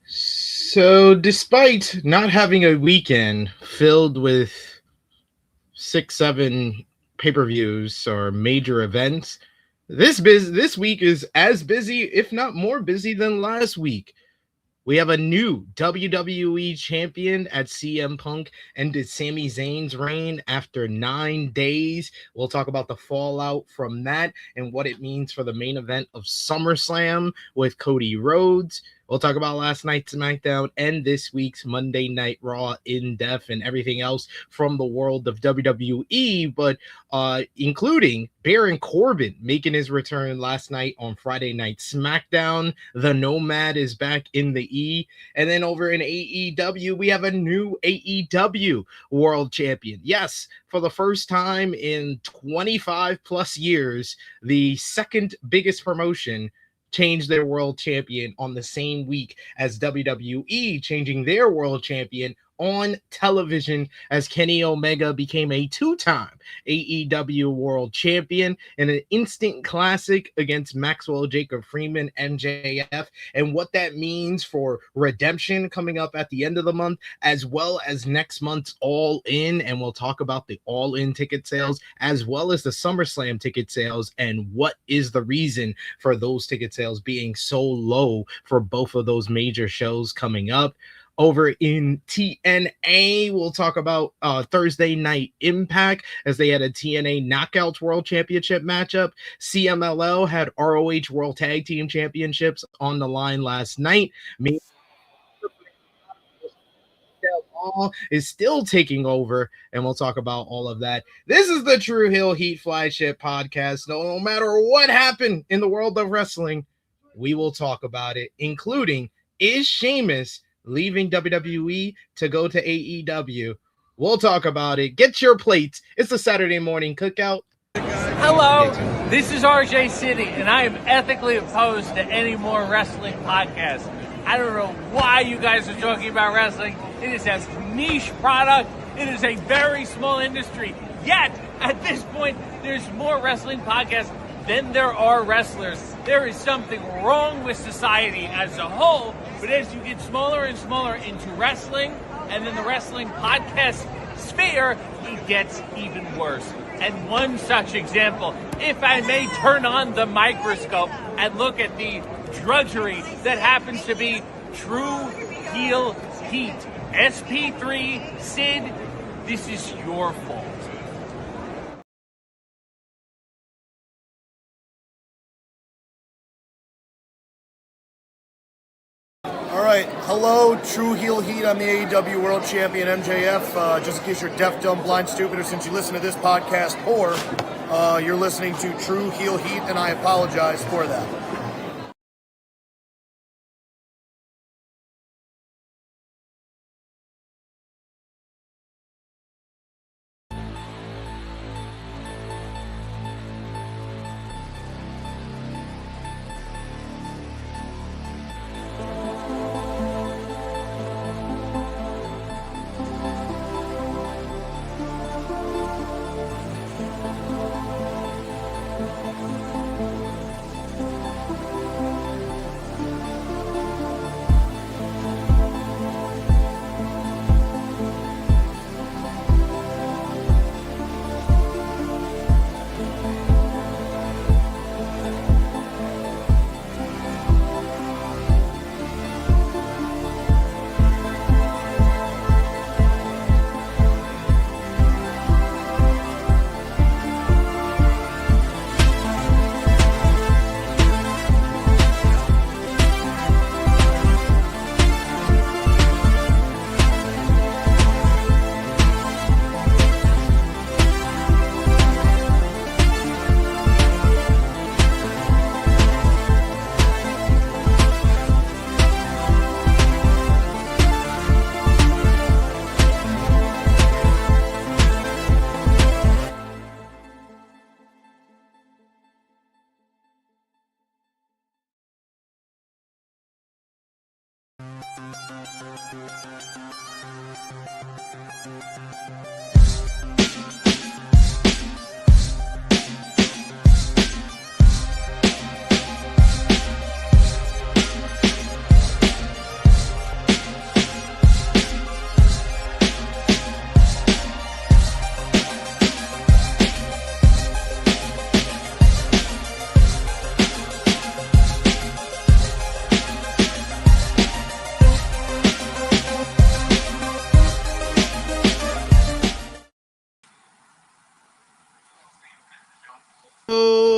So, despite not having a weekend filled with 6, 7 pay-per-views or major events, this week is as busy, if not more busy, than last week. We have a new WWE champion at CM Punk ended Sami Zayn's reign after 9 days. We'll talk about the fallout from that and what it means for the main event of SummerSlam with Cody Rhodes. We'll talk about last night's SmackDown and this week's Monday Night Raw in depth and everything else from the world of WWE, but including Baron Corbin making his return last night on Friday Night SmackDown. The Nomad is back in the E. And then over in AEW, we have a new AEW World Champion. Yes, for the first time in 25 plus years, the second biggest promotion changed their world champion on the same week as WWE changing their world champion on television, as Kenny Omega became a 2-time AEW World Champion in an instant classic against Maxwell Jacob Freeman, MJF, and what that means for Redemption coming up at the end of the month, as well as next month's All In. And we'll talk about the All In ticket sales, as well as the SummerSlam ticket sales, and what is the reason for those ticket sales being so low for both of those major shows coming up. Over in TNA, we'll talk about Thursday Night Impact as they had a TNA Knockouts World Championship matchup. CMLL had ROH World Tag Team Championships on the line last night. Is still taking over, and we'll talk about all of that. This is the Tru Heel Heat Flagship podcast. No matter what happened in the world of wrestling, we will talk about it, including, is Sheamus leaving WWE to go to AEW? We'll talk about it. Get your plates. It's the Saturday morning cookout. Hello, this is RJ City, and I am ethically opposed to any more wrestling podcasts. I don't know why you guys are talking about wrestling. It is a niche product. It is a very small industry. Yet, at this point, there's more wrestling podcasts than there are wrestlers. There is something wrong with society as a whole, but as you get smaller and smaller into wrestling, and then the wrestling podcast sphere, it gets even worse. And one such example, if I may turn on the microscope and look at the drudgery that happens to be Tru Heel Heat, SP3, Sid, this is your fault. All right, hello, Tru Heel Heat. I'm the AEW World Champion, MJF. Just in case you're deaf, dumb, blind, stupid, or since you listen to this podcast poor, you're listening to Tru Heel Heat, and I apologize for that.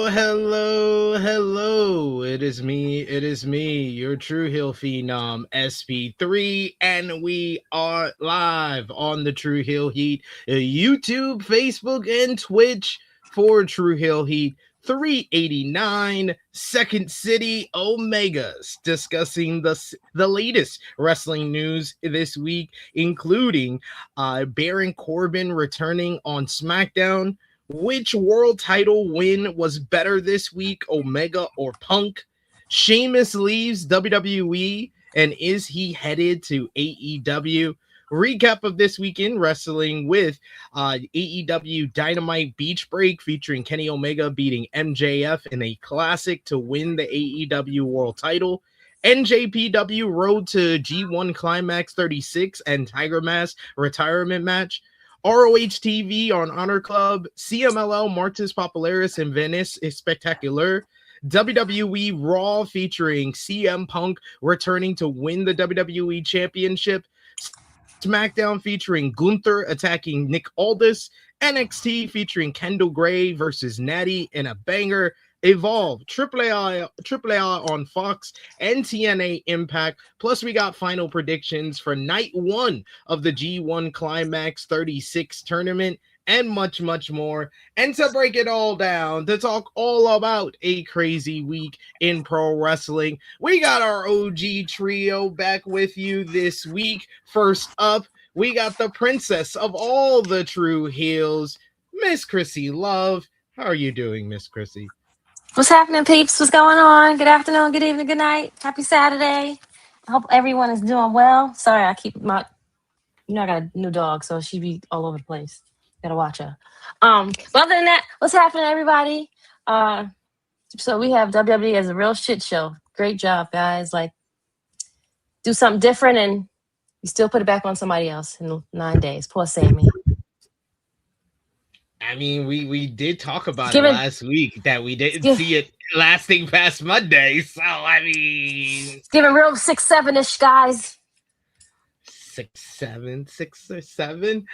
Hello. It is me, your Tru Heel Phenom, SP3, and we are live on the Tru Heel Heat, YouTube, Facebook, and Twitch for Tru Heel Heat 389 Second City Omegas, discussing the latest wrestling news this week, including Baron Corbin returning on SmackDown. Which world title win was better this week, Omega or Punk? Sheamus leaves WWE, and is he headed to AEW? Recap of this week in wrestling with AEW Dynamite Beach Break featuring Kenny Omega beating MJF in a classic to win the AEW World Title. NJPW Road to G1 Climax 36 and Tiger Mask retirement match. ROH TV on Honor Club, CMLL Martes Popularis and Venice is Spectacular, WWE Raw featuring CM Punk returning to win the WWE Championship, SmackDown featuring Gunther attacking Nick Aldis, NXT featuring Kendall Gray versus Natty in a banger, Evolve, AAA on Fox, and TNA Impact. Plus, we got final predictions for night one of the G1 Climax 36 tournament, and much more. And to break it all down, to talk all about a crazy week in pro wrestling, we got our OG trio back with you this week. First up, we got the princess of all the Tru Heels, Miss Krssi Luv. How are you doing, Miss Krssi? What's happening, peeps? What's going on? Good afternoon, good evening, good night. Happy Saturday. I hope everyone is doing well. Sorry, I keep I got a new dog, so she be all over the place. Gotta watch her. But other than that, what's happening, everybody? So we have WWE as a real shit show. Great job, guys. Like, do something different, and you still put it back on somebody else in 9 days. Poor Sami. I mean, we did talk about it last week that we didn't see it lasting past Monday. So, I mean... It's giving real 6-7-ish, guys. 6 or 7.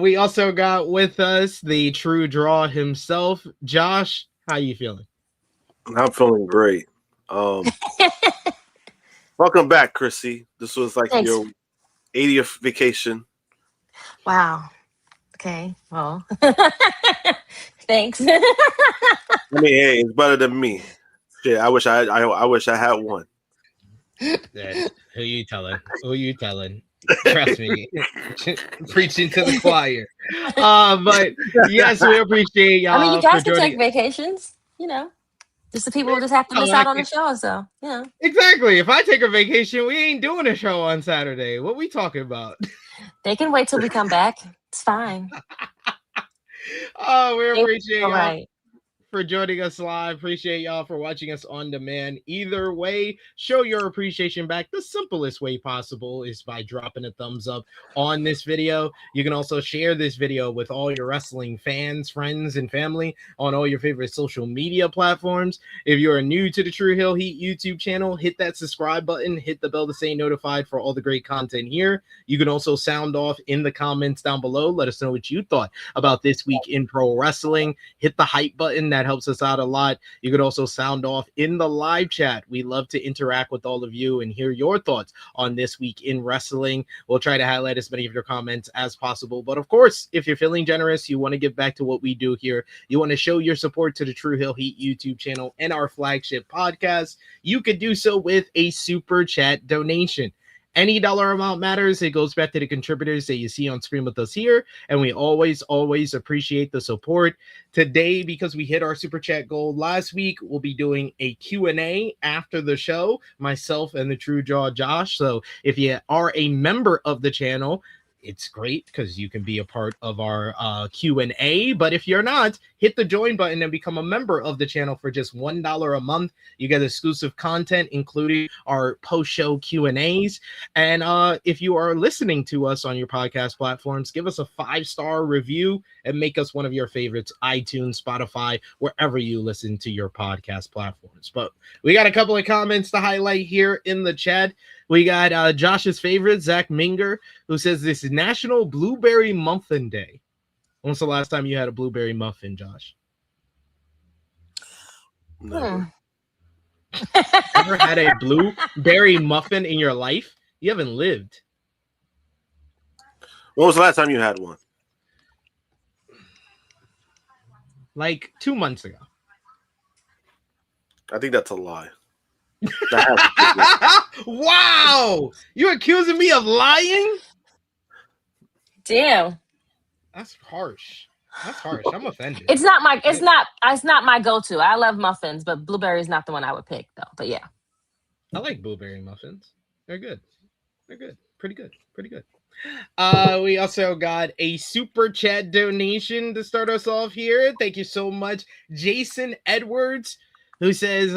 We also got with us the True Draw himself. Josh, how you feeling? I'm feeling great. Welcome back, Krssi. This was like Thanks. your 80th vacation. Wow. Okay, well, thanks. I mean, hey, it's better than me. Shit, I wish I had one. Who you telling? Trust me, preaching to the choir. But yes, we appreciate y'all. I mean, you guys can take vacations, Just the people who just have to miss out on the show, so Exactly. If I take a vacation, we ain't doing a show on Saturday. What we talking about? They can wait till we come back. It's fine. We appreciate y'all right. for joining us live. Appreciate y'all for watching us on demand. Either way, show your appreciation back. The simplest way possible is by dropping a thumbs up on this video. You can also share this video with all your wrestling fans, friends, and family on all your favorite social media platforms. If you are new to the Tru Heel Heat YouTube channel, hit that subscribe button, hit the bell to stay notified for all the great content here. You can also sound off in the comments down below. Let us know what you thought about this week in pro wrestling. Hit the hype button. That helps us out a lot. You could also sound off in the live chat. We love to interact with all of you and hear your thoughts on this week in wrestling. We'll try to highlight as many of your comments as possible. But of course, if you're feeling generous, you want to give back to what we do here, you want to show your support to the Tru Heel Heat YouTube channel and our flagship podcast, you could do so with a super chat donation. Any dollar amount matters. It goes back to the contributors that you see on screen with us here. And we always appreciate the support. Today, because we hit our super chat goal last week, we'll be doing a Q&A after the show, myself and the True Jaw Josh. So if you are a member of the channel, it's great because you can be a part of our Q&A. But if you're not, hit the join button and become a member of the channel for just $1 a month. You get exclusive content, including our post-show Q&As. And if you are listening to us on your podcast platforms, give us a 5-star review and make us one of your favorites, iTunes, Spotify, wherever you listen to your podcast platforms. But we got a couple of comments to highlight here in the chat. We got Josh's favorite, Zach Minger, who says this is National Blueberry Muffin Day. When's the last time you had a blueberry muffin, Josh? Never. Ever had a blueberry muffin in your life? You haven't lived. When was the last time you had one? Like 2 months ago. I think that's a lie. Wow! You accusing me of lying? Damn. That's harsh. That's harsh. I'm offended. It's not my go-to. I love muffins, but blueberry is not the one I would pick though. But yeah. I like blueberry muffins. They're good. They're good. Pretty good. Pretty good. We also got a super chat donation to start us off here. Thank you so much, Jason Edwards, who says,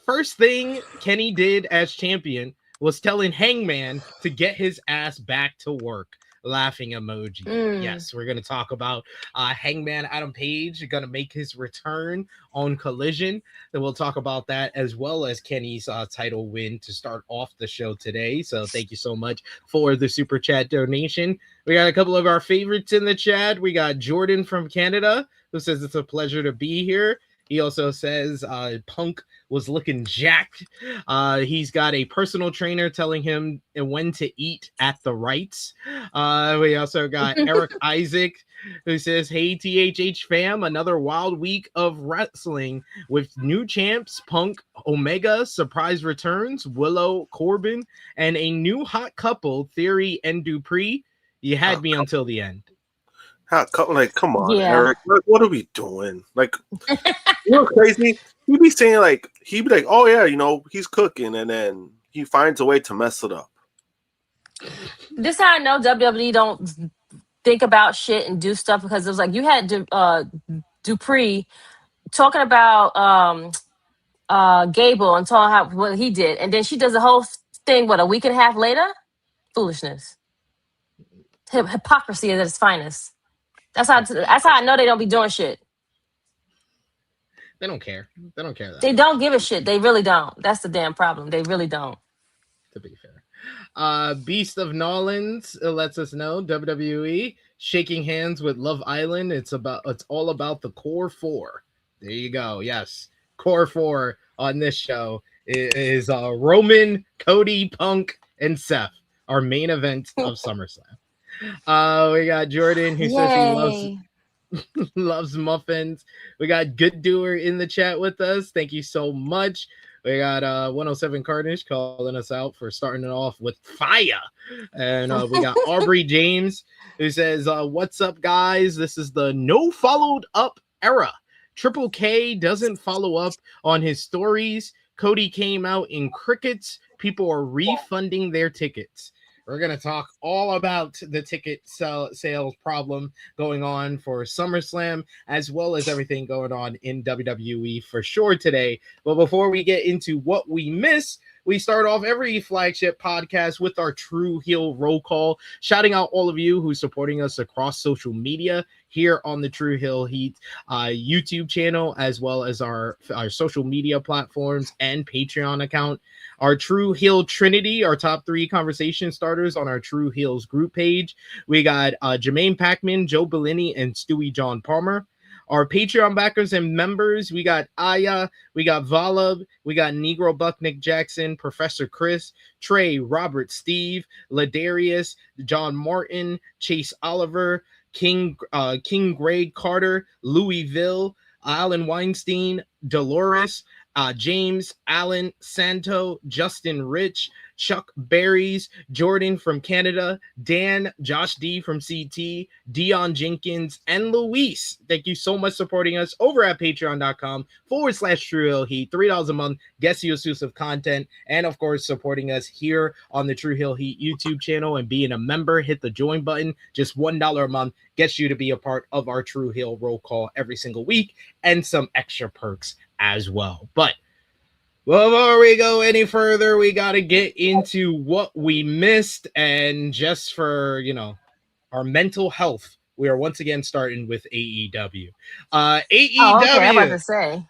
first thing Kenny did as champion was telling Hangman to get his ass back to work. Laughing emoji. Yes, we're going to talk about Hangman Adam Page going to make his return on Collision. Then we'll talk about that as well as Kenny's title win to start off the show today. So thank you so much for the super chat donation. We got a couple of our favorites in the chat. We got Jordan from Canada who says it's a pleasure to be here. He also says Punk was looking jacked. He's got a personal trainer telling him when to eat at the rights. We also got Eric Isaac, who says, hey, THH fam, another wild week of wrestling with new champs, Punk, Omega, surprise returns, Willow, Corbin, and a new hot couple, Theory and Dupree. You had me until the end. Like, come on, Eric. What are we doing? Like, you know, crazy. He'd be saying he'd be like, oh yeah, you know, he's cooking, and then he finds a way to mess it up. This is how I know WWE don't think about shit and do stuff, because it was like you had Dupree talking about Gable and telling how what he did, and then she does the whole thing. What, a week and a half later? Foolishness, hypocrisy at its finest. That's how I know they don't be doing shit. They don't care. They don't care. They don't give a shit. They really don't. That's the damn problem. They really don't. To be fair. Beast of Nolans lets us know WWE shaking hands with Love Island. It's all about the core four. There you go. Yes. Core four on this show is Roman, Cody, Punk, and Seth, our main event of SummerSlam. We got Jordan who says he loves muffins. We got Good Doer in the chat with us. Thank you so much. We got 107 Carnage calling us out for starting it off with fire. And we got Aubrey James who says, what's up, guys? This is the no followed up era. Triple K doesn't follow up on his stories. Cody came out in crickets. People are refunding their tickets. We're going to talk all about the ticket sales problem going on for SummerSlam, as well as everything going on in WWE for sure today. But before we get into what we miss, we start off every flagship podcast with our Tru Heel roll call, shouting out all of you who's supporting us across social media here on the Tru Heel Heat YouTube channel, as well as our social media platforms and Patreon account. Our Tru Heel Trinity, our top 3 conversation starters on our Tru Heels group page. We got Jermaine Packman, Joe Bellini, and Stewie John Palmer. Our Patreon backers and members, we got Aya, we got Valab, we got Negro Buck Nick Jackson, Professor Chris, Trey, Robert, Steve, Ladarius, John Martin, Chase Oliver, King Greg Carter, Louisville, Alan Weinstein, Dolores, James, Alan, Santo, Justin Rich, Chuck Berries, Jordan from Canada, Dan, Josh D from CT, Dion Jenkins, and Luis. Thank you so much for supporting us over at patreon.com/Tru Heel Heat. $3 a month gets you exclusive content, and of course supporting us here on the Tru Heel Heat YouTube channel and being a member. Hit the join button. Just $1 a month gets you to be a part of our Tru Heel roll call every single week, and some extra perks as well. But before we go any further, we got to get into what we missed. And just for, our mental health, we are once again starting with AEW. AEW. Oh, okay, I'm about to say.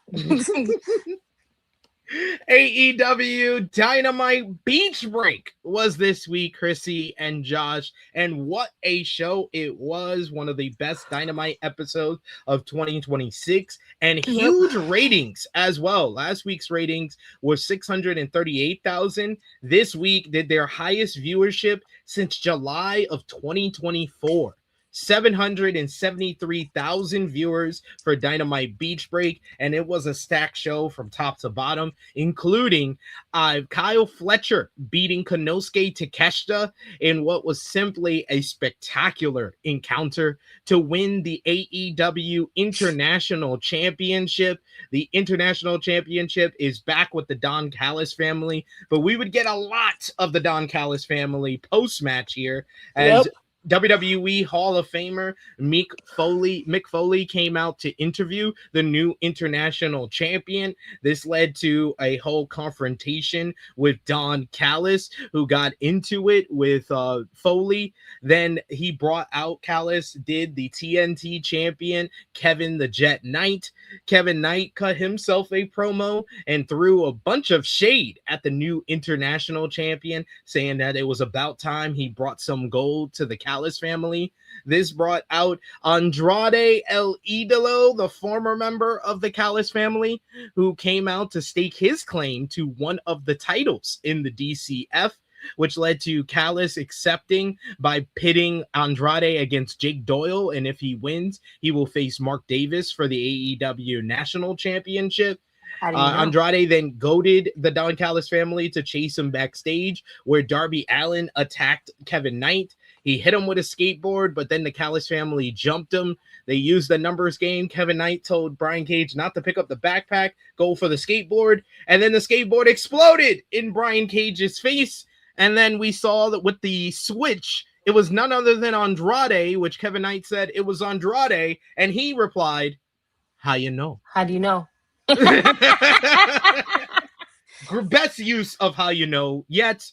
AEW Dynamite Beach Break was this week, Krssi and Josh, and what a show it was. One of the best Dynamite episodes of 2026, and huge ratings as well. Last week's ratings was 638,000. This week did their highest viewership since July of 2024. 773,000 viewers for Dynamite Beach Break, and it was a stacked show from top to bottom, including Kyle Fletcher beating Konosuke Takeshita in what was simply a spectacular encounter to win the AEW International Championship. The International Championship is back with the Don Callis family, but we would get a lot of the Don Callis family post-match here as WWE Hall of Famer Mick Foley came out to interview the new international champion. This led to a whole confrontation with Don Callis, who got into it with Foley. Then he brought out Callis, did the TNT champion Kevin the Jet Knight. Kevin Knight cut himself a promo and threw a bunch of shade at the new international champion, saying that it was about time he brought some gold to the Callis family. This brought out Andrade El Idolo, the former member of the Callis family, who came out to stake his claim to one of the titles in the DCF, which led to Callis accepting by pitting Andrade against Jake Doyle, and if he wins, he will face Mark Davis for the AEW National Championship. Andrade then goaded the Don Callis family to chase him backstage, where Darby Allin attacked Kevin Knight. He hit him with a skateboard, but then the Callis family jumped him. They used the numbers game. Kevin Knight told Brian Cage not to pick up the backpack, go for the skateboard, and then the skateboard exploded in Brian Cage's face. And then we saw that with the switch, it was none other than Andrade, which Kevin Knight said it was Andrade, and he replied, "How you know? How do you know?" Best use of how you know yet.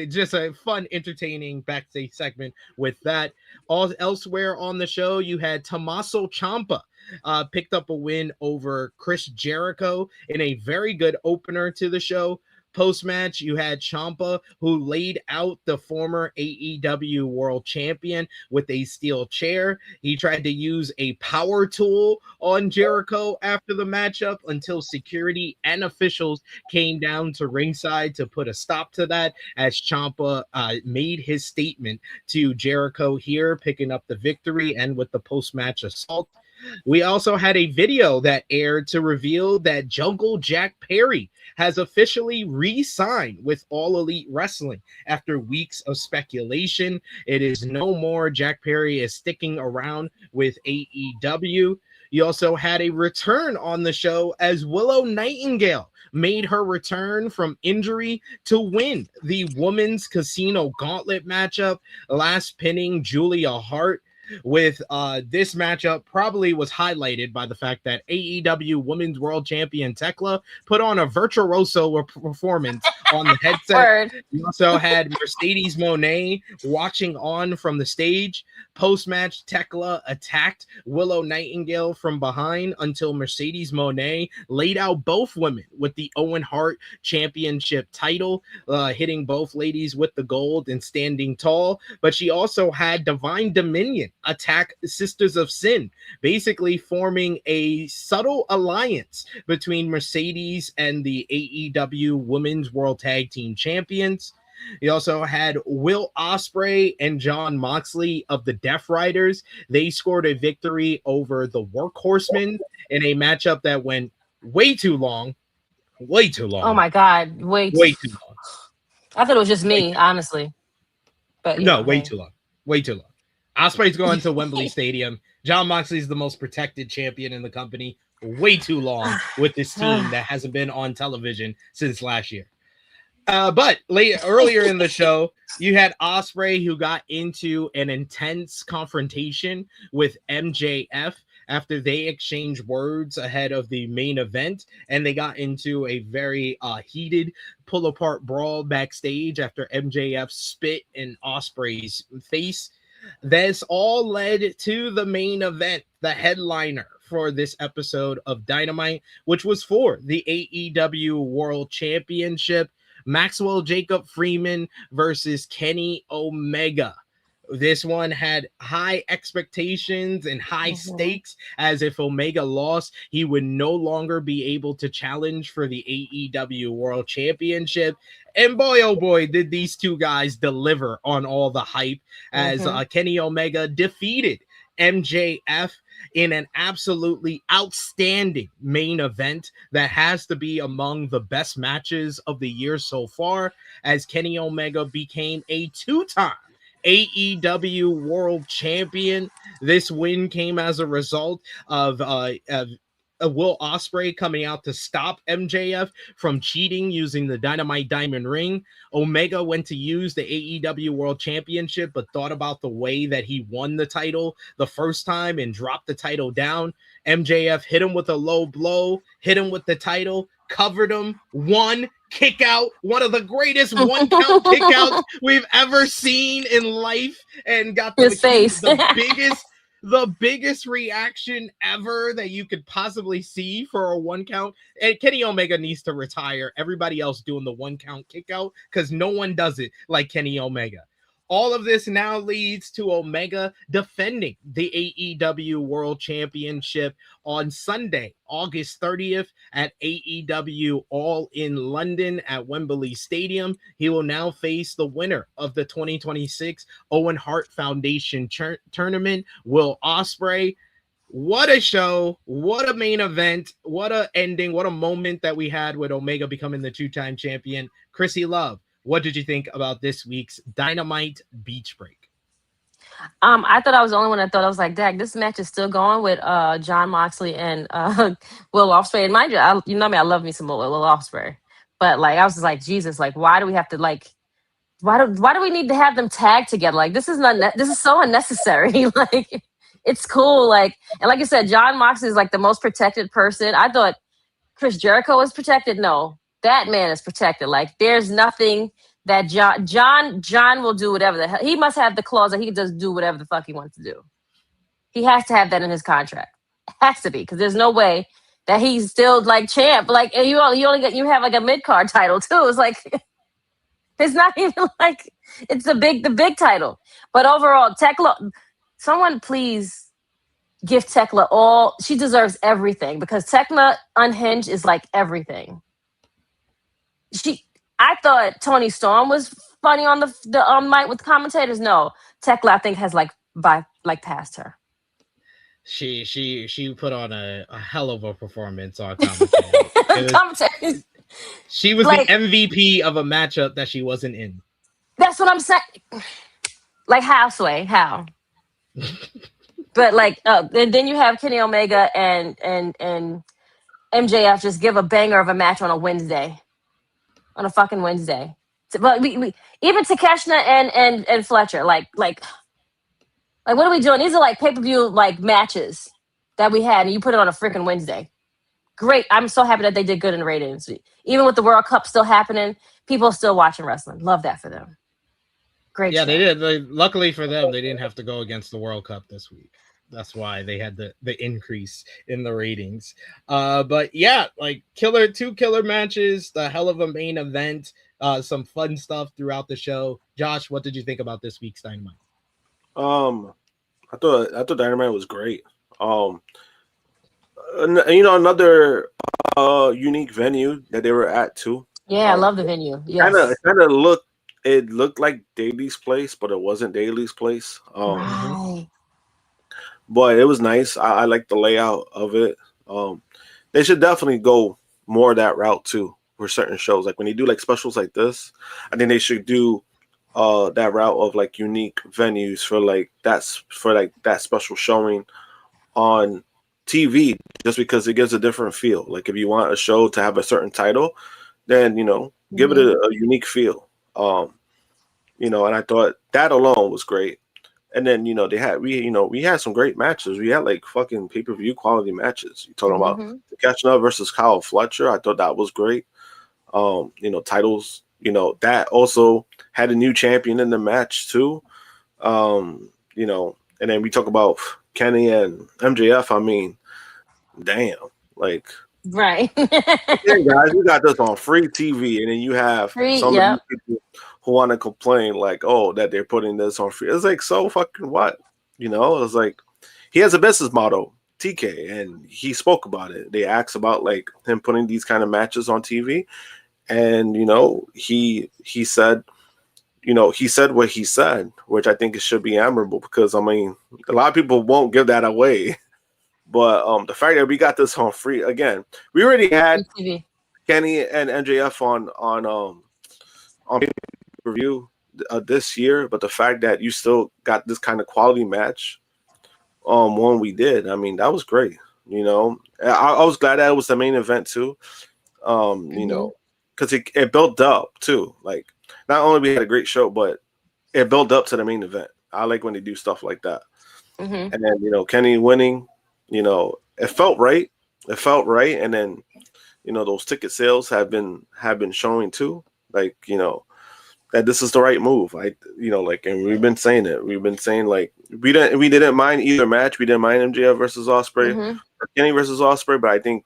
Just a fun, entertaining backstage segment with that. All elsewhere on the show, you had Tommaso Ciampa picked up a win over Chris Jericho in a very good opener to the show. Post-match, you had Ciampa, who laid out the former AEW World Champion with a steel chair. He tried to use a power tool on Jericho after the matchup until security and officials came down to ringside to put a stop to that, as Ciampa made his statement to Jericho here, picking up the victory and with the post-match assault. We also had a video that aired to reveal that Jungle Jack Perry has officially re-signed with All Elite Wrestling after weeks of speculation. It is no more. Jack Perry is sticking around with AEW. You also had a return on the show as Willow Nightingale made her return from injury to win the Women's Casino Gauntlet matchup, last pinning Julia Hart. With this matchup probably was highlighted by the fact that AEW Women's World Champion Thekla put on a virtuoso performance on the headset. We also had Mercedes Moné watching on from the stage. Post-match, Thekla attacked Willow Nightingale from behind until Mercedes Moné laid out both women with the Owen Hart Championship title, hitting both ladies with the gold and standing tall. But she also had Divine Dominion attack Sisters of Sin, basically forming a subtle alliance between Mercedes and the AEW Women's World Tag Team Champions. You also had Will Ospreay and Jon Moxley of the Death Riders. They scored a victory over the Workhorsemen in a matchup that went way too long. Way too long. Oh my God. Way too long. I thought it was just me, honestly. But no, way too long. Way too long. Ospreay's going to Wembley Stadium. Jon Moxley's the most protected champion in the company. Way too long with this team that hasn't been on television since last year. But earlier in the show, you had Ospreay, who got into an intense confrontation with MJF after they exchanged words ahead of the main event, and they got into a very heated pull-apart brawl backstage after MJF spit in Ospreay's face. This all led to the main event, the headliner for this episode of Dynamite, which was for the AEW World Championship. Maxwell Jacob Freeman versus Kenny Omega. This one had high expectations and high stakes, as if Omega lost, he would no longer be able to challenge for the AEW World Championship. And boy, oh boy, did these two guys deliver on all the hype, as Kenny Omega defeated MJF in an absolutely outstanding main event that has to be among the best matches of the year so far, as Kenny Omega became a two-time AEW World Champion. This win came as a result of Will Ospreay coming out to stop MJF from cheating using the Dynamite Diamond Ring. Omega went to use the AEW World Championship, but thought about the way that he won the title the first time and dropped the title down. MJF hit him with a low blow, hit him with the title, covered him, won, kick out, one of the greatest one count kick outs we've ever seen in life, and got his face. the biggest reaction ever that you could possibly see for a one count. And Kenny Omega needs to retire everybody else doing the one count kick out, because no one does it like Kenny Omega. All of this now leads to Omega defending the AEW World Championship on Sunday, August 30th at AEW All In London at Wembley Stadium. He will now face the winner of the 2026 Owen Hart Foundation tournament, Will Ospreay. What a show, what a main event, what a ending, what a moment that we had with Omega becoming the two-time champion. Krssi Luv, what did you think about this week's Dynamite Beach Break? I thought I was the only one that thought. I was like, "Dag, this match is still going with Jon Moxley and Will Ospreay." And mind you, you know me, I love me some Will Ospreay, but like, I was just like, Jesus, like, why do we have to like, why do we need to have them tag together? Like, this is so unnecessary. Like, it's cool, like, and like I said, Jon Moxley is like the most protected person. I thought Chris Jericho was protected. No. That man is protected. Like, there's nothing that John will do whatever the hell. He must have the clause that he can just do whatever the fuck he wants to do. He has to have that in his contract. It has to be, because there's no way that he's still like champ. Like, you have like a mid-card title too. It's like, it's not even like it's the big title. But overall, Thekla, someone please give Thekla all. She deserves everything, because Thekla Unhinged is like everything. I thought Toni Storm was funny on the mic with commentators. No, Thekla, I think, has passed her. She put on a hell of a performance on commentary. She was like, the MVP of a matchup that she wasn't in. That's what I'm saying. Like, how, Sway? How? But like, and then you have Kenny Omega and MJF just give a banger of a match on a Wednesday. On a fucking Wednesday. But we even Takeshita and Fletcher, like what are we doing? These are like pay-per-view like matches that we had, and you put it on a freaking Wednesday. Great. I'm so happy that they did good in ratings. Even with the World Cup still happening, people are still watching wrestling. Love that for them. Great. Yeah, show. They did. Luckily for them, they didn't have to go against the World Cup this week. That's why they had the increase in the ratings. But yeah, like two killer matches, the hell of a main event, some fun stuff throughout the show. Josh, what did you think about this week's Dynamite? I thought Dynamite was great. Another unique venue that they were at too. Yeah, I love the venue. Yes. It looked like Daly's place, but it wasn't Daly's place. Right. But it was nice. I like the layout of it. They should definitely go more that route too for certain shows. Like when they do like specials like this, I think they should do that route of like unique venues for that special showing on TV, just because it gives a different feel. Like if you want a show to have a certain title, then give it a unique feel. And I thought that alone was great. And then we had some great matches. We had like fucking pay-per-view quality matches. You're talking about Takeshita versus Kyle Fletcher. I thought that was great. Titles. That also had a new champion in the match too. And then we talk about Kenny and MJF. I mean, damn, like. Right. Hey guys, you got this on free TV, and then you have some of these people who want to complain, like, oh, that they're putting this on free. It's like, so fucking what? You know, it's like he has a business model, TK, and he spoke about it. They asked about like him putting these kind of matches on TV, and you know, he said, you know, he said what he said, which I think it should be admirable, because I mean, a lot of people won't give that away. But the fact that we got this on free, again, we already had Kenny and MJF on review this year, but the fact that you still got this kind of quality match when we did, I mean, that was great. You know, I was glad that it was the main event too. You know, because it built up too. Like, not only we had a great show, but it built up to the main event. I like when they do stuff like that. And then, you know, Kenny winning. You know, it felt right. It felt right. And then, you know, those ticket sales have been showing too. Like, you know, that this is the right move. You know, like, and we've been saying it. We've been saying like we didn't mind either match. We didn't mind MJF versus Ospreay or Kenny versus Ospreay, but I think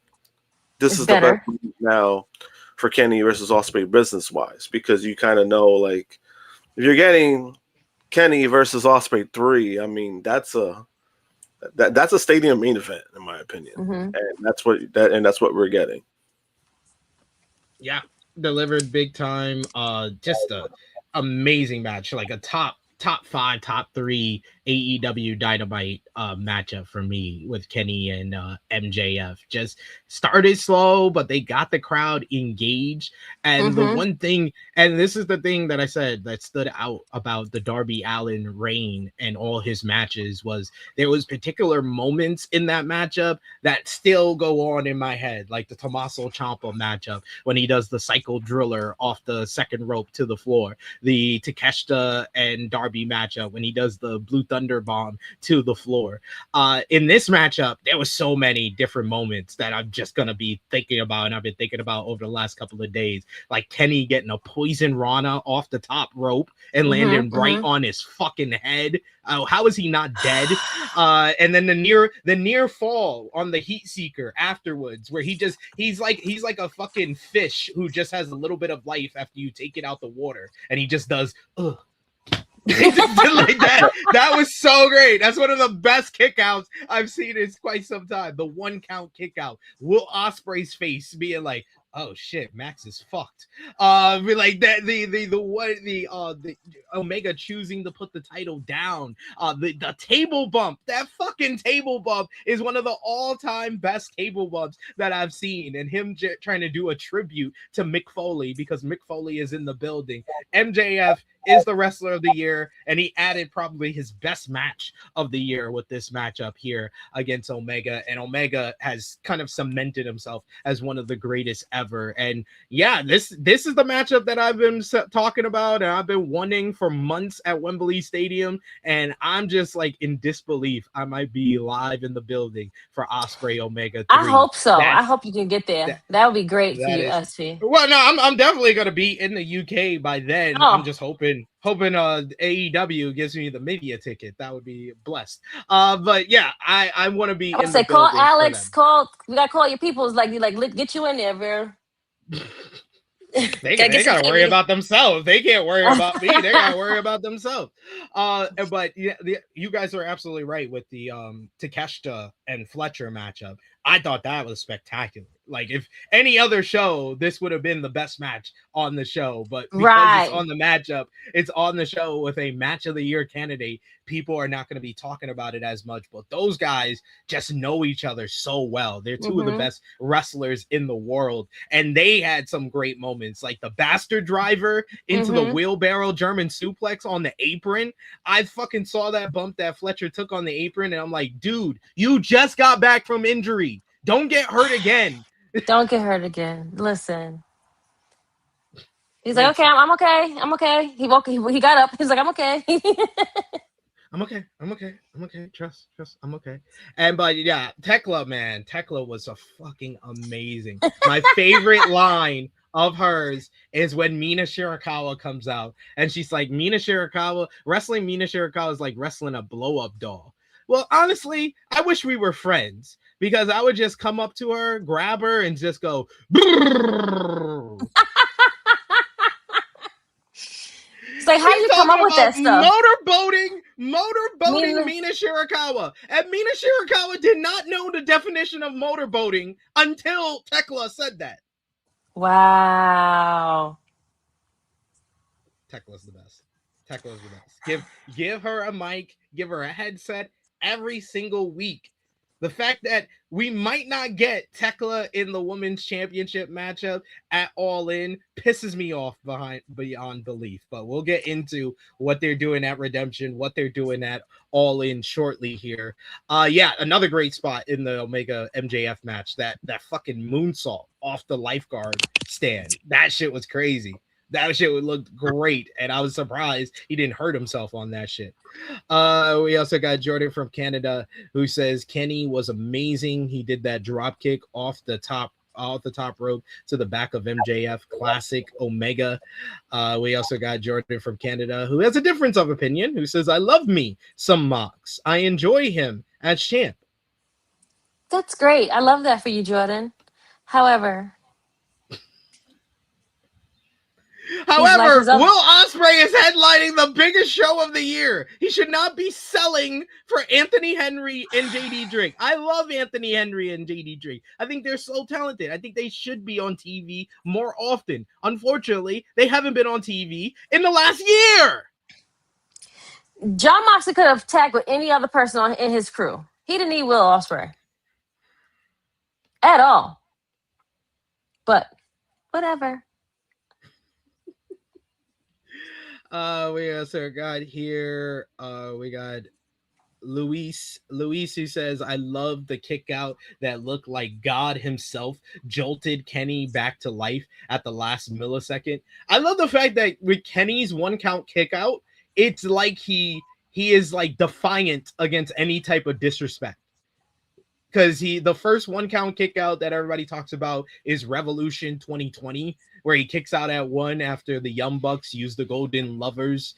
this is better. The best move now for Kenny versus Ospreay business wise, because you kind of know, like, if you're getting Kenny versus Ospreay 3, I mean, that's a stadium main event, in my opinion, and that's what we're getting. Yeah, delivered big time. Just a amazing match, like a top 5, top 3 AEW Dynamite matchup for me with Kenny and MJF. Just started slow, but they got the crowd engaged. And the one thing, and this is the thing that I said that stood out about the Darby Allin reign and all his matches, was there was particular moments in that matchup that still go on in my head, like the Tommaso Ciampa matchup when he does the cycle driller off the second rope to the floor, the Takeshita and Darby matchup when he does the Blue Thunder Bomb to the floor. In this matchup, there was so many different moments that I'm just gonna be thinking about, and I've been thinking about over the last couple of days, like Kenny getting a poison Rana off the top rope and landing right on his fucking head. How is he not dead? And then the near fall on the Heat Seeker afterwards, where he's like a fucking fish who just has a little bit of life after you take it out the water, and he just does he just did like that. That was so great. That's one of the best kickouts I've seen in quite some time. The 1 count kickout. Will Ospreay's face being like, oh shit, Max is fucked. Like that, the Omega choosing to put the title down. The table bump. That fucking table bump is one of the all-time best table bumps that I've seen. And him trying to do a tribute to Mick Foley, because Mick Foley is in the building. MJF is the wrestler of the year, and he added probably his best match of the year with this matchup here against Omega, and Omega has kind of cemented himself as one of the greatest ever. And yeah, this is the matchup that I've been talking about and I've been wanting for months at Wembley Stadium, and I'm just like in disbelief I might be live in the building for Ospreay Omega 3. I hope so. I hope you can get there. That would be great for you, SV. Well, no, I'm definitely gonna be in the UK by then. I'm just hoping AEW gives me the media ticket. That would be blessed. But yeah, I want to be. I would say call Alex. We gotta call your people. Like get you in there, bro. They gotta worry about themselves. They can't worry about me. They gotta worry about themselves. But yeah, you guys are absolutely right with the Takeshita and Fletcher matchup. I thought that was spectacular. Like, if any other show, this would have been the best match on the show. But because it's on the matchup, it's on the show with a match of the year candidate, people are not going to be talking about it as much. But those guys just know each other so well. They're two of the best wrestlers in the world. And they had some great moments, like the bastard driver into the wheelbarrow German suplex on the apron. I fucking saw that bump that Fletcher took on the apron, and I'm like, dude, you just got back from injury. Don't get hurt again. Don't get hurt again. Listen. He's like, okay, I'm okay. I'm okay. He got up. He's like, I'm okay. I'm okay. Trust. I'm okay. And but yeah, Thekla was a fucking amazing. My favorite line of hers is when Mina Shirakawa comes out, and she's like, wrestling Mina Shirakawa is like wrestling a blow-up doll. Well, honestly, I wish we were friends, because I would just come up to her, grab her, and just go. It's like, how do you come up with that stuff? Motorboating Mina Shirakawa. And Mina Shirakawa did not know the definition of motorboating until Thekla said that. Wow. Tekla's the best. Give her a mic, give her a headset every single week. The fact that we might not get Thekla in the women's championship matchup at All In pisses me off beyond belief. But we'll get into what they're doing at Redemption, what they're doing at All In shortly here. Yeah, another great spot in the Omega MJF match. That fucking moonsault off the lifeguard stand. That shit was crazy. That shit would look great, and I was surprised he didn't hurt himself on that shit. We also got Jordan from Canada who says Kenny was amazing. He did that drop kick off the top rope to the back of MJF, classic Omega. We also got Jordan from Canada who has a difference of opinion, who says, I love me some Mox. I enjoy him as champ. That's great. I love that for you, Jordan. However, Will Ospreay is headlining the biggest show of the year. He should not be selling for Anthony Henry and JD Drake. I love Anthony Henry and JD Drake. I think they're so talented. I think they should be on TV more often. Unfortunately, they haven't been on TV in the last year. John Moxley could have tagged with any other person in his crew. He didn't need Will Ospreay at all. But whatever. We also got here, we got Luis who says, I love the kick out that looked like God himself jolted Kenny back to life at the last millisecond. I love the fact that with Kenny's 1 count kick out, it's like he is like defiant against any type of disrespect. Because the first 1 count kick out that everybody talks about is Revolution 2020, where he kicks out at 1 after the Young Bucks use the Golden Lovers,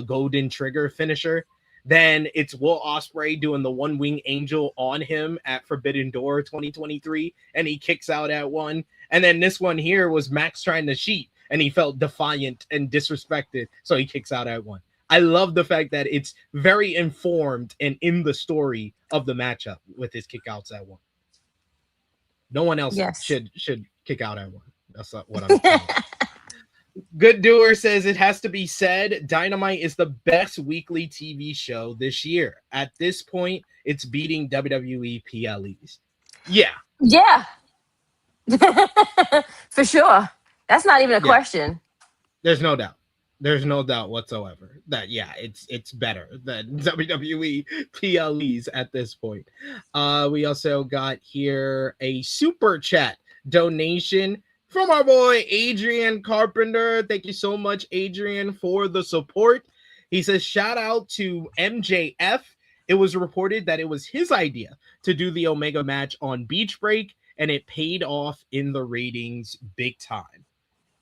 Golden Trigger finisher. Then it's Will Ospreay doing the 1 wing angel on him at Forbidden Door 2023, and he kicks out at 1. And then this one here was Max trying to cheat, and he felt defiant and disrespected, so he kicks out at 1. I love the fact that it's very informed and in the story of the matchup with his kickouts at 1. No one else should kick out at 1. That's not what I'm saying. Good Doer says it has to be said, Dynamite is the best weekly TV show this year. At this point, it's beating WWE PLEs. Yeah. Yeah. For sure. That's not even a question. There's no doubt. There's no doubt whatsoever that, yeah, it's better than WWE PLEs at this point. We also got here a super chat donation from our boy Adrian Carpenter. Thank you so much, Adrian, for the support. He says, shout out to MJF. It was reported that it was his idea to do the Omega match on Beach Break, and it paid off in the ratings big time.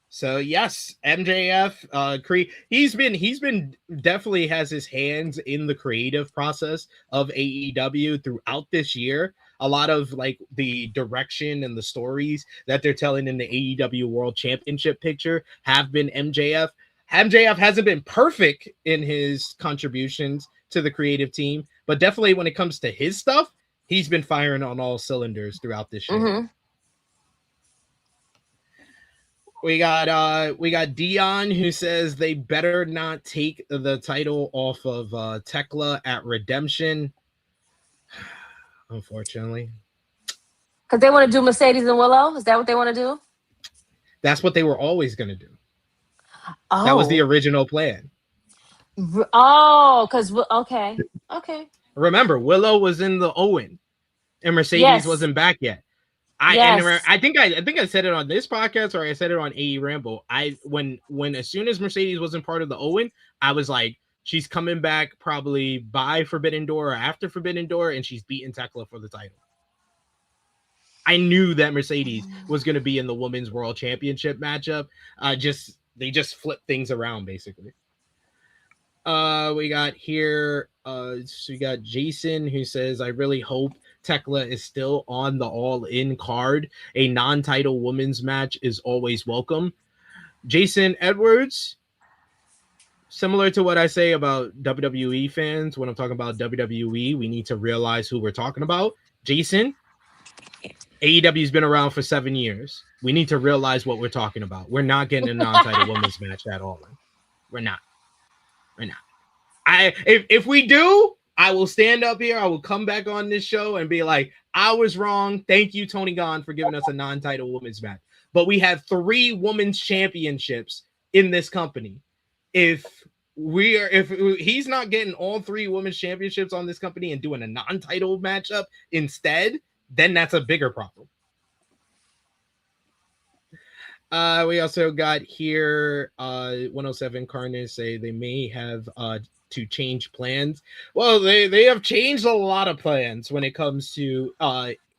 So yes, MJF, he's been definitely has his hands in the creative process of AEW throughout this year. A lot of like the direction and the stories that they're telling in the AEW World Championship picture have been MJF. MJF hasn't been perfect in his contributions to the creative team, but definitely when it comes to his stuff, he's been firing on all cylinders throughout this year. Mm-hmm. We got Dion who says they better not take the title off of Thekla at Redemption. Unfortunately. Because they want to do Mercedes and Willow? Is that what they want to do? That's what they were always going to do. Oh. That was the original plan. Oh, because, okay. Remember, Willow was in the Owen, and Mercedes wasn't back yet. I think I said it on this podcast, or I said it on AE Ramble. When as soon as Mercedes wasn't part of the Owen, I was like, she's coming back probably by Forbidden Door or after Forbidden Door, and she's beating Thekla for the title. I knew that Mercedes was going to be in the Women's World Championship matchup. They just flipped things around basically. We got here. We got Jason who says, I really hope Thekla is still on the All In card. A non-title women's match is always welcome. Jason Edwards, similar to what I say about WWE fans, when I'm talking about WWE, we need to realize who we're talking about. Jason, AEW's been around for 7 years. We need to realize what we're talking about. We're not getting a non-title women's match at all. We're not. If we do, I will stand up here. I will come back on this show and be like, I was wrong. Thank you, Tony Khan, for giving us a non-title women's match. But we have 3 women's championships in this company. If he's not getting all 3 women's championships on this company and doing a non-title matchup instead, then that's a bigger problem. We also got here 107 Carnage say they may have to change plans. Well, they have changed a lot of plans when it comes to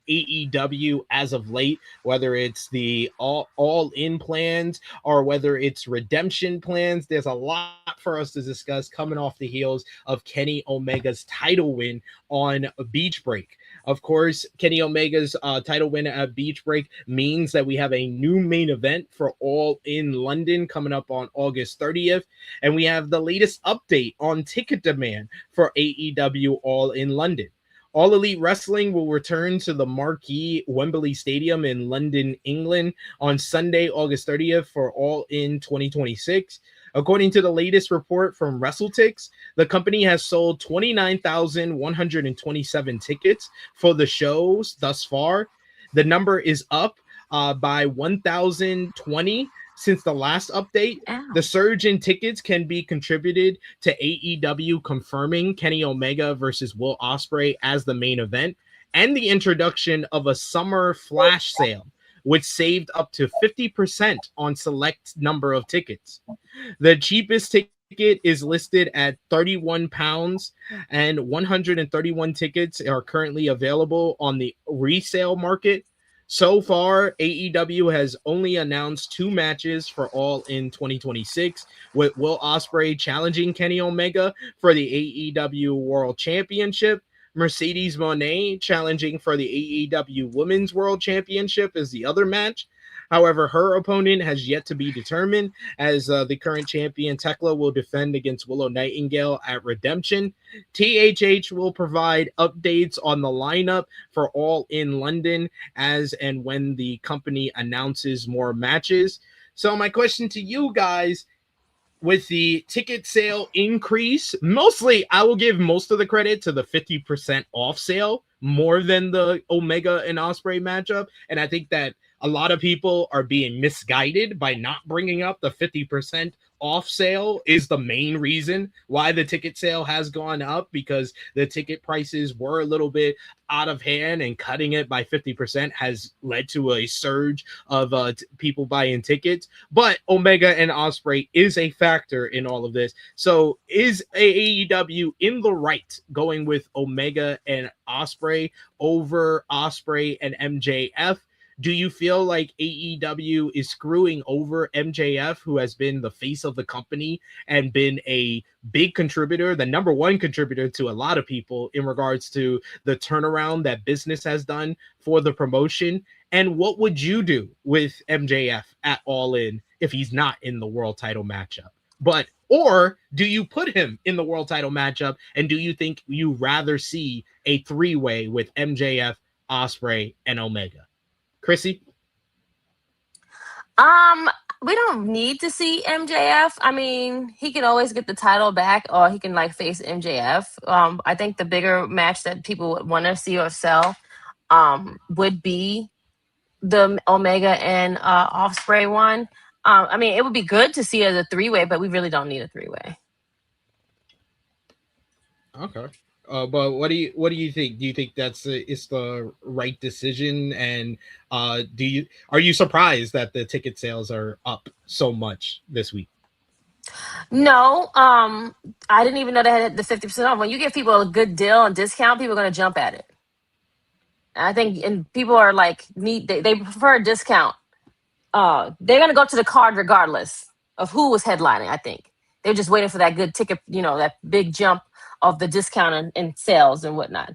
AEW as of late, whether it's the all in plans or whether it's redemption plans. There's a lot for us to discuss coming off the heels of Kenny Omega's title win on Beach Break. Of course, Kenny Omega's title win at Beach Break means that we have a new main event for All In London coming up on August 30th. And we have the latest update on ticket demand for AEW All In London. All Elite Wrestling will return to the marquee Wembley Stadium in London, England on Sunday, August 30th for All In 2026. According to the latest report from WrestleTix, the company has sold 29,127 tickets for the shows thus far. The number is up by 1,020 since the last update. Ow. The surge in tickets can be contributed to AEW confirming Kenny Omega versus Will Ospreay as the main event and the introduction of a summer flash sale, which saved up to 50% on select number of tickets. The cheapest ticket is listed at £31, and 131 tickets are currently available on the resale market. So far, AEW has only announced 2 matches for All In 2026, with Will Ospreay challenging Kenny Omega for the AEW World Championship. Mercedes Moné challenging for the AEW Women's World Championship is the other match. However, her opponent has yet to be determined, as the current champion Thekla will defend against Willow Nightingale at Redemption. THH will provide updates on the lineup for All In London as and when the company announces more matches. So my question to you guys, with the ticket sale increase, mostly I will give most of the credit to the 50% off sale more than the Omega and Ospreay matchup. And I think that a lot of people are being misguided by not bringing up the 50% off sale is the main reason why the ticket sale has gone up, because the ticket prices were a little bit out of hand, and cutting it by 50% has led to a surge of people buying tickets. But Omega and Ospreay is a factor in all of this. So is AEW in the right going with Omega and Ospreay over Ospreay and MJF? Do you feel like AEW is screwing over MJF, who has been the face of the company and been a big contributor, the number one contributor to a lot of people in regards to the turnaround that business has done for the promotion? And what would you do with MJF at All In if he's not in the world title matchup? Or do you put him in the world title matchup, and do you think you rather see a 3-way with MJF, Ospreay, and Omega? Krssi? We don't need to see MJF. I mean, he can always get the title back, or he can face MJF. I think the bigger match that people would want to see or sell would be the Omega and Ospreay one. I mean, it would be good to see it as a 3-way, but we really don't need a 3-way. Okay. But what do you think? Do you think it's the right decision? And are you surprised that the ticket sales are up so much this week? No, I didn't even know they had the 50% off. When you give people a good deal and discount, people are going to jump at it. I think, and people are they prefer a discount. They're going to go to the card regardless of who was headlining. I think they're just waiting for that good ticket, that big jump of the discount and sales and whatnot.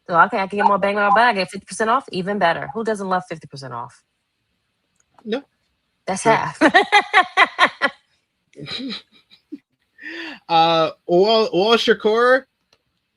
So I can get more bang on my bag. Get 50% off, even better. Who doesn't love 50% off? No. That's Sure. half. Well, Shakur,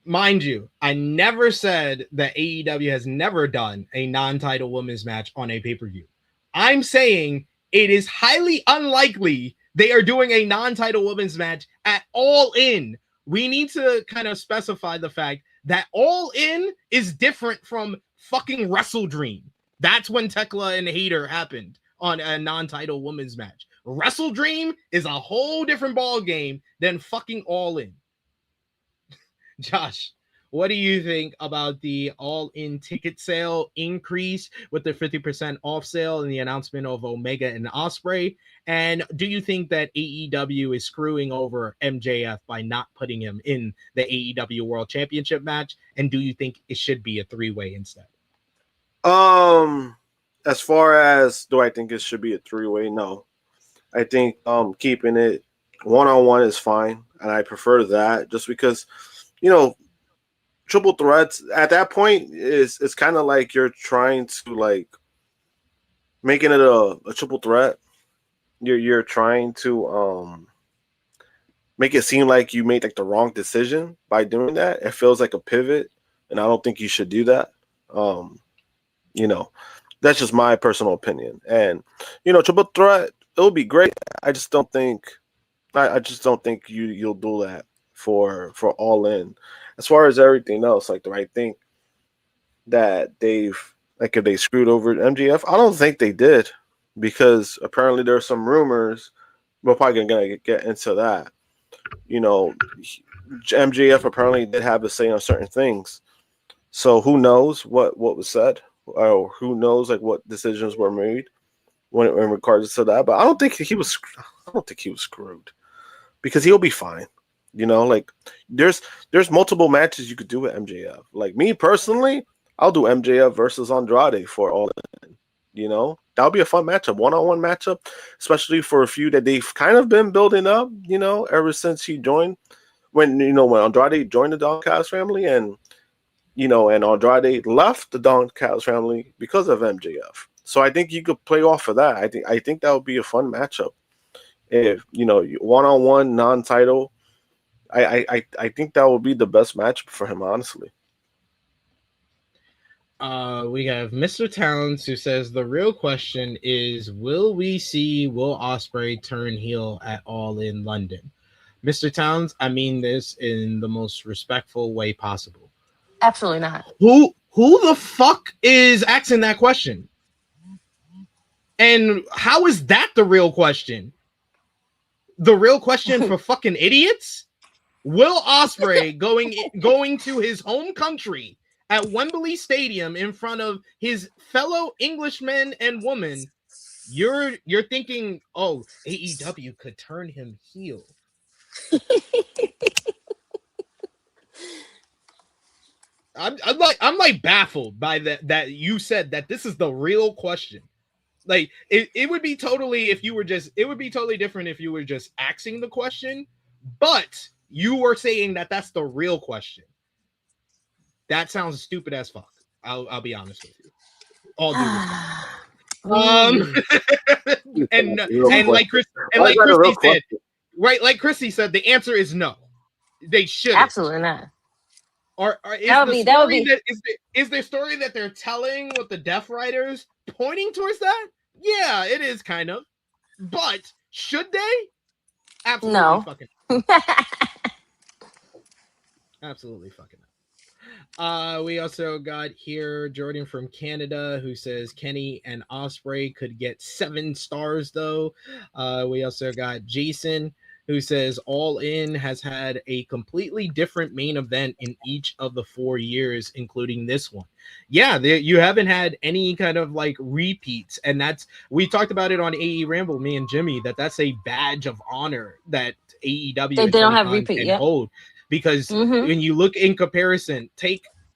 mind you, I never said that AEW has never done a non-title women's match on a pay-per-view. I'm saying it is highly unlikely they are doing a non-title women's match at All In. We need to kind of specify the fact that All In is different from fucking Wrestle Dream. That's when Thekla and Hater happened on a non-title women's match. Wrestle Dream is a whole different ball game than fucking All In. Josh, what do you think about the all-in ticket sale increase with the 50% off sale and the announcement of Omega and Ospreay? And do you think that AEW is screwing over MJF by not putting him in the AEW World Championship match? And do you think it should be a three-way instead? As far as do I think it should be a three-way? No. I think keeping it one-on-one is fine, and I prefer that just because, triple threats at that point is kind of like you're trying to like making it a triple threat. You're trying to make it seem like you made like the wrong decision by doing that. It feels like a pivot, and I don't think you should do that. That's just my personal opinion. And triple threat, it would be great. I just don't think you'll do that for All In. As far as everything else, like, do I think that if they screwed over MJF? I don't think they did, because apparently there are some rumors. We're probably gonna get into that. MJF apparently did have a say on certain things. So who knows what was said, or who knows like what decisions were made when in regards to that. But I don't think he was screwed, because he'll be fine. There's multiple matches you could do with MJF. Like me personally, I'll do MJF versus Andrade for All In. That'll be a fun matchup, one-on-one matchup, especially for a feud that they've kind of been building up, ever since he joined. When Andrade joined the Don Callis family, and Andrade left the Don Callis family because of MJF. So I think you could play off of that. I think that would be a fun matchup. If one-on-one non-title, I think that would be the best matchup for him, honestly. We have Mr. Towns, who says the real question is, will Ospreay turn heel at All In London? Mr. Towns, I mean this in the most respectful way possible. Absolutely not. Who the fuck is asking that question? And how is that the real question? The real question for fucking idiots? Will Ospreay going to his home country at Wembley Stadium in front of his fellow Englishmen and women? You're thinking, oh, AEW could turn him heel. I'm like baffled by that you said that this is the real question. Like it would be totally different if you were just asking the question, but you were saying that that's the real question. That sounds stupid as fuck. I'll be honest with you. All due respect. and like Krssi said, right? Like Krssi said, the answer is no. They should absolutely not. Is the story that they're telling with the Death Riders pointing towards that? Yeah, it is kind of. But should they? Absolutely no. Fucking. Absolutely fucking. We also got here Jordan from Canada, who says Kenny and Ospreay could get 7 stars though. We also got Jason, who says All In has had a completely different main event in each of the 4 years, including this one. Yeah, you haven't had any kind of like repeats, and we talked about it on AE Ramble, me and Jimmy, that's a badge of honor that AEW they don't have repeat yet. Hold. Because when you look in comparison,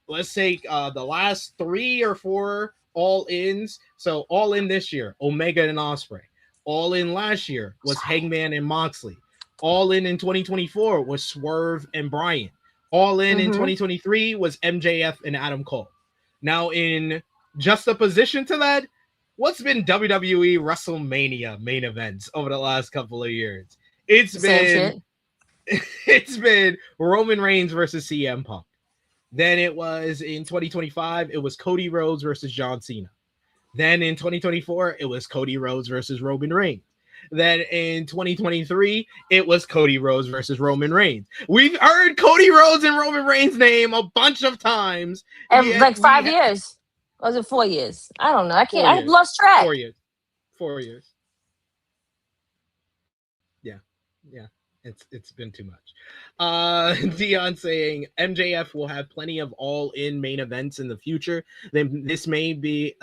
let's take the last 3 or 4 All-Ins. So All In this year, Omega and Ospreay. All In last year was Hangman and Moxley. All In 2024 was Swerve and Bryan. All In Mm-hmm. 2023 was MJF and Adam Cole. Now, in juxtaposition to that, what's been WWE WrestleMania main events over the last couple of years? It's been Roman Reigns versus CM Punk. Then it was in 2025, it was Cody Rhodes versus John Cena. Then in 2024, it was Cody Rhodes versus Roman Reigns. Then in 2023, it was Cody Rhodes versus Roman Reigns. We've heard Cody Rhodes and Roman Reigns' name a bunch of times. Like 5 years. Or was it 4 years? I don't know. I can't. I lost track. 4 years. 4 years. Yeah. It's been too much. Dion saying MJF will have plenty of all-in main events in the future. Then this may be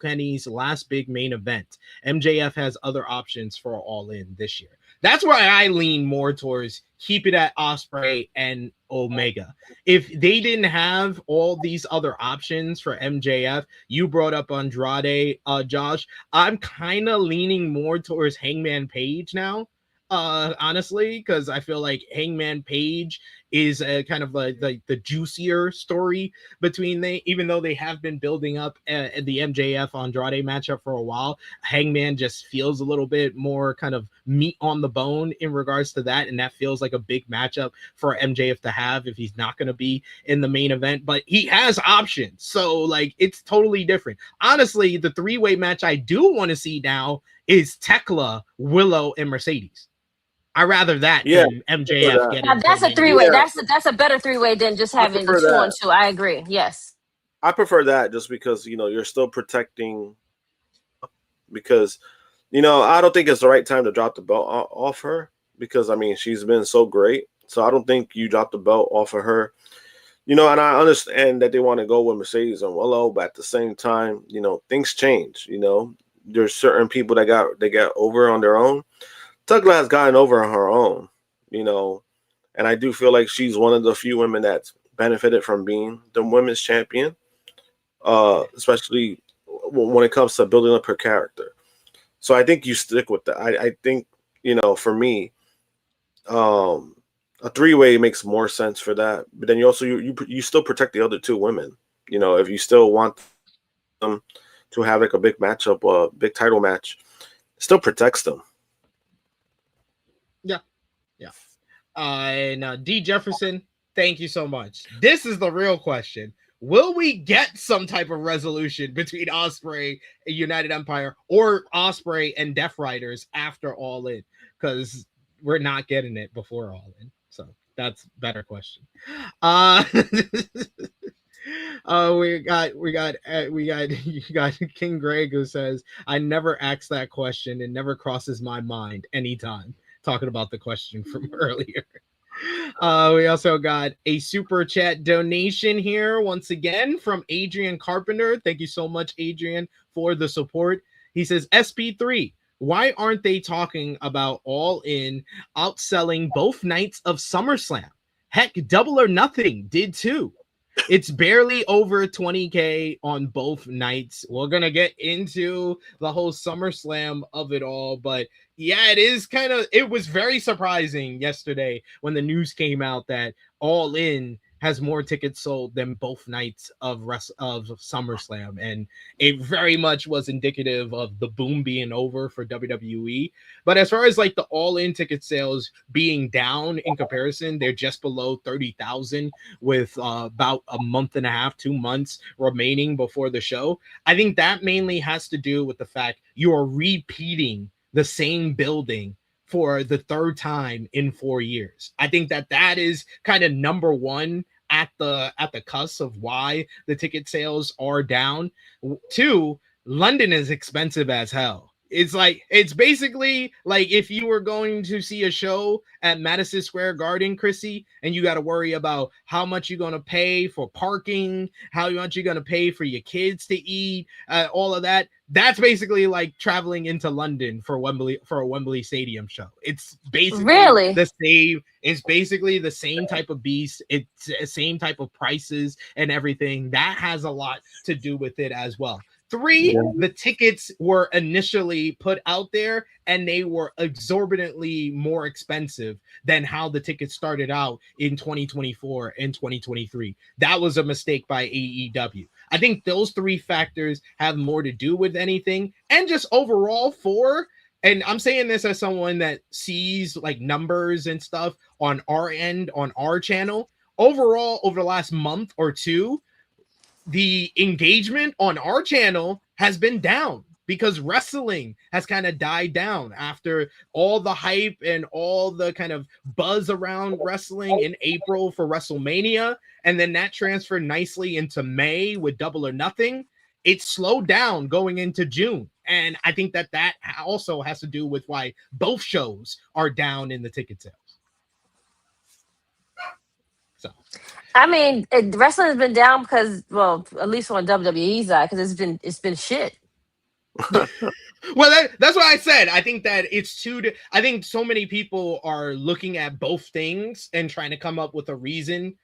Kenny's last big main event. MJF has other options for all-in this year. That's why I lean more towards keep it at Ospreay and Omega. If they didn't have all these other options for MJF, you brought up Andrade, Josh. I'm kind of leaning more towards Hangman Page now. Honestly, because I feel like Hangman Page is kind of the juicier story between even though they have been building up the MJF Andrade matchup for a while. Hangman just feels a little bit more kind of meat on the bone in regards to that, and that feels like a big matchup for MJF to have if he's not going to be in the main event, but he has options, so like it's totally different. Honestly, the three-way match I do want to see now is Thekla, Willow, and Mercedes. I rather that than MJF. Now, that's a three-way. Yeah. That's a better three-way than just having the 2-on-2. I agree. Yes. I prefer that just because you're still protecting. Because I don't think it's the right time to drop the belt off her because she's been so great. So I don't think you drop the belt off of her. And I understand that they want to go with Mercedes and Willow, but at the same time, things change. There's certain people that got over on their own. Thekla has gotten over on her own, and I do feel like she's one of the few women that's benefited from being the women's champion, especially when it comes to building up her character. So I think you stick with that. I think, for me, a three-way makes more sense for that. But then you also you still protect the other two women. If you still want them to have like a big matchup, a big title match, it still protects them. Yeah. And D. Jefferson, thank you so much. This is the real question. Will we get some type of resolution between Ospreay and United Empire or Ospreay and Death Riders after All In? Because we're not getting it before All In. So that's a better question. We got King Greg who says, I never asked that question. It never crosses my mind anytime. Talking about the question from earlier. We also got a super chat donation here once again from Adrian Carpenter. Thank you so much, Adrian, for the support. He says, SP3, why aren't they talking about All In outselling both nights of SummerSlam? Heck, Double or Nothing did too. It's barely over 20K on both nights. We're going to get into the whole SummerSlam of it all, but yeah, it was very surprising yesterday when the news came out that All In has more tickets sold than both nights of SummerSlam, and it very much was indicative of the boom being over for WWE. But as far as like the all-in ticket sales being down in comparison, they're just below 30,000 with about a month and a half, 2 months remaining before the show. I think that mainly has to do with the fact you are repeating the same building for the third time in 4 years. I think that is kind of number one at the cusp of why the ticket sales are down. 2, London is expensive as hell. It's basically like if you were going to see a show at Madison Square Garden, Krssi, and you got to worry about how much you're going to pay for parking, how much you're going to pay for your kids to eat, all of that. That's basically like traveling into London for a Wembley Stadium show. It's basically the same. It's basically the same type of beast. It's the same type of prices and everything. That has a lot to do with it as well. 3, the tickets were initially put out there and they were exorbitantly more expensive than how the tickets started out in 2024 and 2023. That was a mistake by AEW. I think those 3 factors have more to do with anything, and just overall and I'm saying this as someone that sees like numbers and stuff on our end, on our channel. Overall, over the last month or two, the engagement on our channel has been down because wrestling has kind of died down after all the hype and all the kind of buzz around wrestling in April for WrestleMania. And then that transferred nicely into May with Double or Nothing. It slowed down going into June. And I think that also has to do with why both shows are down in the ticket sales. So, I mean, wrestling has been down because, well, at least on WWE's side, because it's been shit. Well, that's what I said. I think that I think so many people are looking at both things and trying to come up with a reason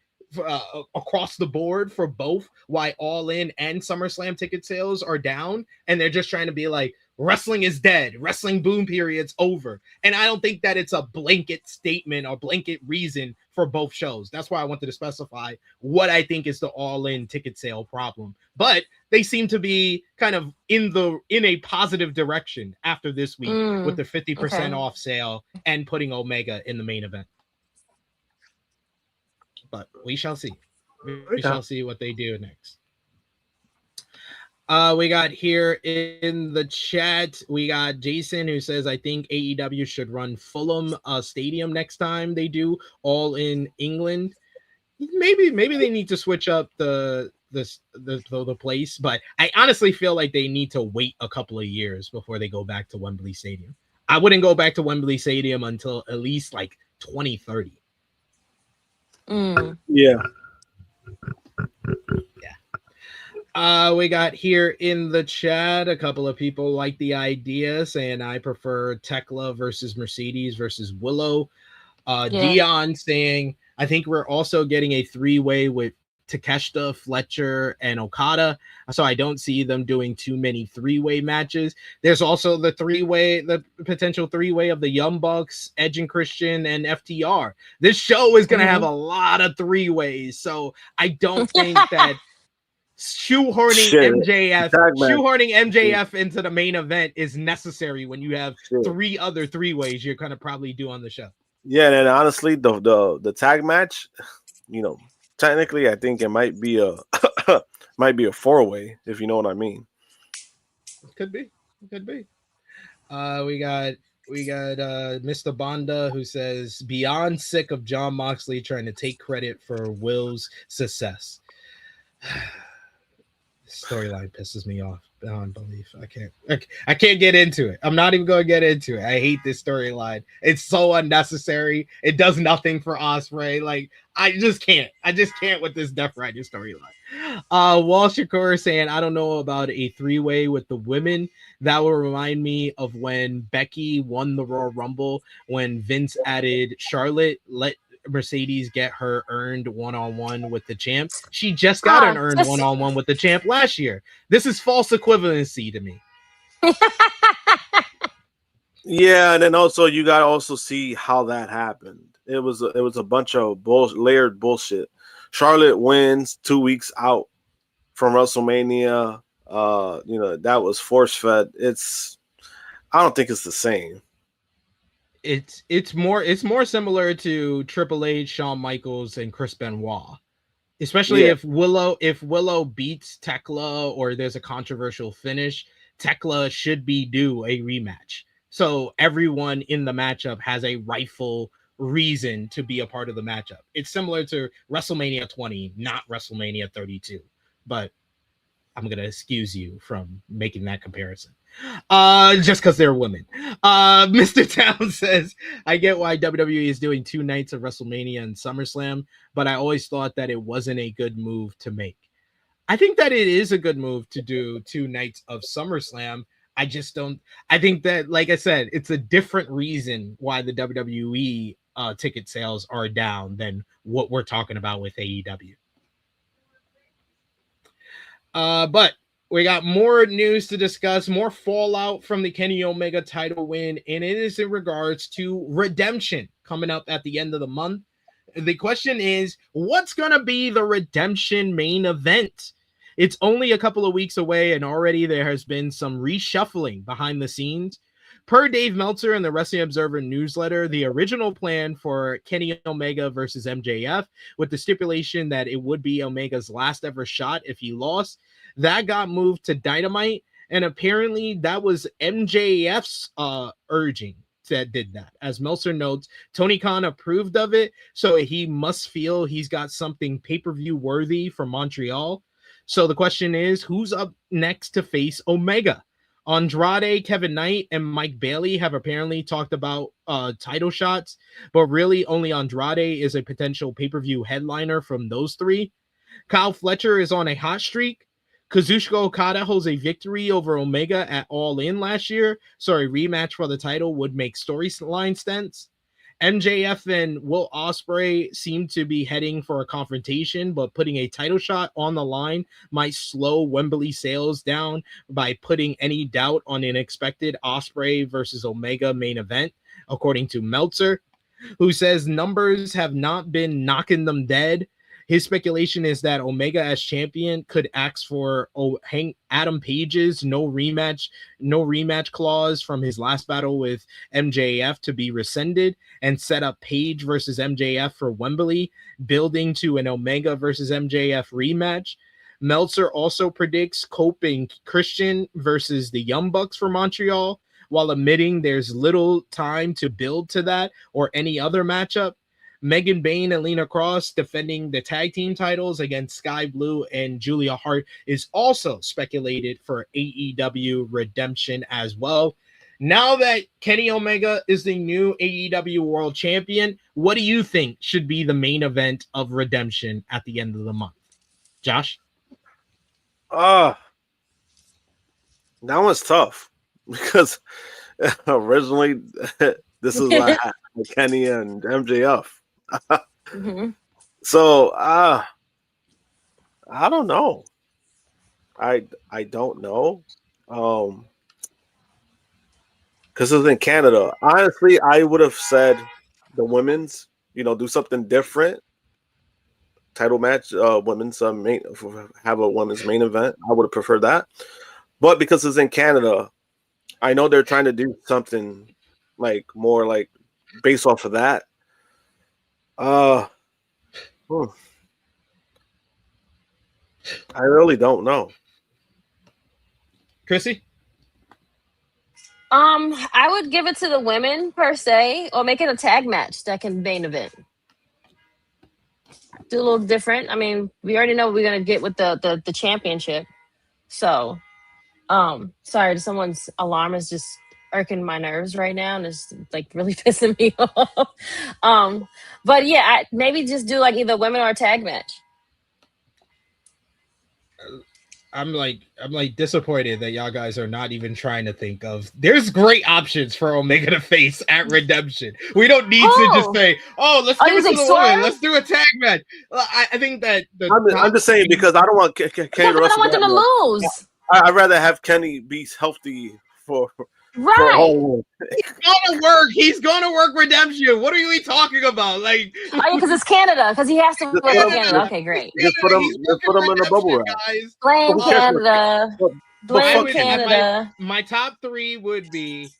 across the board for both why All In and SummerSlam ticket sales are down, and they're just trying to be like, wrestling is dead, wrestling boom period's over. And I don't think that it's a blanket statement or blanket reason for both shows. That's why I wanted to specify what I think is the All In ticket sale problem. But they seem to be kind of in a positive direction after this week with the 50% off sale and putting Omega in the main event. But we shall see. We shall see what they do next. We got here in the chat, we got Jason who says, I think AEW should run Fulham Stadium next time they do All in England. Maybe they need to switch up the place, but I honestly feel like they need to wait a couple of years before they go back to Wembley Stadium. I wouldn't go back to Wembley Stadium until at least like 2030. Yeah. We got here in the chat a couple of people like the idea, saying I prefer Thekla versus Mercedes versus Willow. Dion saying I think we're also getting a 3-way with Takeshita, Fletcher, and Okada, so I don't see them doing too many 3-way matches. There's also the potential 3-way of the Young Bucks, Edge and Christian, and FTR. This show is going to have a lot of 3-ways, so I don't think that shoehorning MJF into the main event is necessary when you have 3 other 3-ways you're going to probably do on the show. Yeah, and honestly, the tag match, technically, I think it might be a 4-way, if you know what I mean. It could be. We got Mr. Bonda who says beyond sick of Jon Moxley trying to take credit for Will's success. Storyline pisses me off beyond belief. I can't get into it. I'm not even going to get into it. I hate this storyline. It's so unnecessary. It does nothing for Ospreay. Like, I just can't with this Death Rider storyline. Wall Shakur saying I don't know about a 3-way with the women. That will remind me of when Becky won the Royal Rumble when Vince added Charlotte. Let Mercedes get her earned one-on-one with the champ. She just got an earned one-on-one with the champ last year. This is false equivalency to me. Yeah, and then also you got to also see how that happened. It was a bunch of layered bullshit. Charlotte wins 2 weeks out from WrestleMania. That was force-fed. I don't think it's the same. It's more similar to Triple H, Shawn Michaels, and Chris Benoit, especially if Willow beats Thekla or there's a controversial finish. Thekla should be due a rematch, so everyone in the matchup has a rightful reason to be a part of the matchup. It's similar to WrestleMania 20, not WrestleMania 32, but I'm gonna excuse you from making that comparison. Just because they're women. Mr. Town says, I get why WWE is doing 2 nights of WrestleMania and SummerSlam, but I always thought that it wasn't a good move to make. I think that it is a good move to do 2 nights of SummerSlam. I think that, like I said, it's a different reason why the WWE ticket sales are down than what we're talking about with AEW. But We got more news to discuss, more fallout from the Kenny Omega title win, and it is in regards to Redemption coming up at the end of the month. The question is, what's going to be the Redemption main event? It's only a couple of weeks away, and already there has been some reshuffling behind the scenes. Per Dave Meltzer in the Wrestling Observer newsletter, the original plan for Kenny Omega versus MJF, with the stipulation that it would be Omega's last ever shot if he lost, that got moved to Dynamite, and apparently that was MJF's urging that did that. As Meltzer notes, Tony Khan approved of it, so he must feel he's got something pay-per-view worthy for Montreal. So the question is, who's up next to face Omega? Andrade, Kevin Knight, and Mike Bailey have apparently talked about title shots, but really only Andrade is a potential pay-per-view headliner from those three. Kyle Fletcher is on a hot streak. Kazuchika Okada holds a victory over Omega at All In last year, so a rematch for the title would make storyline sense. MJF and Will Ospreay seem to be heading for a confrontation, but putting a title shot on the line might slow Wembley sales down by putting any doubt on an expected Ospreay versus Omega main event, according to Meltzer, who says numbers have not been knocking them dead. His speculation is that Omega as champion could ask for Adam Page's no rematch clause from his last battle with MJF to be rescinded and set up Page versus MJF for Wembley, building to an Omega versus MJF rematch. Meltzer also predicts Cope and Christian versus the Young Bucks for Montreal, while admitting there's little time to build to that or any other matchup. Megan Bayne and Lena Cross defending the tag team titles against Sky Blue and Julia Hart is also speculated for AEW Redemption as well. Now that Kenny Omega is the new AEW World Champion, what do you think should be the main event of Redemption at the end of the month? Josh? That one's tough because originally this is what happened with Kenny and MJF. Mm-hmm. So I don't know. I don't know. Because it's in Canada. Honestly, I would have said the women's, do something different. Title match, women's main, have a women's main event. I would have preferred that. But because it's in Canada, I know they're trying to do something more based off of that. I really don't know. Krssi? I would give it to the women per se, or make it a tag match that can main event. Do a little different. I mean, we already know what we're gonna get with the championship. So, sorry, someone's alarm is just irking my nerves right now, and it's really pissing me off. But yeah, maybe just do either women or a tag match. I'm disappointed that y'all guys are not even trying to think of. There's great options for Omega to face at Redemption. We don't need to just say, let's give it to the woman. Let's do a tag match. I think that I'm just saying because I don't want Kenny I don't want them to lose. I'd rather have Kenny be healthy for. Right. He's gonna work Redemption. What are we talking about? Because it's Canada. Because he has to work Canada. Okay, great. Just put him in the bubble wrap. Blame Canada. Blame Canada. My top three would be: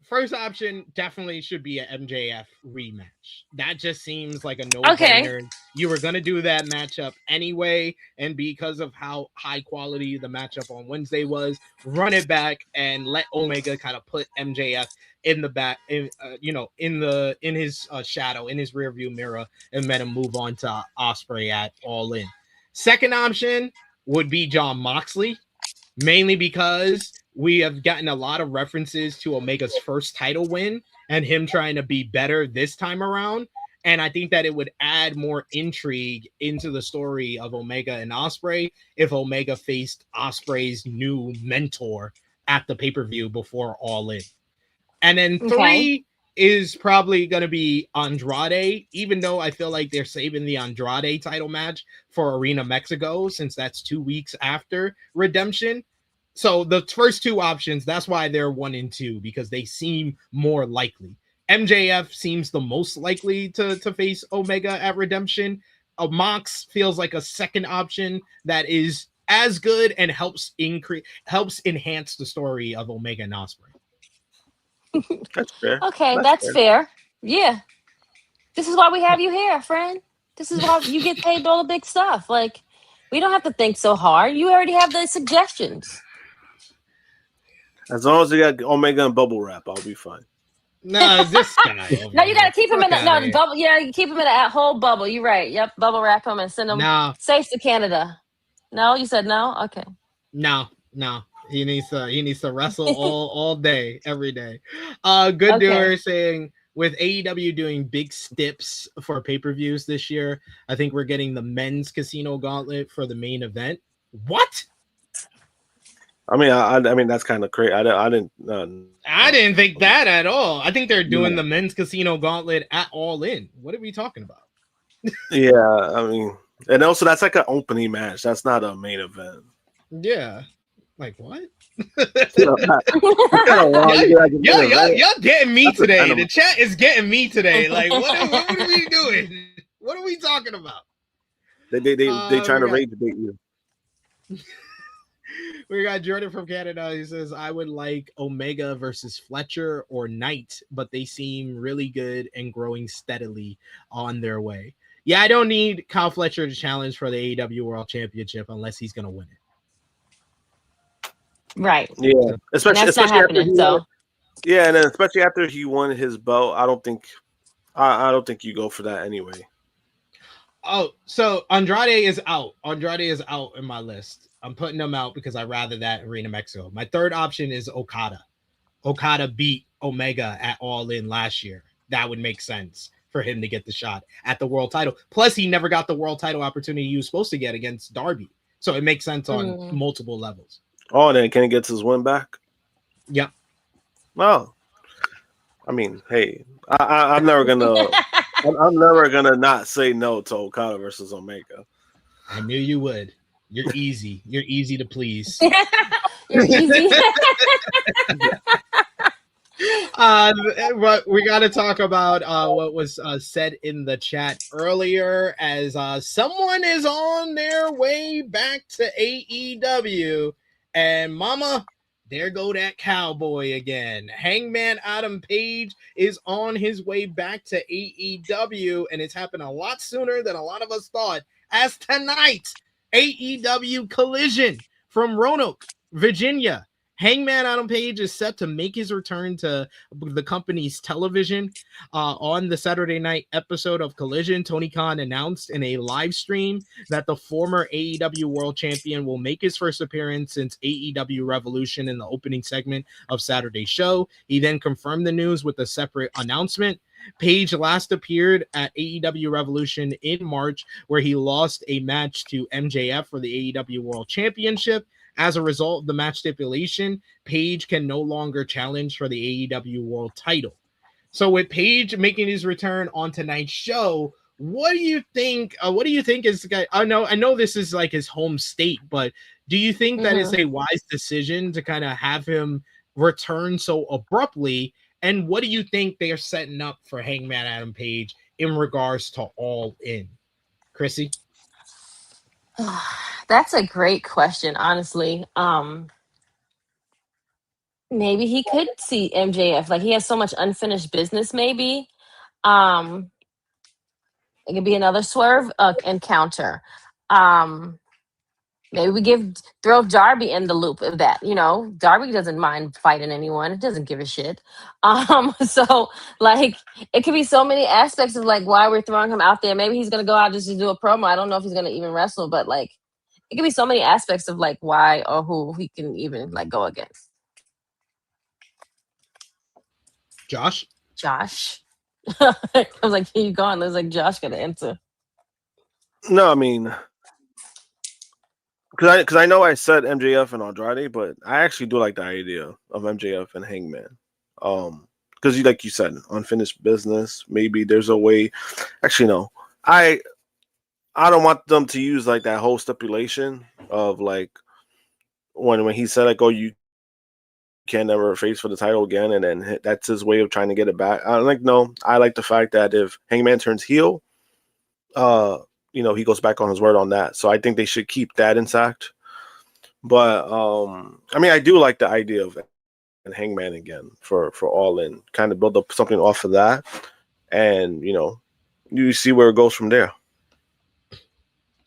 first option definitely should be an MJF rematch. That just seems like a no-brainer. Okay. You were gonna do that matchup anyway, and because of how high quality the matchup on Wednesday was, run it back and let Omega kind of put MJF in the back, in his shadow, in his rearview mirror, and let him move on to Ospreay at All In. Second option would be Jon Moxley, mainly because we have gotten a lot of references to Omega's first title win and him trying to be better this time around. And I think that it would add more intrigue into the story of Omega and Ospreay if Omega faced Ospreay's new mentor at the pay-per-view before All In. And then three is probably going to be Andrade, even though I feel like they're saving the Andrade title match for Arena Mexico, since that's 2 weeks after Redemption. So the first two options, that's why they're 1 and 2, because they seem more likely. MJF seems the most likely to face Omega at Redemption. Mox feels like a second option that is as good and helps enhance the story of Omega and Ospreay. That's fair. Okay, that's fair. Yeah. This is why we have you here, friend. This is why you get paid all the big stuff. Like, we don't have to think so hard. You already have the suggestions. As long as they got Omega and bubble wrap, I'll be fine. No, this guy. No, you gotta keep him in the bubble. Yeah, you keep him in a whole bubble. You're right. Yep, bubble wrap him and send him safe to Canada. No, you said no. Okay. No. He needs to wrestle all day, every day. Good doer saying, with AEW doing big steps for pay-per-views this year, I think we're getting the men's casino gauntlet for the main event. What? I mean, that's kind of crazy. I didn't think that at all. I think they're doing the men's casino gauntlet at All In. What are we talking about? Yeah, I mean, and also that's like an opening match. That's not a main event. Yeah, like what? Y'all getting me today. The chat is getting me today. Like, what are we doing? What are we talking about? They trying to rage bait you. We got Jordan from Canada. He says, I would like Omega versus Fletcher or Knight, but they seem really good and growing steadily on their way. Yeah, I don't need Kyle Fletcher to challenge for the AEW World Championship unless he's going to win it. Right. Yeah. Especially happening, so. Yeah, and then especially after he won his belt, I don't think you go for that anyway. Oh, so Andrade is out. Andrade is out in my list. I'm putting them out because I'd rather that Arena Mexico. My third option is Okada. Okada beat Omega at All In last year. That would make sense for him to get the shot at the world title. Plus, he never got the world title opportunity he was supposed to get against Darby. So it makes sense on multiple levels. Oh, and then Kenny gets his win back? Yep. Well, I mean, hey, I'm never gonna not say no to Okada versus Omega. I knew you would. You're easy. You're easy to please. You're easy. But we got to talk about what was said in the chat earlier, as someone is on their way back to AEW, and mama, there go that cowboy again. Hangman Adam Page is on his way back to AEW, and it's happened a lot sooner than a lot of us thought, as tonight, AEW Collision from Roanoke, Virginia. Hangman Adam Page is set to make his return to the company's television. On the Saturday night episode of Collision, Tony Khan announced in a live stream that the former AEW World Champion will make his first appearance since AEW Revolution in the opening segment of Saturday's show. He then confirmed the news with a separate announcement. Page last appeared at AEW Revolution in March, where he lost a match to MJF for the AEW World Championship. As a result of the match stipulation, Page can no longer challenge for the AEW World Title. So with Page making his return on tonight's show, what do you think? Is I know this is like his home state, but do you think that it's a wise decision to kind of have him return so abruptly? And what do you think they are setting up for Hangman Adam Page in regards to All In? Krssi? That's a great question, honestly. Maybe he could see MJF. Like, he has so much unfinished business, maybe. It could be another swerve encounter. Maybe we throw Darby in the loop of that. You know, Darby doesn't mind fighting anyone. It doesn't give a shit. So like, it could be so many aspects of like why we're throwing him out there. Maybe he's gonna go out just to do a promo. I don't know if he's gonna even wrestle, but like, it could be so many aspects of like why or who he can even like go against. Josh. I was like, here you going? There's like Josh gonna answer. No, I mean, because I know I said MJF and Andrade, but I actually do like the idea of MJF and Hangman. Because like you said, unfinished business. Maybe there's a way. Actually, no. I don't want them to use like that whole stipulation of like when he said like, "Oh, you can never face for the title again," and then that's his way of trying to get it back. I'm like, no, I like the fact that if Hangman turns heel, he goes back on his word on that. So I think they should keep that intact. But I mean, I do like the idea of Hangman again for All In, kind of build up something off of that, and you see where it goes from there.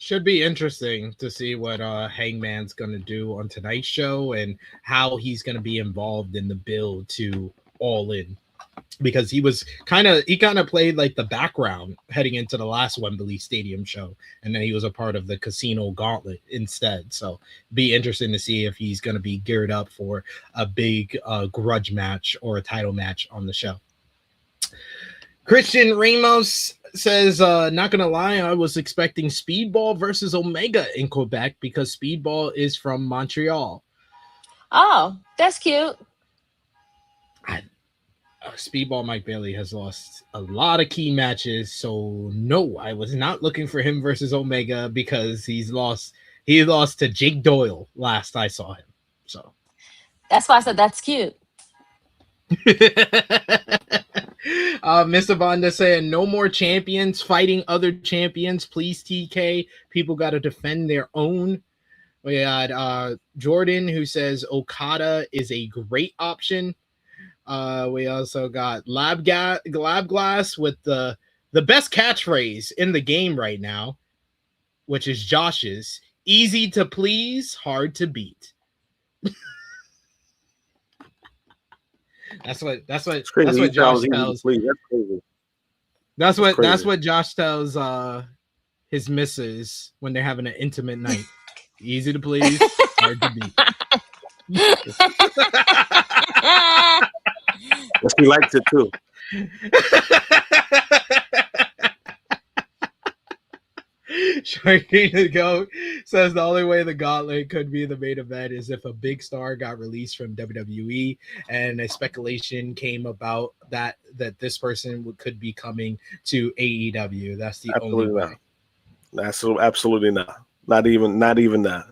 Should be interesting to see what Hangman's going to do on tonight's show and how he's going to be involved in the build to All In, because he kind of played like the background heading into the last Wembley Stadium show, and then he was a part of the Casino Gauntlet instead. So be interesting to see if he's going to be geared up for a big grudge match or a title match on the show. Christian Ramos says, not gonna lie, I was expecting Speedball versus Omega in Quebec because Speedball is from Montreal. Oh, that's cute. Speedball Mike Bailey has lost a lot of key matches, so no, I was not looking for him versus Omega because he lost to Jake Doyle last I saw him. So that's why I said that's cute. Mr. Vonda saying no more champions fighting other champions, please. TK, people got to defend their own. We had Jordan who says Okada is a great option. We also got Lab Glass with the best catchphrase in the game right now, which is Josh's: easy to please, hard to beat. That's what Josh tells. That's what Josh tells his missus when they're having an intimate night. Easy to please, hard to beat. She likes it too. Sharky to go says the only way the Gauntlet could be the main event is if a big star got released from WWE, and a speculation came about that this person could be coming to AEW. That's the absolutely only not. way. That's absolutely not. Not even that.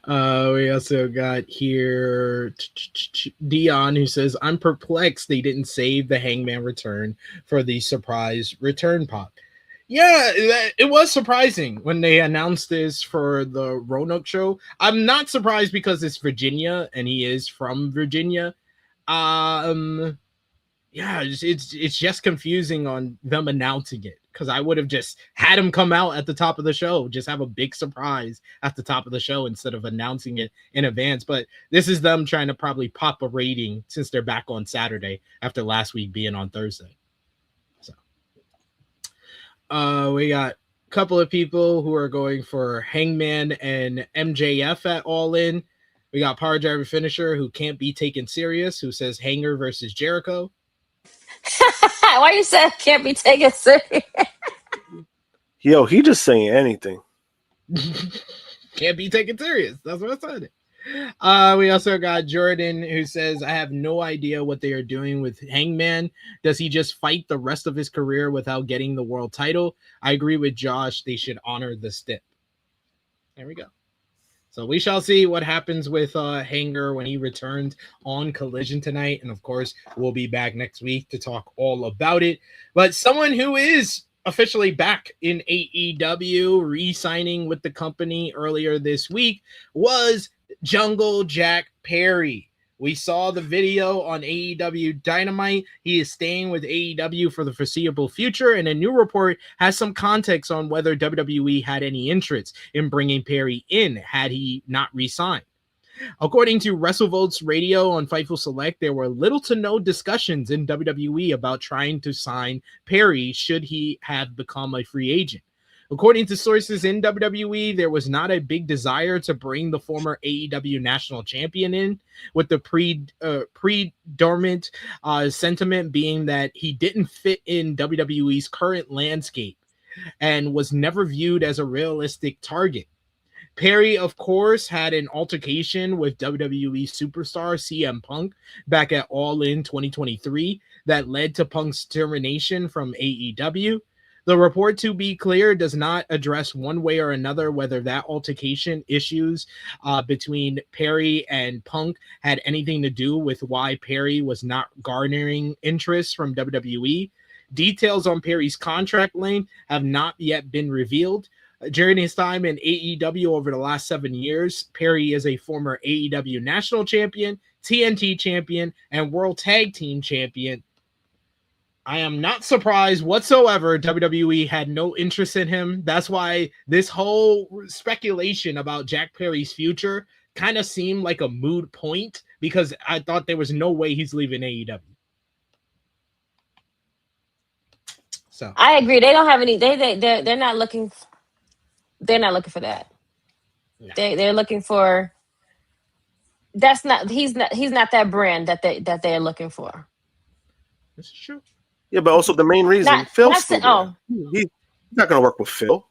We also got here Dion who says, I'm perplexed they didn't save the Hangman return for the surprise return pop. Yeah, it was surprising when they announced this for the Roanoke show. I'm not surprised because it's Virginia and he is from Virginia. Yeah, it's just confusing on them announcing it, because I would have just had him come out at the top of the show, just have a big surprise at the top of the show instead of announcing it in advance. But this is them trying to probably pop a rating since they're back on Saturday after last week being on Thursday. So we got a couple of people who are going for Hangman and MJF at All In. We got Power Driver Finisher who can't be taken serious, who says Hanger versus Jericho. Why you say can't be taken serious? Yo, he just saying anything. Can't be taken serious. That's what I said. We also got Jordan who says, I have no idea what they are doing with Hangman. Does he just fight the rest of his career without getting the world title? I agree with Josh. They should honor the stip. There we go. So we shall see what happens with Hanger when he returns on Collision tonight. And of course, we'll be back next week to talk all about it. But someone who is officially back in AEW, re-signing with the company earlier this week, was Jungle Jack Perry. We saw the video on AEW Dynamite. He is staying with AEW for the foreseeable future, and a new report has some context on whether WWE had any interest in bringing Perry in had he not re-signed. According to WrestleVotes Radio on Fightful Select, there were little to no discussions in WWE about trying to sign Perry should he have become a free agent. According to sources in WWE, there was not a big desire to bring the former AEW national champion in, with the predominant sentiment being that he didn't fit in WWE's current landscape and was never viewed as a realistic target. Perry, of course, had an altercation with WWE superstar CM Punk back at All In 2023 that led to Punk's termination from AEW. The report, to be clear, does not address one way or another whether that altercation issues between Perry and Punk had anything to do with why Perry was not garnering interest from WWE. Details on Perry's contract length have not yet been revealed. During his time in AEW over the last 7 years, Perry is a former AEW National Champion, TNT Champion, and World Tag Team Champion. I am not surprised whatsoever WWE had no interest in him. That's why this whole speculation about Jack Perry's future kind of seemed like a moot point, because I thought there was no way he's leaving AEW. So I agree. They don't have any. They're not looking. They're not looking for that. No. They're looking for. That's not. He's not that brand that they're looking for. This is true. Yeah, but also the main reason Phil's still there. He's not going to work with Phil.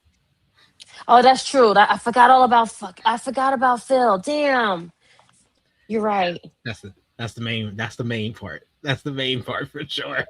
Oh, that's true. I forgot all about I forgot about Phil. Damn. You're right. That's the main part. That's the main part for sure.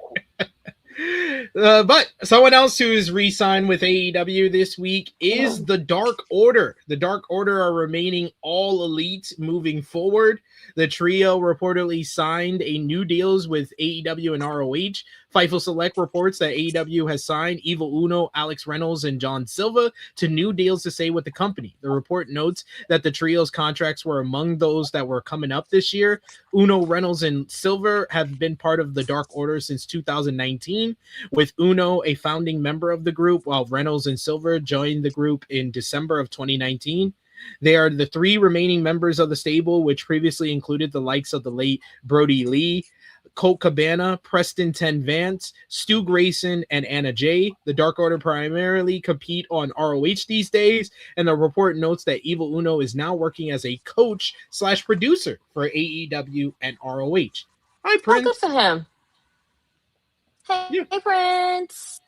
But someone else who is re-signed with AEW this week is the Dark Order. The Dark Order are remaining all elite moving forward. The trio reportedly signed a new deals with AEW and ROH. Fightful Select reports that AEW has signed Evil Uno, Alex Reynolds, and John Silva to new deals to stay with the company. The report notes that the trio's contracts were among those that were coming up this year. Uno, Reynolds, and Silva have been part of the Dark Order since 2019, with Uno a founding member of the group, while Reynolds and Silva joined the group in December of 2019. They are the three remaining members of the stable, which previously included the likes of the late Brody Lee, Colt Cabana, Preston Ten Vance, Stu Grayson, and Anna Jay. The Dark Order primarily compete on ROH these days, and the report notes that Evil Uno is now working as a coach / producer for AEW and ROH. Hi, Prince. Oh, good for him. Hey, Prince.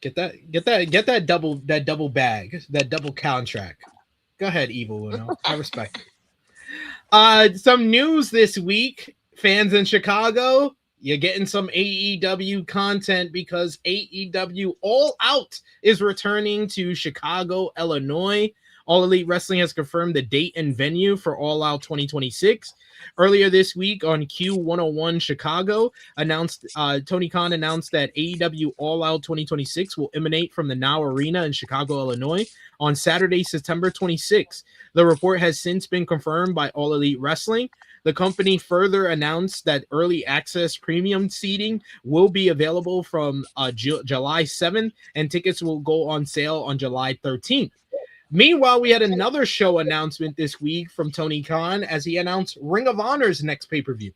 Get that double bag, that double contract. Go ahead, Evil Uno. I respect it. Some news this week. Fans in Chicago, you're getting some AEW content because AEW All Out is returning to Chicago, Illinois. All Elite Wrestling has confirmed the date and venue for All Out 2026. Earlier this week on Q101 Chicago, Tony Khan announced that AEW All Out 2026 will emanate from the Now Arena in Chicago, Illinois on Saturday, September 26th. The report has since been confirmed by All Elite Wrestling. The company further announced that early access premium seating will be available from July 7th, and tickets will go on sale on July 13th. Meanwhile, we had another show announcement this week from Tony Khan as he announced Ring of Honor's next pay-per-view.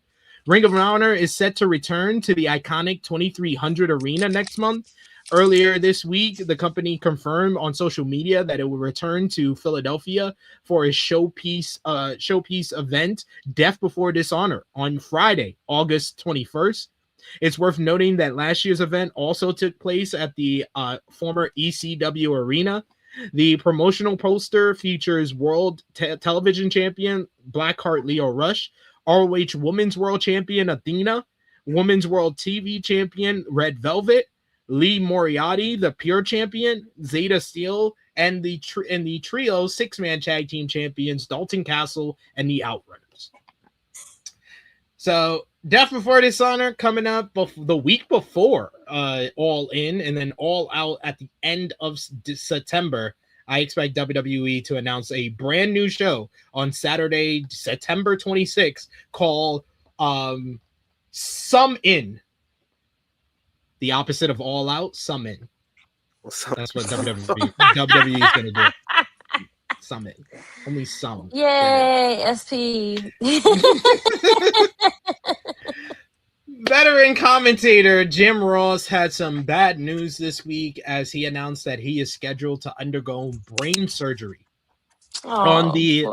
Ring of Honor is set to return to the iconic 2300 Arena next month. Earlier this week, the company confirmed on social media that it will return to Philadelphia for a showpiece event, Death Before Dishonor, on Friday, August 21st. It's worth noting that last year's event also took place at the former ECW Arena. The promotional poster features World Television Champion Blackheart Leo Rush, ROH Women's World Champion Athena, Women's World TV Champion Red Velvet, Lee Moriarty, the Pure Champion, Zeta Steel, and the trio six-man tag team champions Dalton Castle and the Outrunners. So Death Before Dishonor coming up the week before All In, and then All Out at the end of September. I expect WWE to announce a brand new show on Saturday, September 26th called Sum In. The opposite of All Out, Sum In. That's what WWE is going to do. Sum In. Only some. Yay, SP. Veteran commentator Jim Ross had some bad news this week as he announced that he is scheduled to undergo brain surgery. On the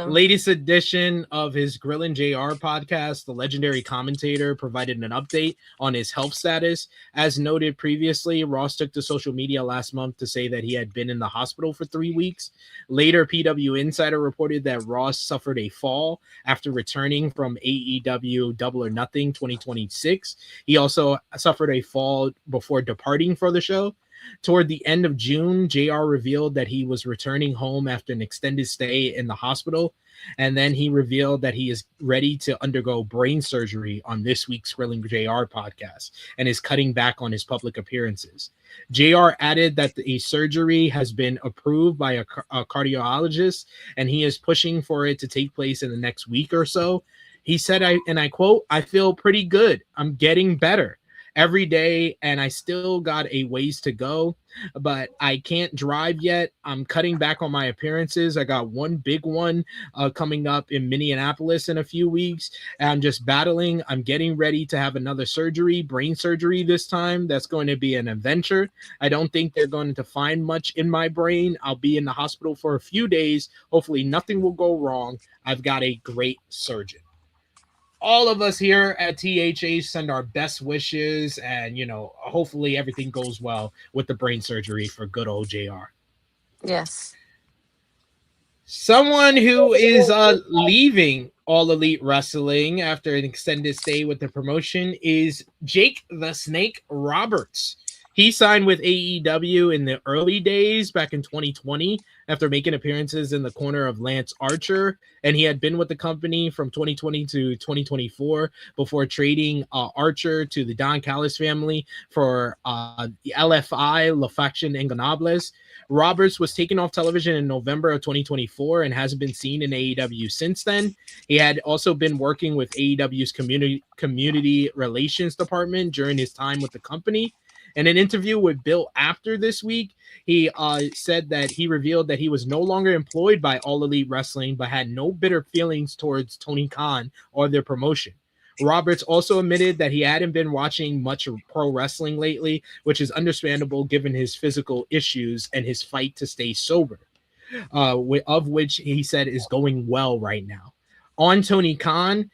latest edition of his Grillin' JR podcast, the legendary commentator provided an update on his health status. As noted previously, Ross took to social media last month to say that he had been in the hospital for 3 weeks. Later, PW Insider reported that Ross suffered a fall after returning from AEW Double or Nothing 2026. He also suffered a fall before departing for the show. Toward the end of June, JR revealed that he was returning home after an extended stay in the hospital. And then he revealed that he is ready to undergo brain surgery on this week's Grilling JR podcast and is cutting back on his public appearances. JR added that the surgery has been approved by a cardiologist, and he is pushing for it to take place in the next week or so. He said, I quote, "I feel pretty good. I'm getting better every day, and I still got a ways to go, but I can't drive yet. I'm cutting back on my appearances. I got one big one coming up in Minneapolis in a few weeks. And I'm just battling. I'm getting ready to have another surgery, brain surgery this time. That's going to be an adventure. I don't think they're going to find much in my brain. I'll be in the hospital for a few days. Hopefully nothing will go wrong. I've got a great surgeon." All of us here at THH send our best wishes, and hopefully everything goes well with the brain surgery for good old JR. Yes. Someone who is leaving All Elite Wrestling after an extended stay with the promotion is Jake the Snake Roberts. He signed with AEW in the early days back in 2020 after making appearances in the corner of Lance Archer, and he had been with the company from 2020 to 2024 before trading Archer to the Don Callis family for the LFI, La Faction Ingonables. Roberts was taken off television in November of 2024 and hasn't been seen in AEW since then. He had also been working with AEW's community relations department during his time with the company. In an interview with Bill After this week, he said that he revealed that he was no longer employed by All Elite Wrestling, but had no bitter feelings towards Tony Khan or their promotion. Roberts also admitted that he hadn't been watching much pro wrestling lately, which is understandable given his physical issues and his fight to stay sober, of which he said is going well right now. On Tony Khan,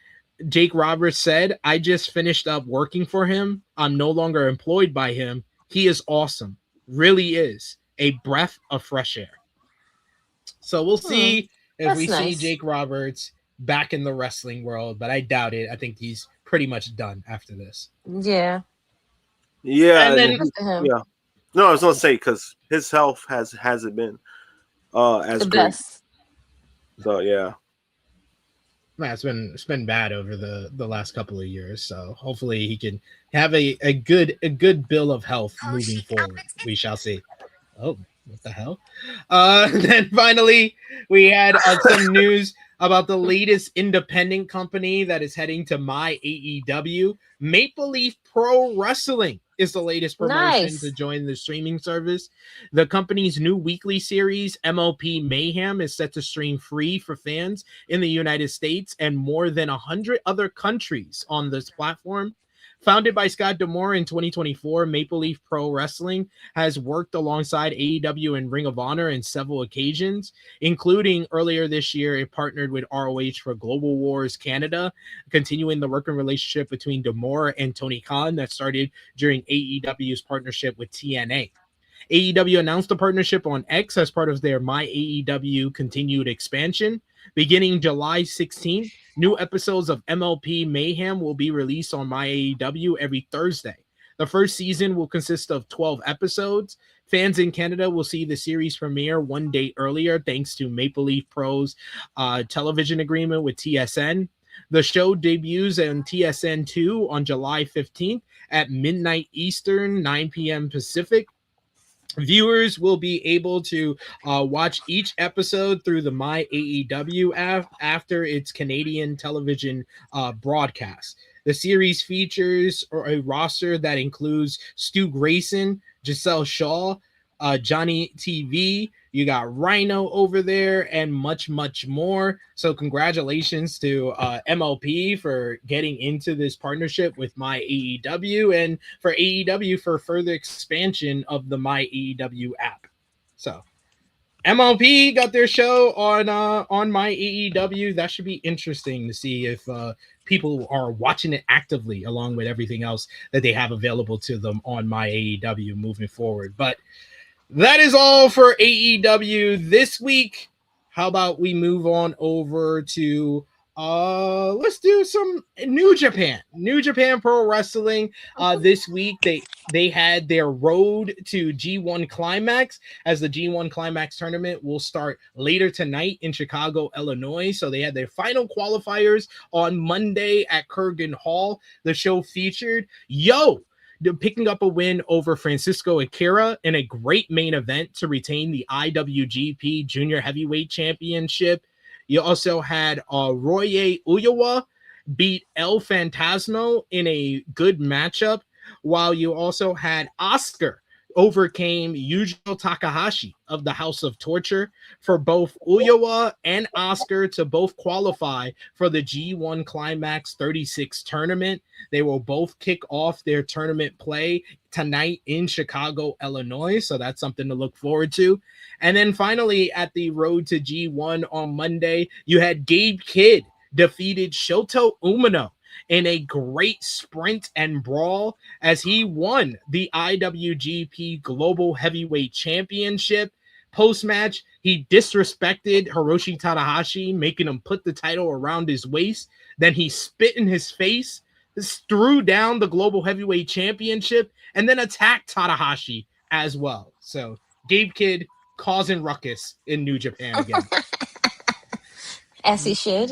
Jake Roberts said, "I just finished up working for him. I'm no longer employed by him. He is awesome. Really is. A breath of fresh air." So we'll see if we see Jake Roberts back in the wrestling world, but I doubt it. I think he's pretty much done after this. Yeah. Yeah. And then, yeah. No, I was going to say, because his health hasn't been as the great. best. So, yeah. Man, it's been bad over the last couple of years, so hopefully he can have a good bill of health moving forward. We shall see. Oh, what the hell? Then finally we had some news about the latest independent company that is heading to my AEW. Maple Leaf Pro Wrestling is the latest promotion to join the streaming service. The company's new weekly series, MLP Mayhem, is set to stream free for fans in the United States and more than 100 other countries on this platform. Founded by Scott D'Amore in 2024, Maple Leaf Pro Wrestling has worked alongside AEW and Ring of Honor in several occasions, including earlier this year, it partnered with ROH for Global Wars Canada, continuing the working relationship between D'Amore and Tony Khan that started during AEW's partnership with TNA. AEW announced the partnership on X as part of their My AEW continued expansion. Beginning July 16th, new episodes of MLP Mayhem will be released on My AEW every Thursday. The first season will consist of 12 episodes. Fans in Canada will see the series premiere one day earlier thanks to Maple Leaf Pro's television agreement with TSN. The show debuts on TSN2 on July 15th at midnight Eastern, 9 p.m. Pacific. Viewers will be able to watch each episode through the My AEW app after its Canadian television broadcast. The series features a roster that includes Stu Grayson, Giselle Shaw, Johnny TV, you got Rhino over there, and much, much more. So congratulations to MLP for getting into this partnership with My AEW and for AEW for further expansion of the My AEW app. So MLP got their show on My AEW. That should be interesting to see if people are watching it actively along with everything else that they have available to them on My AEW moving forward. But that is all for AEW this week. How about we move on over to Let's do some New Japan Pro Wrestling. This week they had their road to G1 Climax, as the G1 Climax tournament will start later tonight in Chicago, Illinois. So they had their final qualifiers on Monday at Kurgan Hall. The show featured picking up a win over Francisco Akira in a great main event to retain the IWGP Junior Heavyweight Championship. You also had Roye Uyawa beat El Fantasmo in a good matchup, while you also had Oscar overcame Yujiro Takahashi of the House of Torture for both Uyawa and Oscar to both qualify for the G1 Climax 36 tournament. They will both kick off their tournament play tonight in Chicago, Illinois. So that's something to look forward to. And then finally, at the road to G1 on Monday, you had Gabe Kidd defeated Shoto Umino in a great sprint and brawl as he won the IWGP Global Heavyweight Championship. Post-match, he disrespected Hiroshi Tanahashi, making him put the title around his waist. Then he spit in his face, threw down the Global Heavyweight Championship, and then attacked Tanahashi as well. So Gabe Kidd causing ruckus in New Japan again. As he should.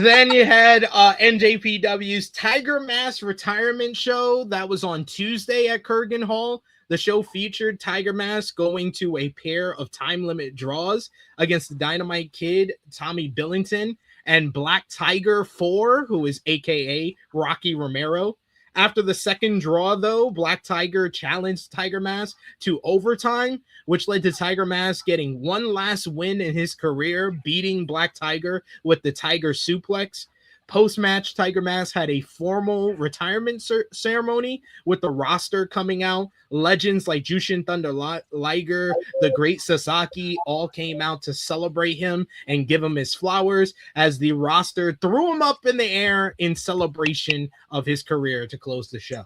Then you had NJPW's Tiger Mask retirement show that was on Tuesday at Kurgan Hall. The show featured Tiger Mask going to a pair of time limit draws against the Dynamite Kid, Tommy Billington, and Black Tiger 4, who is AKA Rocky Romero. After the second draw, though, Black Tiger challenged Tiger Mask to overtime, which led to Tiger Mask getting one last win in his career, beating Black Tiger with the Tiger Suplex. Post-match, Tiger Mask had a formal retirement ceremony with the roster coming out. Legends like Jushin Thunder Liger, the Great Sasaki all came out to celebrate him and give him his flowers as the roster threw him up in the air in celebration of his career to close the show.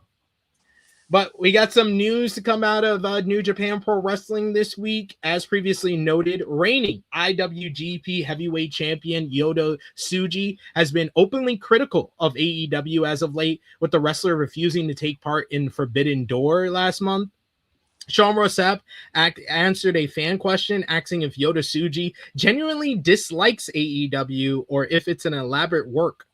But we got some news to come out of New Japan Pro Wrestling this week. As previously noted, reigning IWGP Heavyweight Champion Yota Tsuji has been openly critical of AEW as of late, with the wrestler refusing to take part in Forbidden Door last month. Sean Rossap answered a fan question asking if Yota Tsuji genuinely dislikes AEW or if it's an elaborate work.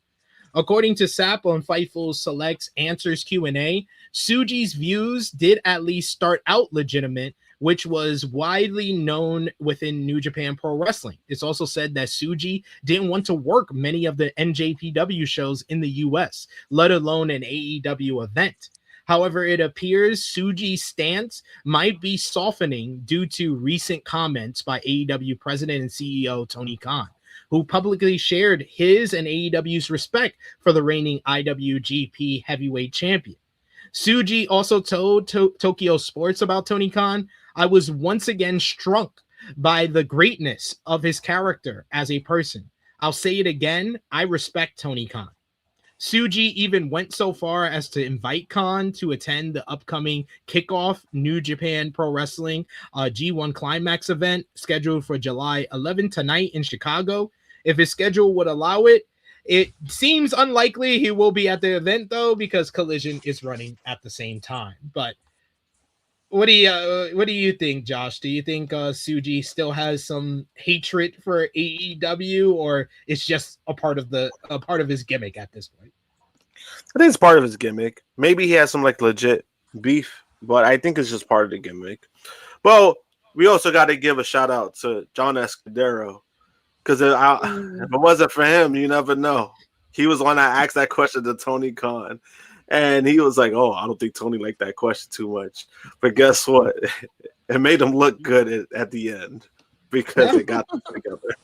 According to Sapp on Fightful Select's Answers Q&A, Tsuji's views did at least start out legitimate, which was widely known within New Japan Pro Wrestling. It's also said that Tsuji didn't want to work many of the NJPW shows in the US, let alone an AEW event. However, it appears Tsuji's stance might be softening due to recent comments by AEW President and CEO Tony Khan, who publicly shared his and AEW's respect for the reigning IWGP Heavyweight Champion. Tsuji also told Tokyo Sports about Tony Khan, "I was once again struck by the greatness of his character as a person. I'll say it again, I respect Tony Khan." Tsuji even went so far as to invite Khan to attend the upcoming kickoff New Japan Pro Wrestling G1 Climax event scheduled for July 11th tonight in Chicago. If his schedule would allow it, it seems unlikely he will be at the event, though, because Collision is running at the same time. But what do you think, Josh? Do you think Tsuji still has some hatred for AEW, or it's just a part of his gimmick at this point? I think it's part of his gimmick. Maybe he has some like legit beef, but I think it's just part of the gimmick. Well, we also got to give a shout out to John Escudero. Because if it wasn't for him, you never know. He was one that asked that question to Tony Khan. And he was like, I don't think Tony liked that question too much. But guess what? It made him look good at the end because it got them together.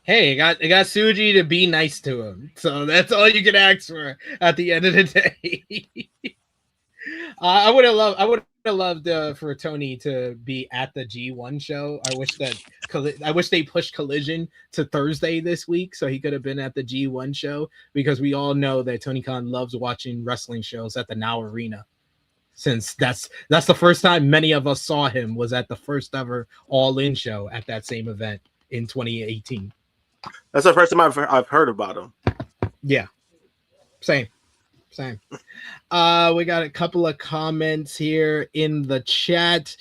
Hey, it got Tsuji to be nice to him. So that's all you can ask for at the end of the day. I would have loved for Tony to be at the G1 show. I wish they pushed Collision to Thursday this week so he could have been at the G1 show, because we all know that Tony Khan loves watching wrestling shows at the Now Arena, since that's the first time many of us saw him was at the first ever All In show at that same event in 2018. That's the first time I've heard about him. Yeah, same. We got a couple of comments here in the chat.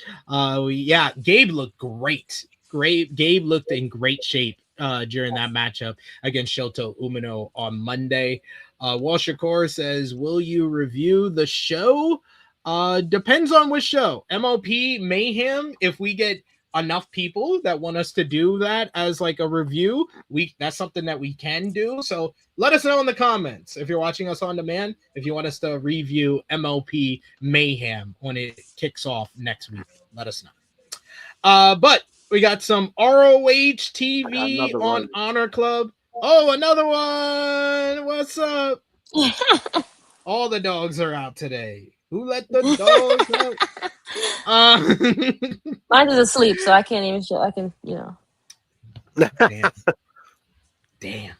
Gabe looked great. Gabe looked in great shape during that matchup against Shota Umino on Monday. Walsh Shakur says, will you review the show? Depends on which show. MLP Mayhem, if we get enough people that want us to do that as like a review, that's something that we can do. So let us know in the comments if you're watching us on demand, if you want us to review MLP Mayhem when it kicks off next week. Let us know. But we got some ROH TV on Honor Club. Oh, another one. What's up? All the dogs are out today. Who let the dogs out? Mine is asleep, so I can't even show. I can, Damn.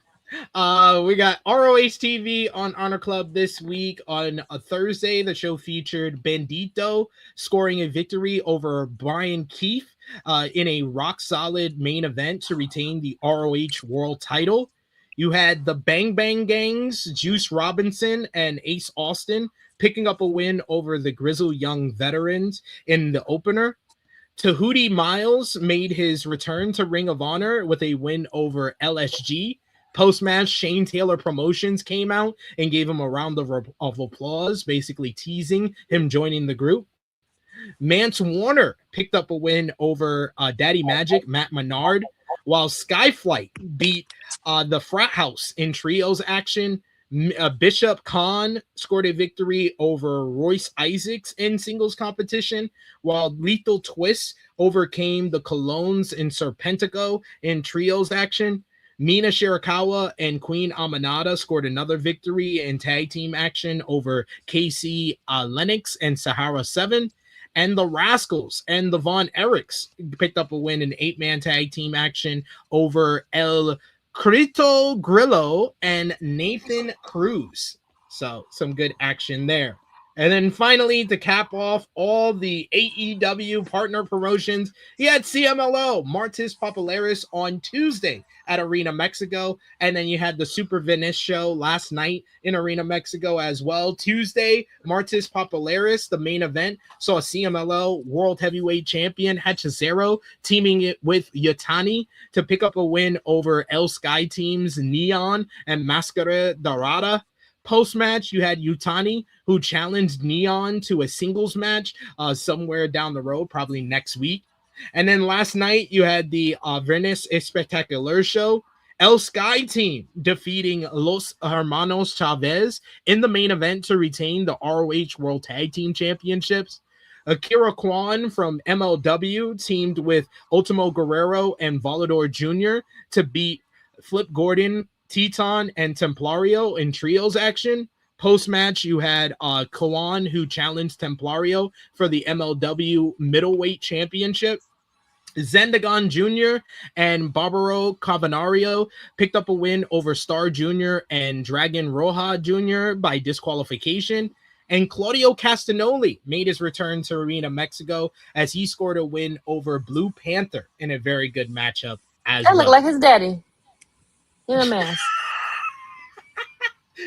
We got ROH TV on Honor Club this week. On a Thursday, the show featured Bandito scoring a victory over Brian Keith in a rock-solid main event to retain the ROH World Title. You had the Bang Bang Gangs, Juice Robinson and Ace Austin picking up a win over the Grizzled Young Veterans in the opener. Tahuti Miles made his return to Ring of Honor with a win over LSG. Post-match, Shane Taylor Promotions came out and gave him a round of applause, basically teasing him joining the group. Mance Warner picked up a win over Daddy Magic, Matt Menard, while Skyflight beat the Frat House in trios action. Bishop Khan scored a victory over Royce Isaacs in singles competition, while Lethal Twist overcame the Colognes in Serpentico in trios action. Mina Shirakawa and Queen Aminata scored another victory in tag team action over Casey Lennox and Sahara 7. And the Rascals and the Von Erichs picked up a win in 8-man tag team action over El Crito Grillo and Nathan Cruz. So some good action there. And then finally, to cap off all the AEW partner promotions, you had CMLL, Martis Popularis on Tuesday at Arena Mexico. And then you had the Super Venice show last night in Arena Mexico as well. Tuesday, Martis Popularis, the main event, saw CMLL World Heavyweight Champion Hachizero teaming it with Yutani to pick up a win over El Sky Team's Neon and Mascara Dorada. Post-match, you had Yutani, who challenged Neon to a singles match somewhere down the road, probably next week. And then last night, you had the Venice Espectacular show. El Sky Team defeating Los Hermanos Chavez in the main event to retain the ROH World Tag Team Championships. Akira Kwan from MLW teamed with Ultimo Guerrero and Volador Jr. to beat Flip Gordon, Teton, and Templario in trios action. Post-match, you had Kawan, who challenged Templario for the MLW Middleweight Championship. Zendagon Jr. and Barbaro Cavanario picked up a win over Star Jr. and Dragon Roja Jr. by disqualification. And Claudio Castagnoli made his return to Arena Mexico as he scored a win over Blue Panther in a very good matchup as well. That looked like his daddy in a mask.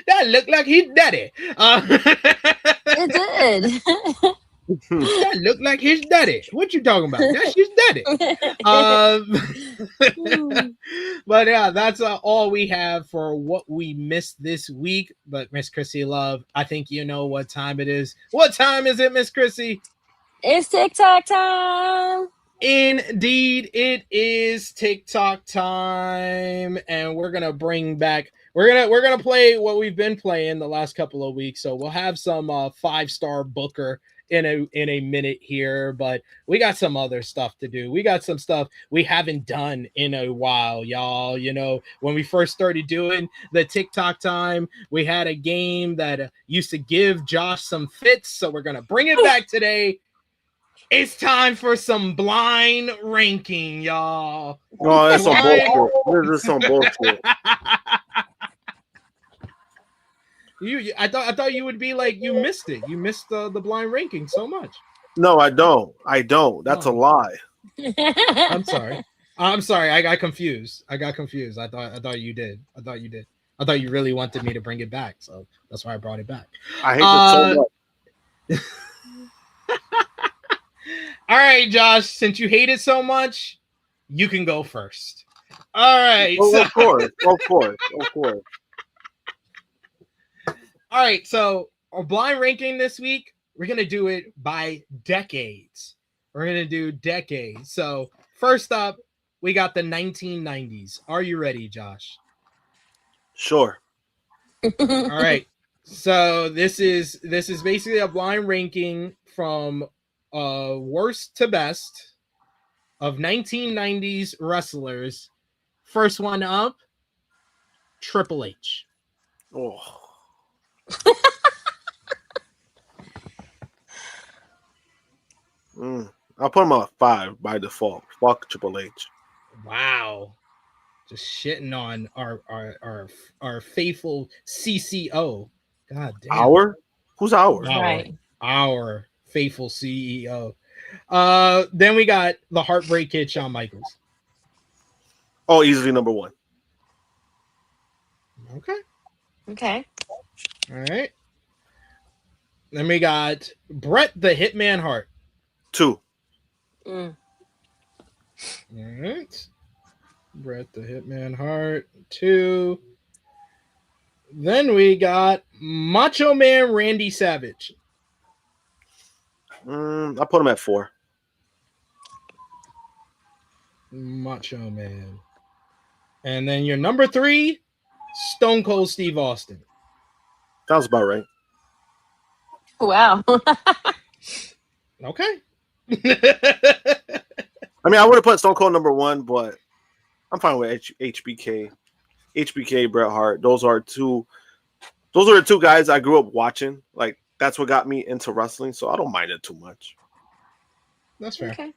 That looked like his daddy. It did. That looked like his daddy. What you talking about? That's his daddy. But yeah, that's all we have for what we missed this week. But Miss Krssi Luv, I think you know what time it is. What time is it, Miss Krssi? It's TikTok time. Indeed, it is TikTok time, and we're gonna bring back. We're gonna play what we've been playing the last couple of weeks. So we'll have some 5-star Booker in a minute here, but we got some other stuff to do. We got some stuff we haven't done in a while, y'all. You know, when we first started doing the TikTok time, we had a game that used to give Josh some fits, so we're gonna bring it back today. It's time for some blind ranking, y'all. Oh, that's some bullshit. This is some bullshit. I thought you would be like, you missed it. You missed the blind ranking so much. No, I don't. That's a lie. I'm sorry. I'm sorry, I got confused. I thought you did. I thought you really wanted me to bring it back, so that's why I brought it back. I hate this so much. All right, Josh, since you hate it so much, you can go first. All right. Oh, so, of course. All right, so our blind ranking this week, we're going to do it by decades. We're going to do decades. So first up, we got the 1990s. Are you ready, Josh? Sure. All right. So this is basically a blind ranking from worst to best of 1990s wrestlers. First one up, Triple H. Oh. I'll put him on 5 by default. Fuck Triple H. Wow. Just shitting on our faithful CCO. God damn. Our? Who's our? Right. Our faithful CEO. Then we got the Heartbreak Kid, Shawn Michaels. Oh, easily number 1. Okay. All right. Then we got Bret the Hitman Hart. 2. All right. Bret the Hitman Hart, 2. Then we got Macho Man Randy Savage. I'll put him at 4. Macho Man. And then your number 3, Stone Cold Steve Austin. Sounds about right. Wow. Okay. I mean, I would have put Stone Cold number 1, but I'm fine with HBK. HBK, Bret Hart. Those are the two guys I grew up watching. Like, that's what got me into wrestling, so I don't mind it too much. That's fair. Okay.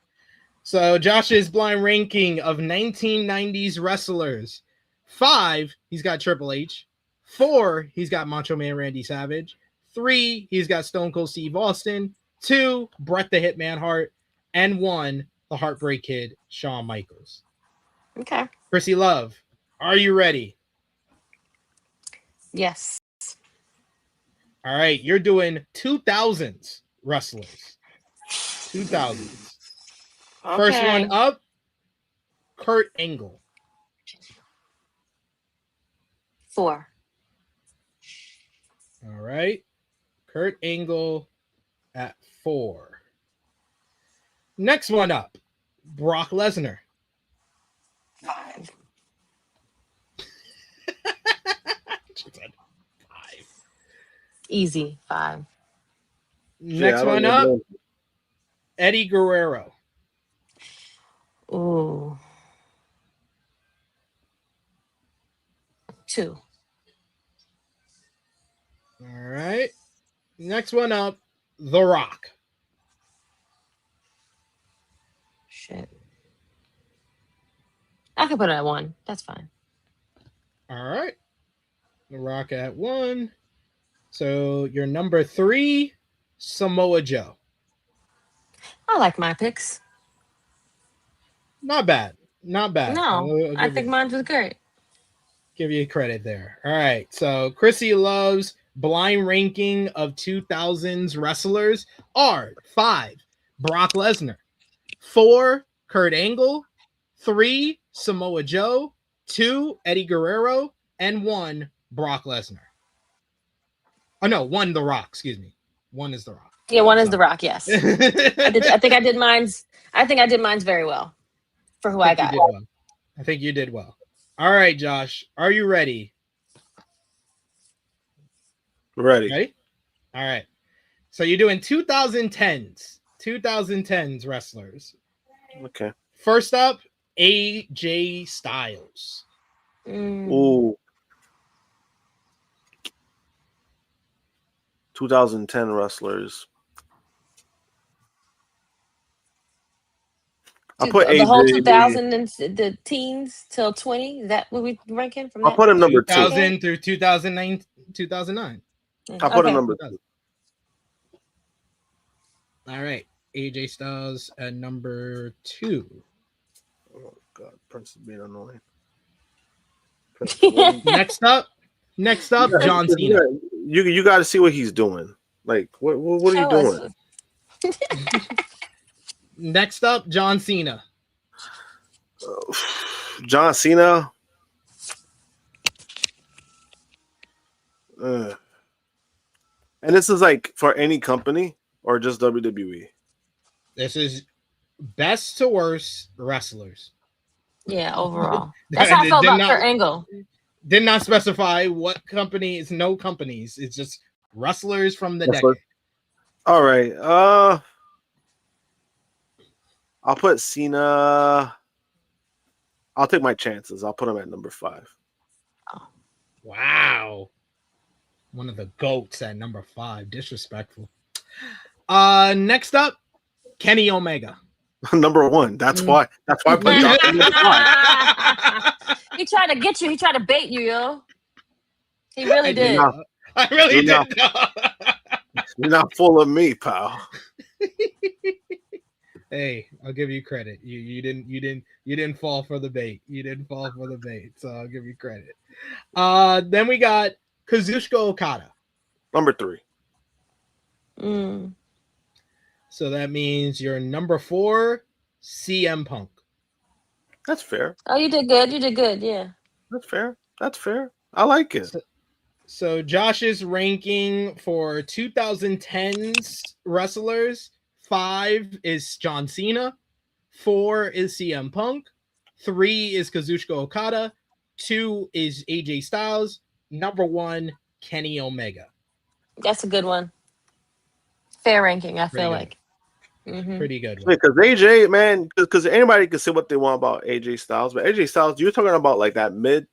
So Josh's blind ranking of 1990s wrestlers. 5, he's got Triple H. 4, he's got Macho Man Randy Savage. 3, he's got Stone Cold Steve Austin. 2, Bret the Hitman Hart. And 1, the Heartbreak Kid, Shawn Michaels. Okay. Krssi Luv, are you ready? Yes. All right, you're doing 2000s wrestlers. 2000s. First one up, Kurt Angle. 4. All right. Kurt Angle at 4. Next one up, Brock Lesnar. 5. She said 5. Easy. 5. Next one up, Eddie Guerrero. Ooh. 2. All right. Next one up, The Rock. Shit. I can put it at 1. That's fine. All right. The Rock at 1. So your number 3, Samoa Joe. I like my picks. Not bad. Not bad. No, I think mine was great. Give you credit there. All right. So Krssi Luv's blind ranking of 2000s wrestlers are 5, Brock Lesnar. 4, Kurt Angle. 3, Samoa Joe. 2, Eddie Guerrero. And 1, Brock Lesnar. Oh, no, 1, The Rock. Excuse me. 1 is The Rock. Yeah, 1 is The Rock, yes. I think I did mine's very well for who I got. I think you did well. All right, Josh. Are you ready? Ready? All right. So you're doing 2010s wrestlers. Okay. First up, AJ Styles. Ooh. 2010 wrestlers. I put the AJ, whole 2000 and the teens till 20. Is that what we ranking from? I'll put him number 2. 2000 through 2009. 2009. I'll put him number 2. All right, AJ Styles at number 2. God, Prince is being annoying. Next up, John Cena. You got to see what he's doing. Like, what are you Show us. doing? Next up, John Cena. John Cena. And this is like for any company or just WWE? This is best to worst wrestlers. Yeah, overall. That's how I felt about Kurt Angle. Did not specify what companies, no companies. It's just wrestlers from the decade. All right. I'll put Cena. I'll take my chances. I'll put him at number 5. Oh. Wow. One of the GOATs at number 5. Disrespectful. Next up, Kenny Omega. Number 1. That's why I put John at number 5. He tried to get you. He tried to bait you, yo. He really did. I really did. You're not full of me, pal. Hey, I'll give you credit. You didn't fall for the bait. You didn't fall for the bait, so I'll give you credit. Then we got Kazuchika Okada. Number 3. So that means you're number 4, CM Punk. That's fair. Oh, you did good. You did good. Yeah. That's fair. That's fair. I like it. So Josh's ranking for 2010s wrestlers, 5 is John Cena, 4 is CM Punk, 3 is Kazuchika Okada, 2 is AJ Styles, number 1, Kenny Omega. That's a good one. Fair ranking, I feel like. Pretty good one. Because AJ, man, because anybody can say what they want about AJ Styles, but AJ Styles, you're talking about like that mid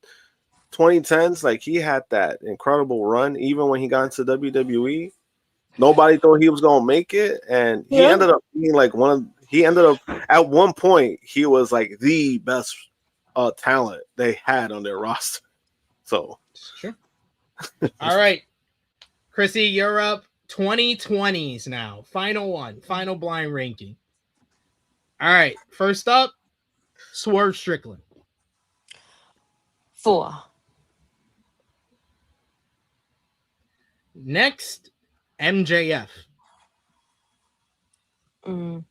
2010s, like he had that incredible run even when he got into WWE. Nobody thought he was gonna make it, and he ended up being like at one point he was like the best talent they had on their roster. So sure. All right, Krssi, you're up. 2020s now. Final blind ranking. All right, first up, Swerve Strickland. 4. Next, MJF. 3.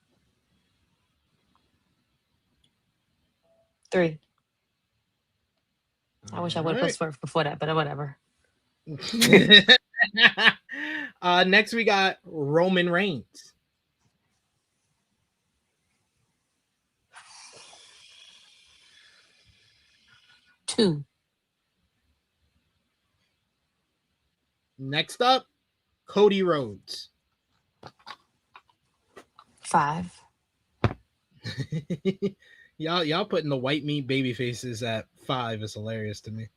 I wish I would have put Swerve before that, but whatever. Next, we got Roman Reigns. 2. Next up, Cody Rhodes. 5. Y'all putting the white meat baby faces at 5 is hilarious to me.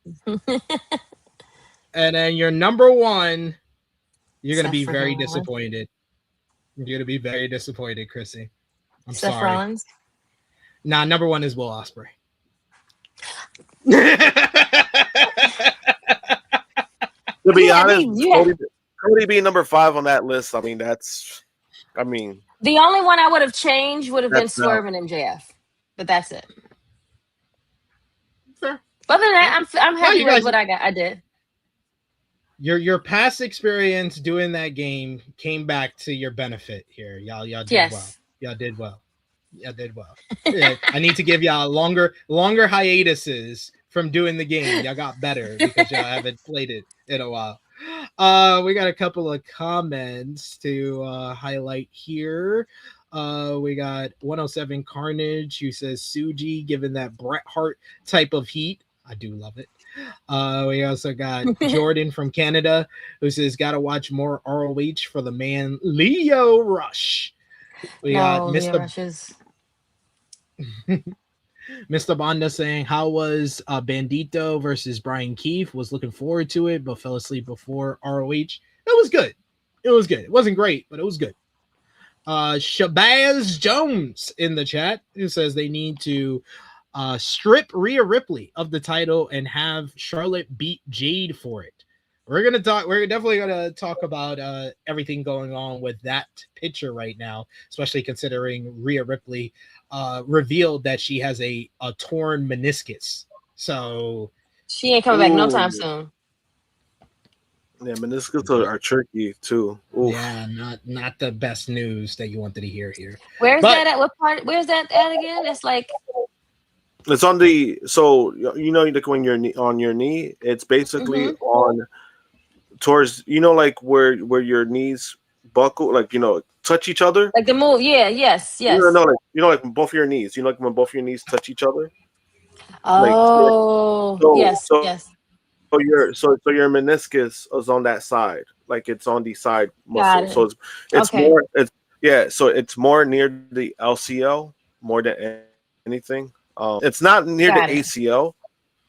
And then your number 1, you're going to be very disappointed. You're going to be very disappointed, Krssi. I'm Seth sorry. Rollins? Nah, number 1 is Will Ospreay. To be honest, Cody being number 5 on that list, the only one I would have changed would have been Swerve and MJF, but that's it. Fair. Other than that, I'm happy with what I did. Your past experience doing that game came back to your benefit here. Y'all did well. Y'all did well. Yeah, I need to give y'all longer hiatuses from doing the game. Y'all got better because y'all haven't played it in a while. We got a couple of comments to highlight here. We got 107 Carnage who says Suji given that Bret Hart type of heat. I do love it. We also got Jordan from Canada who says gotta watch more ROH for the man Leo Rush. We got Mr. Mr. Bonda saying how was Bandito versus Brian Keefe, was looking forward to it but fell asleep before ROH. It was good. It wasn't great, but it was good. Shabazz Jones in the chat who says they need to strip Rhea Ripley of the title and have Charlotte beat Jade for it. we're definitely gonna talk about everything going on with that picture right now, especially considering Rhea Ripley revealed that she has a torn meniscus. So she ain't coming back no time soon. Yeah, meniscus are tricky too. Oof. Yeah, not the best news that you wanted to hear here. Where's that at? What part? Where's that at again? It's like it's on the like when you're on your knee, it's basically on towards like where your knees buckle, like touch each other. Like the move, yes. No, like both of your knees. Like when both of your knees touch each other. Oh, yes. So your meniscus is on that side, like it's on the side muscle. So it's okay. more. So it's more near the LCL more than anything. It's not near the ACL.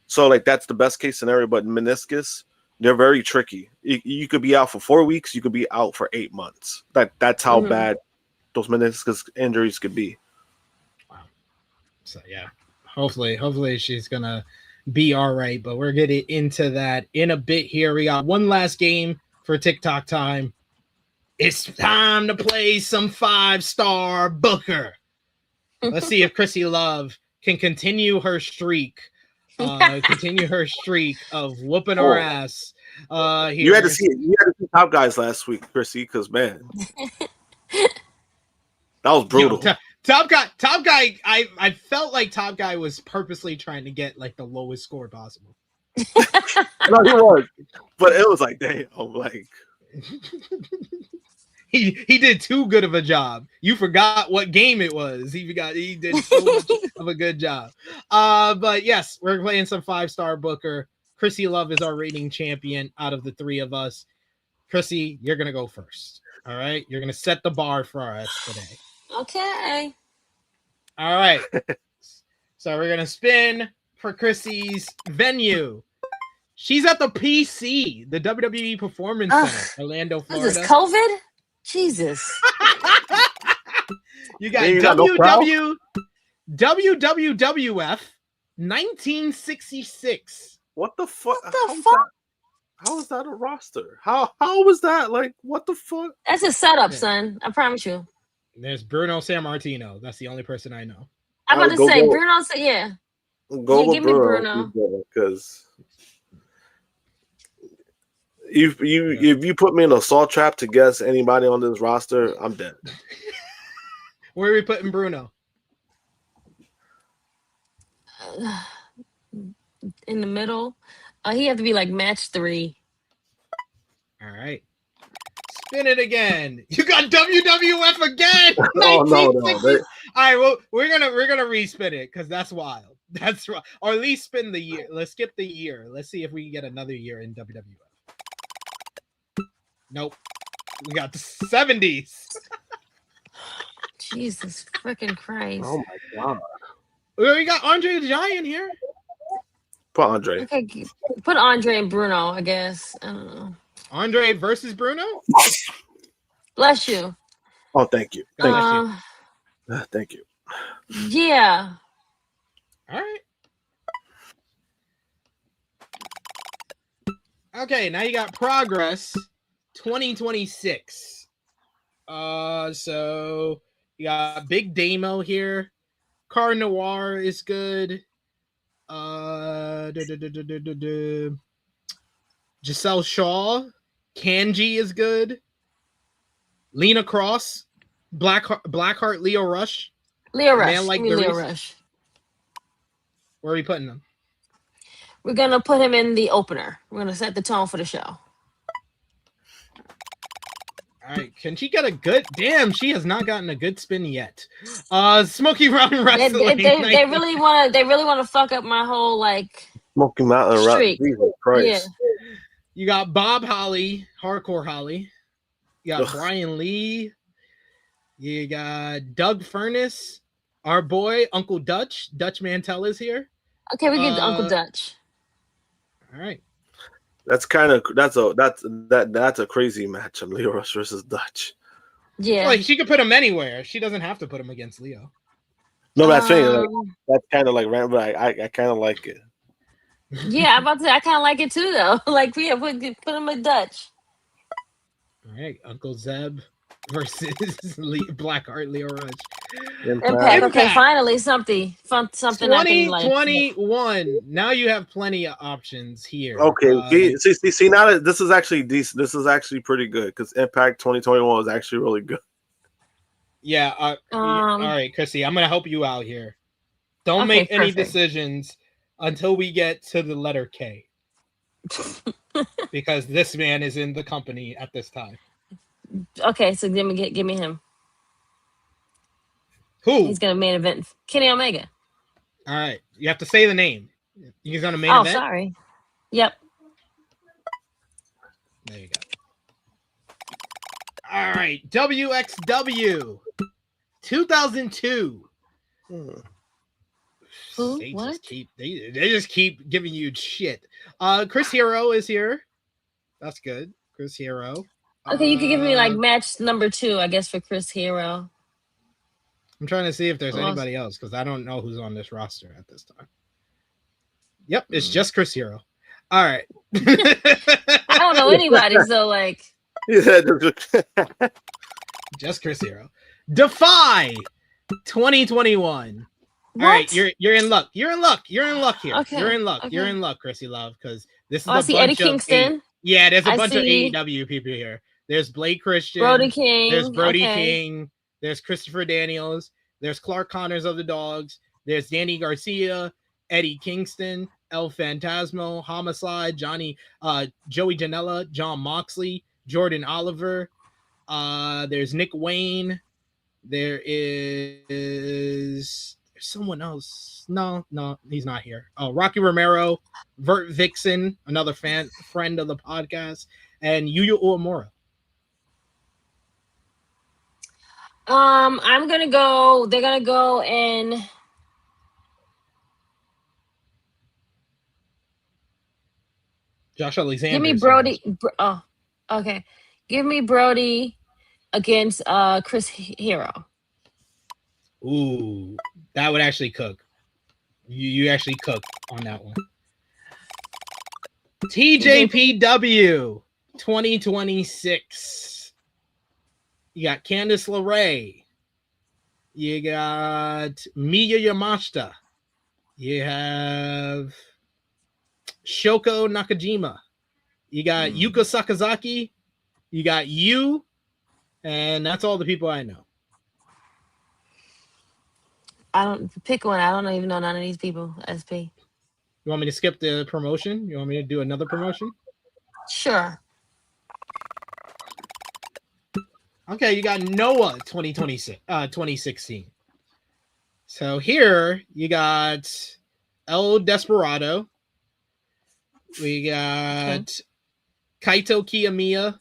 So like that's the best case scenario. But meniscus, they're very tricky. You could be out for 4 weeks. You could be out for 8 months. That's how bad those meniscus injuries could be. Wow. So yeah, hopefully she's gonna be all right, but we're getting into that in a bit here. We got one last game for TikTok time. It's time to play some 5-star Booker. Let's see if Krssi Luv can continue her streak of whooping our ass. Here. You had to see Top Guys last week, Krssi, because man, that was brutal. Top Guy, I felt like Top Guy was purposely trying to get like the lowest score possible. No, he was, but it was like, damn, like he did too good of a job. You forgot what game it was. He did so much of a good job. But yes, we're playing some 5-star Booker. Krssi Luv is our reigning champion out of the three of us. Krssi, you're gonna go first. All right, you're gonna set the bar for us today. Okay. All right. So we're gonna spin for Krissi's venue. She's at the PC, the WWE Performance Center, Orlando, Florida. Is this COVID? Jesus. You got WWF 1966. What the fuck? What the fuck? How is that a roster? How was that? Like, what the fuck? That's a setup, son. I promise you. There's Bruno Sammartino. That's the only person I know. I'm about to say Bruno. Yeah. Give me Bruno because if you put me in a salt trap to guess anybody on this roster, I'm dead. Where are we putting Bruno? In the middle. He have to be like match 3. All right. Spin it again. You got WWF again. Oh no. All right, well, we're gonna respin it because that's wild. That's right. Or at least spin the year. Let's skip the year. Let's see if we can get another year in WWF. Nope. We got the 70s. Jesus freaking Christ. Oh my god. We got Andre the Giant here. Put Andre. Okay, put Andre and Bruno, I guess. I don't know. Andre versus Bruno? Bless you. Oh, thank you. Thank you. Yeah. All right. Okay, now you got Progress 2026. So you got Big Damo here. Car Noir is good. Giselle Shaw. Kanji is good. Lena Cross. Blackheart, Leo Rush. Leo Rush. Man like Leo Rush. Where are we putting him? We're going to put him in the opener. We're going to set the tone for the show. All right. Can she get a good... Damn, she has not gotten a good spin yet. Smoky Mountain Wrestling. They really want to fuck up my whole, like... Smoky Mountain Wrestling. Jesus Christ. Yeah. You got Bob Holly, Hardcore Holly. You got Brian Lee. You got Doug Furness. Our boy, Uncle Dutch. Dutch Mantell is here. Okay, we get Uncle Dutch. All right. That's a crazy match. Leo Rush versus Dutch. Yeah. Like she could put him anywhere. She doesn't have to put him against Leo. No, that's saying that's kind of like random, but I kind of like it. Yeah, I'm about to say I kind of like it too, though. Like, yeah, put him in Dutch. All right, Uncle Zeb versus Blackheart Leo Rush. Impact. Okay, finally something I can like. 2021. Now you have plenty of options here. Okay, see now that this is actually decent. This is actually pretty good because Impact 2021 was actually really good. Yeah. All right, Krssi, I'm gonna help you out here. Don't make any decisions until we get to the letter K, because this man is in the company at this time. Okay, so give me him. Who? He's gonna main event Kenny Omega. All right, you have to say the name. He's on a main event. Oh, sorry. Yep. There you go. All right, WXW 2002. Who? They what? Just keep giving you shit. Chris Hero is here. That's good. Chris Hero. Okay, you could give me like match number 2, I guess, for Chris Hero. I'm trying to see if there's anybody else because I don't know who's on this roster at this time. Yep, it's just Chris Hero. All right. I don't know anybody, so like. Just Chris Hero. Defy 2021. What? All right, you're in luck. You're in luck here. Okay. You're in luck. Okay. You're in luck, Krssi Luv, because this is I see Eddie Kingston. There's a bunch of AEW people here. There's Blake Christian. Brody King. There's Brody King. There's Christopher Daniels. There's Clark Connors of the Dogs. There's Danny Garcia, Eddie Kingston, El Phantasmo, Homicide, Joey Janela, John Moxley, Jordan Oliver. There's Nick Wayne. There is someone else. No, he's not here. Oh, Rocky Romero, Vert Vixen, another friend of the podcast, and Yuya Uemura. I'm gonna go. They're gonna go in. Josh Alexander. Give me Brody. Okay. Give me Brody against Chris Hero. Ooh, that would actually cook. You actually cook on that one. TJPW 2026. You got Candice LeRae. You got Miya Yamashita. You have Shoko Nakajima. You got Yuka Sakazaki. You got you. And that's all the people I know. I don't pick one. I don't even know none of these people. SP. You want me to skip the promotion? You want me to do another promotion? Sure. Okay, you got Noah 2016. So here you got El Desperado. We got Kaito Kiyomiya.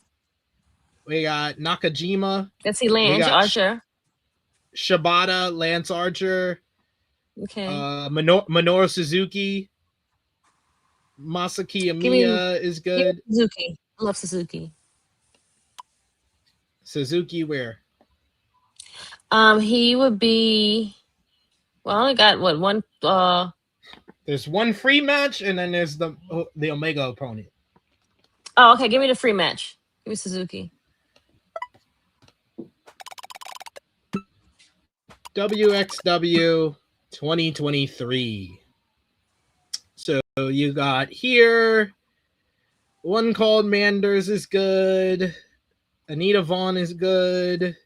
We got Nakajima. Let's see, Lance Archer. Shibata, Lance Archer. Okay. Minoru Suzuki. Masaki Amiya is good. Suzuki. I love Suzuki. Suzuki where? He would be. Well, I only got one. There's one free match, and then there's the Omega opponent. Oh, okay. Give me the free match. Give me Suzuki. WXW 2023. So you got here. One called Manders is good. Anita Vaughn is good.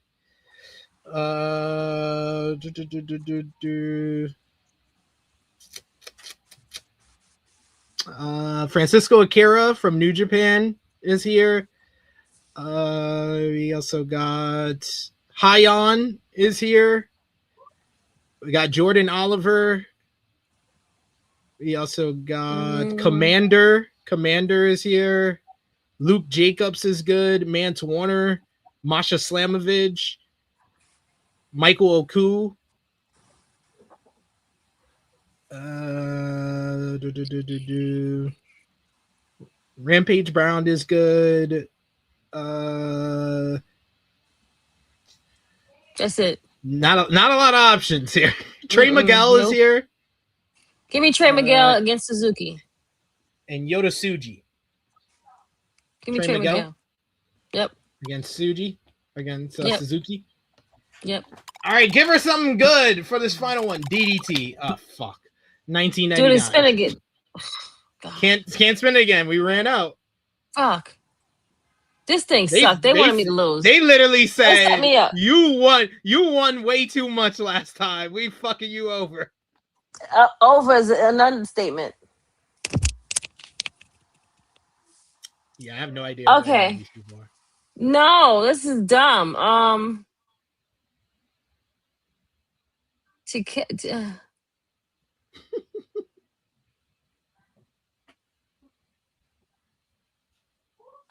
Francisco Akira from New Japan is here. We also got Hyon is here. We got Jordan Oliver. We also got Commander. Commander is here. Luke Jacobs is good. Mance Warner. Masha Slamovich. Michael Oku. Rampage Brown is good. That's it. Not a lot of options here. Trey Miguel is here. Give me Trey Miguel against Suzuki. and Yota Tsuji. Give me Trey Trey Miguel? Miguel. Yep. Against Tsuji. Against Yep. Suzuki. Yep. All right, give her something good for this final one. DDT. Oh, fuck. 1999. Do it and spin again. God. Can't spin it again. We ran out. Fuck. This thing sucked. They wanted me to lose. They literally said, set me up. You won way too much last time. We fucking you over. Over is an understatement. Yeah, I have no idea. Okay. No, this is dumb. I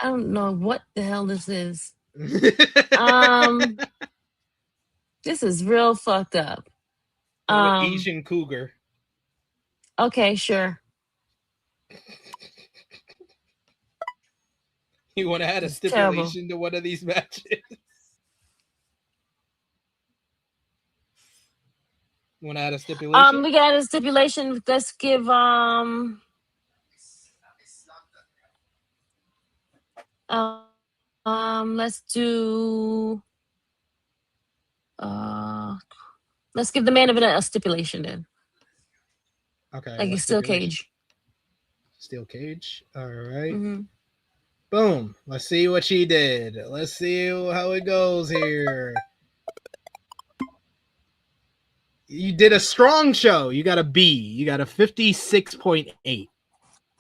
don't know what the hell this is. This is real fucked up. Asian Cougar. Okay, sure. You want to add a stipulation to one of these matches? You want to add a stipulation? We got a stipulation. Let's give let's do let's give the main event a stipulation then. Okay. Like a steel cage. Steel cage. All right. Mm-hmm. Boom. Let's see what she did. Let's see how it goes here. You did a strong show. You got a B. You got a 56.8.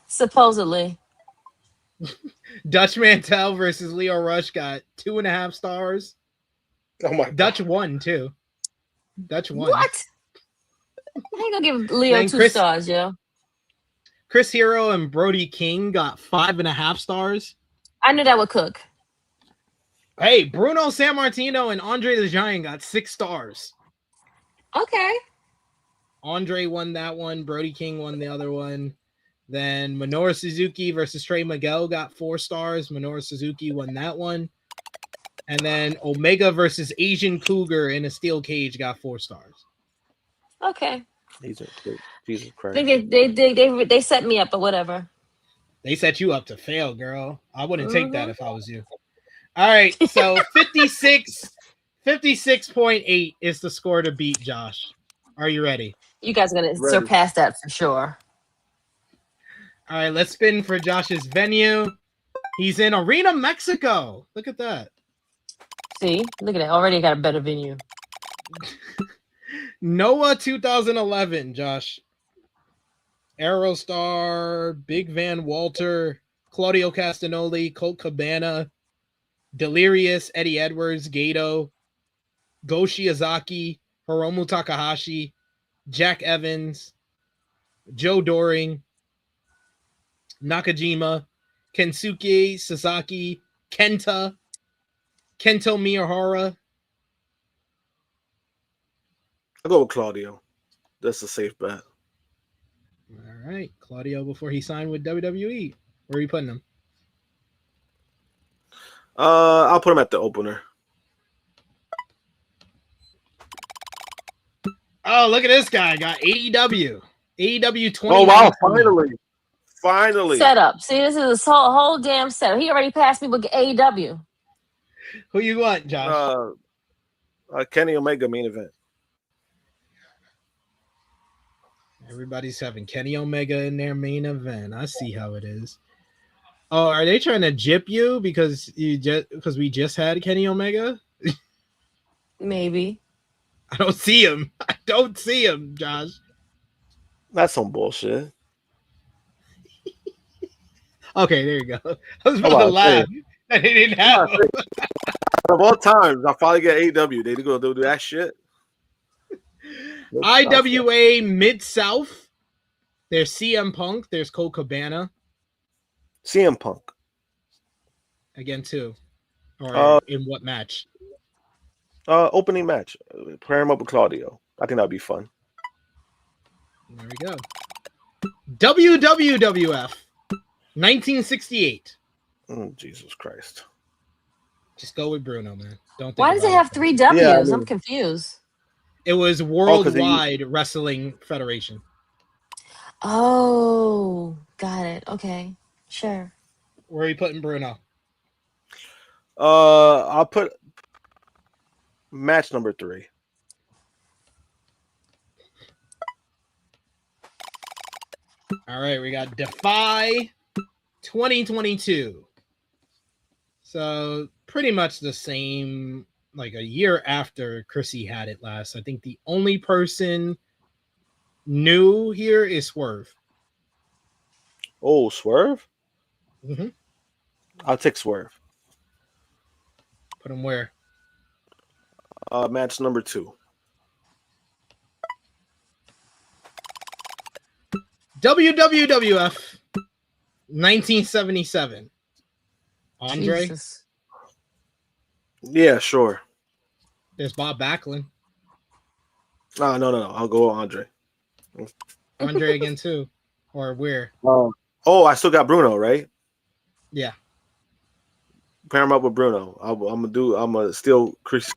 Supposedly. Dutch Mantel versus Leo Rush got 2.5 stars. Oh my! Dutch won too. Dutch won. What? I ain't gonna give Leo 2 stars, yo. Chris Hero and Brody King got 5.5 stars. I knew that would cook. Hey, Bruno Sammartino and Andre the Giant got 6 stars. Okay. Andre won that one. Brody King won the other one. Then Minoru Suzuki versus Trey Miguel got 4 stars. Minoru Suzuki won that one. And then Omega versus Asian Cougar in a steel cage got 4 stars. Okay. These are good. Jesus Christ. I think they set me up, but whatever. They set you up to fail, girl. I wouldn't take that if I was you. All right, so 56.8 is the score to beat Josh. Are you ready? You guys are going to surpass that for sure. All right, let's spin for Josh's venue. He's in Arena, Mexico. Look at that. See? Look at that. Already got a better venue. Noah 2011, Josh. Aerostar, Big Van Walter, Claudio Castagnoli, Colt Cabana, Delirious, Eddie Edwards, Gato, Go Shiozaki, Hiromu Takahashi, Jack Evans, Joe Doring, Nakajima, Kensuke Sasaki, Kento Miyahara. I'll go with Claudio. That's a safe bet. All right, Claudio before he signed with WWE. Where are you putting him? I'll put him at the opener. Oh, look at this guy. Got AEW 20. Oh wow! Finally. Setup. See, this is a whole damn setup. He already passed me with AEW. Who you want, Josh? Kenny Omega main event. Everybody's having Kenny Omega in their main event. I see how it is. Oh, are they trying to jip you because we just had Kenny Omega? Maybe. I don't see him. Josh. That's some bullshit. Okay, there you go. I was about to laugh that they didn't have him. Of all times, I finally get AEW. They go do that shit. IWA Mid-South. There's CM Punk. There's Colt Cabana. CM Punk. Again, too. Or in what match? Opening match. Pair him up with Claudio. I think that'd be fun. There we go. WWF 1968. Jesus Christ. Just go with Bruno, man. Don't think Why does it have 3 W's? Yeah, I'm confused. It was Worldwide Wrestling Federation. Oh, Got it. Okay. Sure. Where are you putting Bruno? I'll put match number 3. All right, we got Defy 2022. So pretty much the same, like a year after Krssi had it last. I think the only person new here is Swerve. Oh, Swerve? Mm-hmm. I'll take Swerve. Put him where? Match number 2. WWF 1977. Andre? Jesus. Yeah, sure. There's Bob Backlund. No. I'll go with Andre. Andre again too. Or where? Oh, I still got Bruno, right? Yeah. Pair him up with Bruno. I'm gonna steal Chris.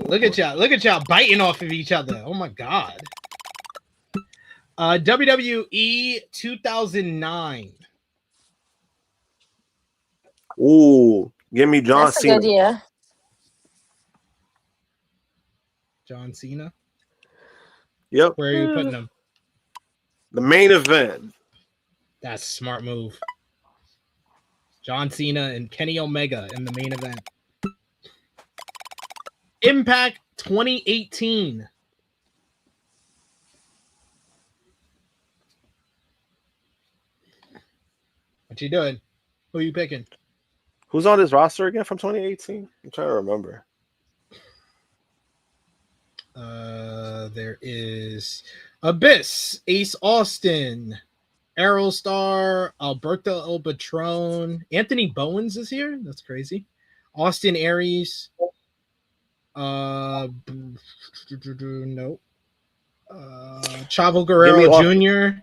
Look at y'all biting off of each other. Oh my god. WWE 2009. Ooh, give me John That's a Cena. good idea. John Cena. Yep. Where are you putting him? The main event. That's a smart move. John Cena and Kenny Omega in the main event. Impact 2018. What you doing? Who are you picking? Who's on this roster again from 2018? I'm trying to remember. There is Abyss, Ace Austin, Aerostar, Alberto El Patron, Anthony Bowens is here. That's crazy. Austin Aries. No. Chavo Guerrero Jr.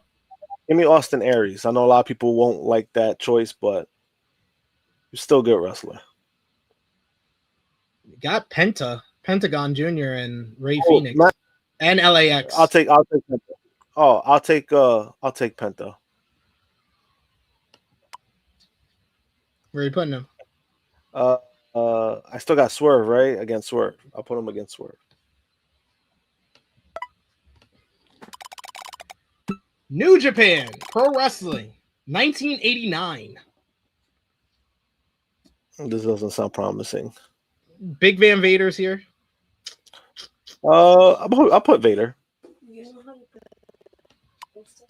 Give me Austin Aries. I know a lot of people won't like that choice, but you're still a good wrestler. Got Pentagon Jr. and Ray Phoenix and LAX. I'll take Penta. Oh, I'll take Penta. Where are you putting him? I still got Swerve, right? Against Swerve. I'll put him against Swerve. New Japan Pro Wrestling 1989. This doesn't sound promising. Big Van Vader's here. I'll put Vader.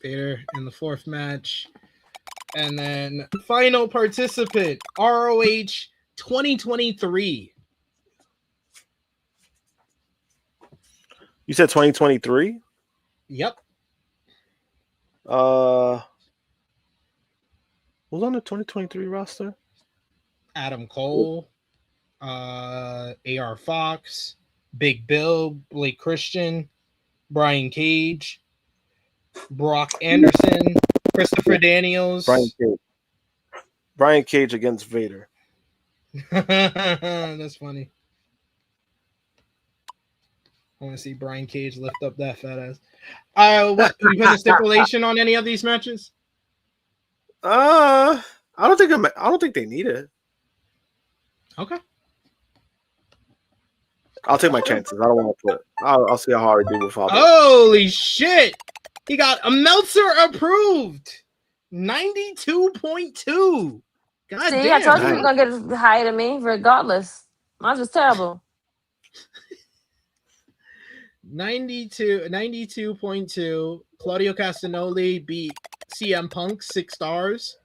Vader in the 4th match. And then final participant, ROH 2023. You said 2023? Yep. Who's on the 2023 roster? Adam Cole, AR Fox, Big Bill, Blake Christian, Brian Cage, Brock Anderson, Christopher Daniels. Brian Cage against Vader. That's funny. I want to see Brian Cage lift up that fat ass. What? You put a stipulation on any of these matches? I don't think they need it. Okay. I'll take my chances. I don't want to put. I'll see how hard I do without it. Holy shit! He got a Meltzer approved. 92.2. God See, damn. I told you he was gonna get higher than me, regardless. Mine was terrible. 92.2. Claudio Castagnoli beat CM Punk 6 stars.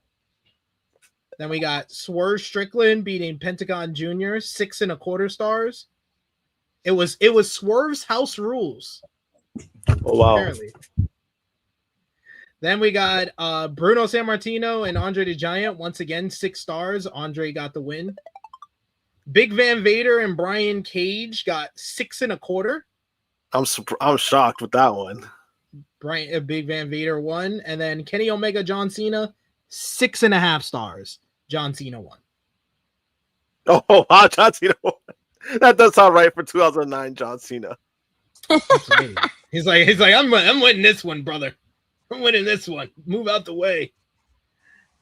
Then we got Swerve Strickland beating Pentagon Jr. 6.25 stars. It was Swerve's house rules. Oh wow. Apparently. Then we got Bruno Sammartino and Andre the Giant. Once again, 6 stars. Andre got the win. Big Van Vader and Brian Cage got 6.25. I'm shocked with that one. Big Van Vader won. And then Kenny Omega, John Cena, 6.5 stars. John Cena won. Oh wow, John Cena won. That does sound right for 2009 John Cena. He's like, I'm winning this one, brother. I'm winning this one. Move out the way.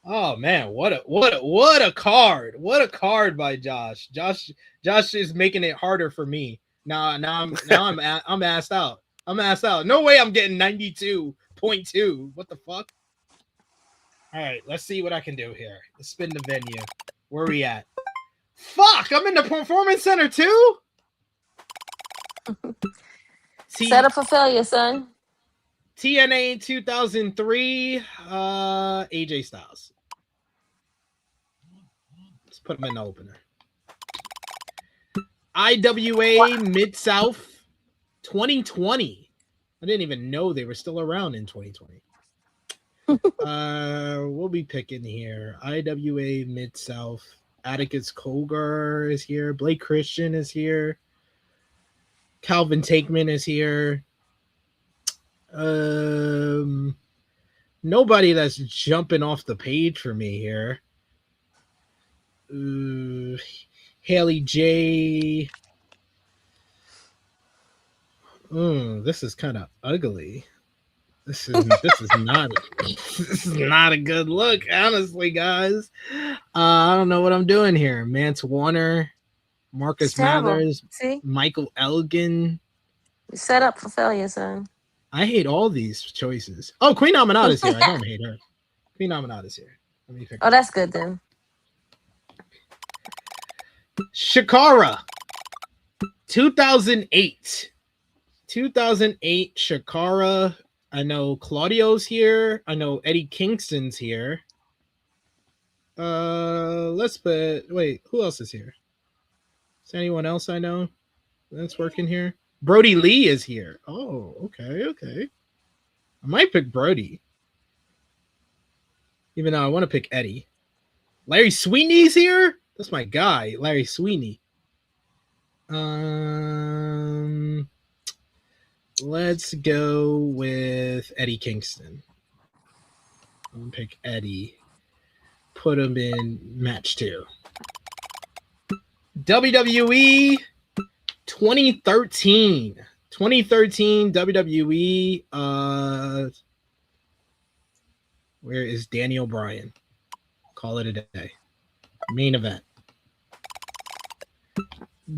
Oh man, what a card! What a card by Josh. Josh is making it harder for me. I'm asked out. I'm asked out. No way I'm getting 92.2. What the fuck? All right, let's see what I can do here. Let's spin the venue. Where are we at? Fuck, I'm in the Performance Center too? Set up for failure, son. TNA 2003, AJ Styles. Let's put him in the opener. IWA Mid-South 2020. I didn't even know they were still around in 2020. We'll be picking here. IWA Mid-South. Atticus Cogar is here. Blake Christian is here. Calvin Takeman is here. Nobody that's jumping off the page for me here. Haley J. This is kind of ugly. This is not a good look, honestly, guys. I don't know what I'm doing here. Mance Warner, Marcus Mathers, Michael Elgin. Set up for failure, son. I hate all these choices. Oh, Queen Nominata is here. I don't hate her. Queen Nominata is here. Let me pick her. That's good then. Shakara, 2008. 2008 Shakara. I know Claudio's here. I know Eddie Kingston's here. Let's put. Wait, who else is here? Is anyone else I know that's working here? Brody Lee is here. Oh, okay. I might pick Brody. Even though I want to pick Eddie. Larry Sweeney's here? That's my guy, Larry Sweeney. Let's go with Eddie Kingston. I'm going to pick Eddie. Put him in match 2. WWE 2013 WWE. Where is Daniel Bryan? Call it a day. Main event.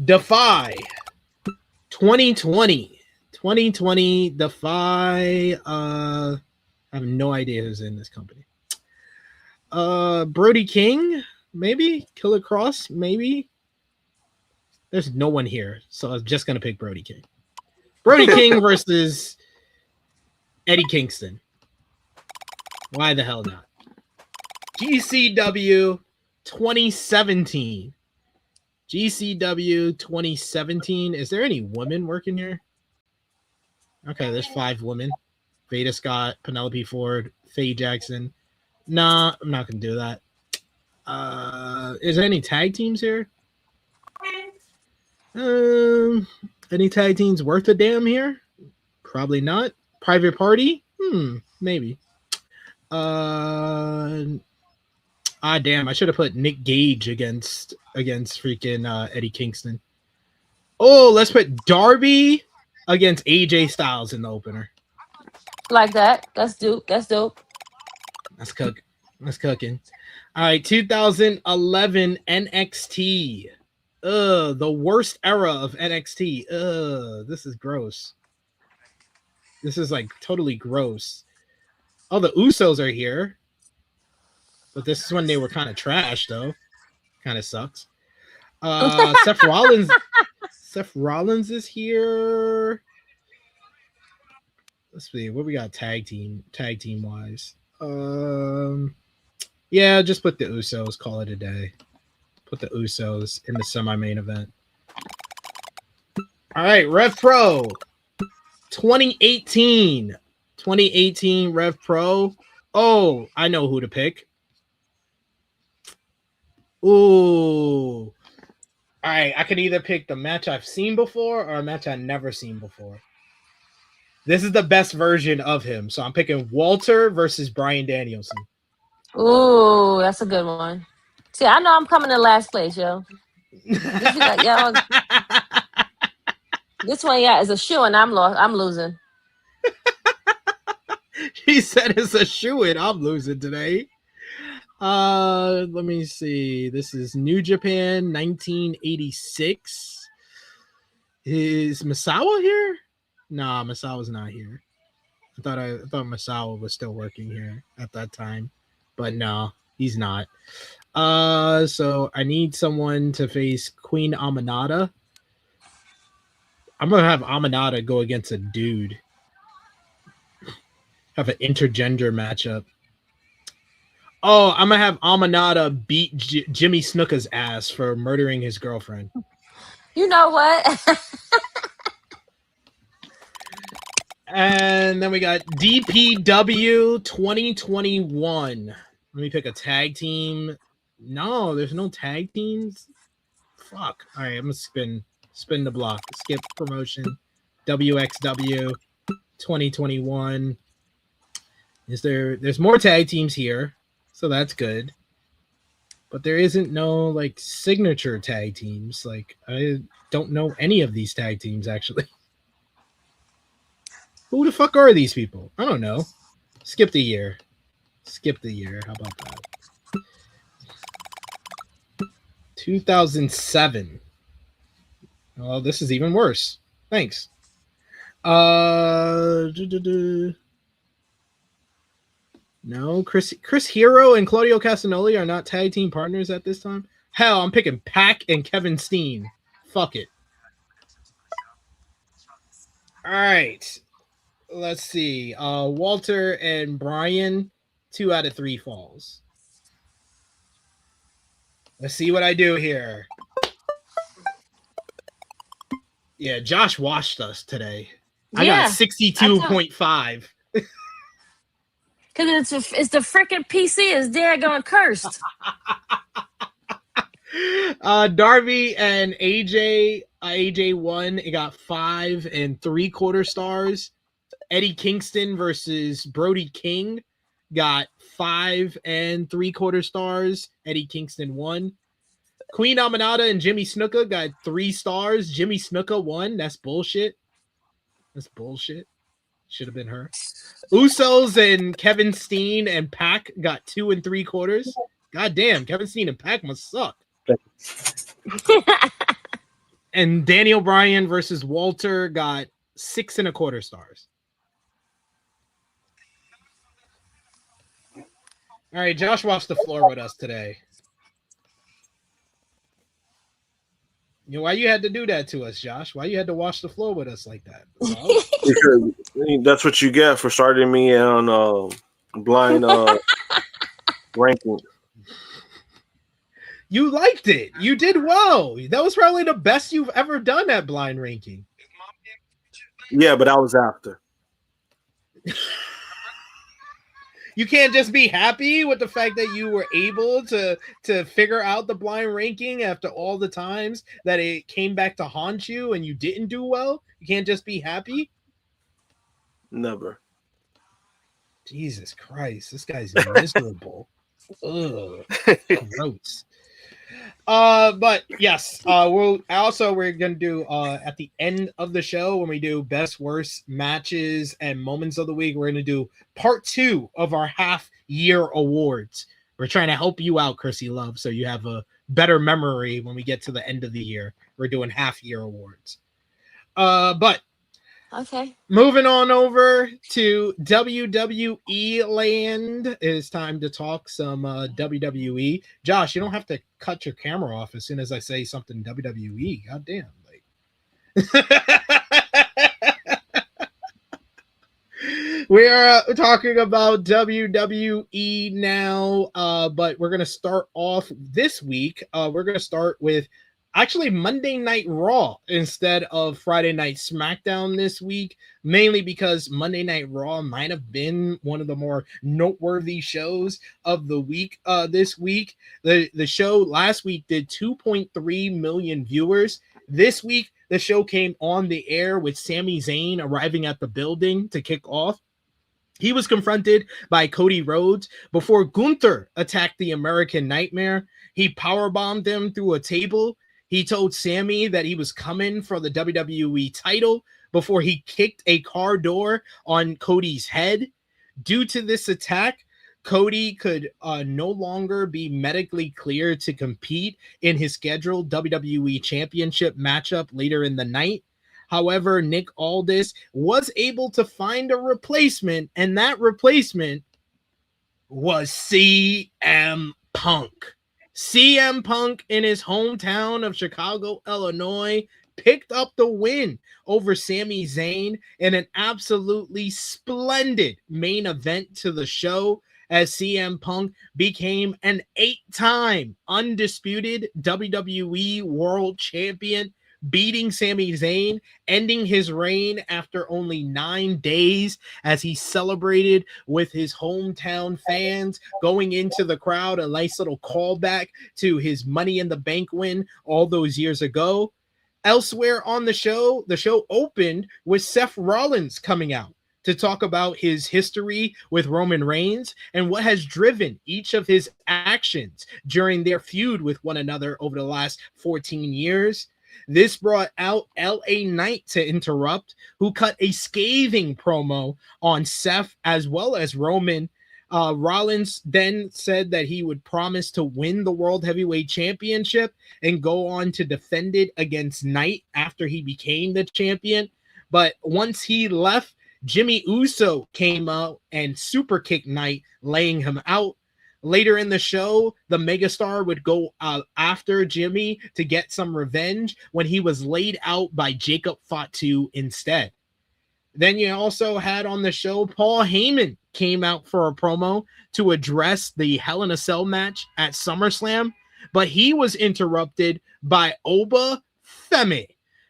Defy 2020 Defy. I have no idea who's in this company. Brody King, maybe. Killer Cross, maybe. There's no one here, so I'm just gonna pick Brody King. Brody King versus Eddie Kingston. Why the hell not? GCW 2017. GCW 2017. Is there any women working here? Okay, there's 5 women. Veda Scott, Penelope Ford, Faye Jackson. Nah, I'm not gonna do that. Is there any tag teams here? Any tag teams worth a damn here? Probably not. Private Party? Maybe. Damn, I should have put Nick Gage against freaking Eddie Kingston. Oh, let's put Darby against AJ Styles in the opener. Like that. That's dope. That's cooking. All right, 2011 NXT. The worst era of NXT. This is gross. This is like totally gross. Oh, the Usos are here. But this is when they were kind of trash, though. Kind of sucks. Seth Rollins. Seth Rollins is here. Let's see what we got tag team wise. Yeah, just put the Usos. Call it a day. Put the Usos in the semi-main event. All right, Rev Pro 2018 Rev Pro. Oh, I know who to pick. Ooh. All right, I could either pick the match I've seen before or a match I've never seen before. This is the best version of him. So I'm picking Walter versus Bryan Danielson. Ooh, that's a good one. See, I know I'm coming in last place, yo. This one, yeah, is a shoe, and I'm losing. He said it's a shoe, and I'm losing today. Let me see. This is New Japan 1986. Is Misawa here? Nah, Misawa's not here. I thought Misawa was still working here at that time, but no, he's not. So I need someone to face Queen Aminata. I'm gonna have Aminata go against a dude. Have an intergender matchup. Oh, I'm gonna have Aminata beat Jimmy Snuka's ass for murdering his girlfriend. You know what? And then we got DPW 2021. Let me pick a tag team. No, there's no tag teams. Fuck. All right, I'm gonna spin the block. Skip promotion. WXW 2021. There's more tag teams here, so that's good. But there isn't no like signature tag teams. Like I don't know any of these tag teams actually. Who the fuck are these people? I don't know. Skip the year. How about that? 2007. Oh, this is even worse. Thanks. No, Chris Hero and Claudio Castagnoli are not tag team partners at this time. Hell, I'm picking Pac and Kevin Steen. Fuck it. All right. Let's see. Walter and Brian, 2 out of 3 falls. Let's see what I do here. Yeah, Josh watched us today. I got 62.5. Because it's the freaking PC is there going cursed. Darby and AJ won. It got 5 3/4 stars. Eddie Kingston versus Brody King got 5 3/4 stars. Eddie Kingston won. Queen Aminata and Jimmy Snuka got 3 stars. Jimmy Snuka won. That's bullshit. Should have been her. Usos and Kevin Steen and Pac got 2 3/4. God damn, Kevin Steen and Pac must suck. And Daniel Bryan versus Walter got 6 1/4 stars. All right, Josh walks the floor with us today. You know, why you had to do that to us, Josh? Why you had to wash the floor with us like that? Well, because that's what you get for starting me on blind ranking. You liked it. You did well. That was probably the best you've ever done at blind ranking. Yeah, but I was after. You can't just be happy with the fact that you were able to figure out the blind ranking after all the times that it came back to haunt you and you didn't do well. You can't just be happy. Never. Jesus Christ, this guy's miserable. Ugh, gross. But yes, we're gonna do at the end of the show when we do best worst matches and moments of the week, we're gonna do part 2 of our half year awards. We're trying to help you out, Krssi Luv, so you have a better memory when we get to the end of the year. We're doing half year awards. But okay. Moving on over to WWE land, it's time to talk some WWE. Josh, you don't have to cut your camera off as soon as I say something WWE. God damn. We are talking about WWE now, but we're going to start off this week. We're going to start with actually Monday Night Raw instead of Friday Night SmackDown this week, mainly because Monday Night Raw might have been one of the more noteworthy shows of the week this week. The show last week did 2.3 million viewers. This week, the show came on the air with Sami Zayn arriving at the building to kick off. He was confronted by Cody Rhodes before Gunther attacked the American Nightmare. He powerbombed him through a table. He told Sami that he was coming for the WWE title before he kicked a car door on Cody's head. Due to this attack, Cody could no longer be medically cleared to compete in his scheduled WWE Championship matchup later in the night. However, Nick Aldis was able to find a replacement, and that replacement was CM Punk. CM Punk in his hometown of Chicago, Illinois, picked up the win over Sami Zayn in an absolutely splendid main event to the show, as CM Punk became an 8-time undisputed WWE World Champion, beating Sami Zayn, ending his reign after only 9 days, as he celebrated with his hometown fans, going into the crowd, a nice little callback to his Money in the Bank win all those years ago. Elsewhere on the show opened with Seth Rollins coming out to talk about his history with Roman Reigns and what has driven each of his actions during their feud with one another over the last 14 years. This brought out LA Knight to interrupt, who cut a scathing promo on Seth as well as Roman. Rollins then said that he would promise to win the World Heavyweight Championship and go on to defend it against Knight after he became the champion. But once he left, Jimmy Uso came out and super kicked Knight, laying him out. Later in the show, the megastar would go after Jimmy to get some revenge when he was laid out by Jacob Fatu instead. Then you also had on the show, Paul Heyman came out for a promo to address the Hell in a Cell match at SummerSlam, but he was interrupted by Oba Femi,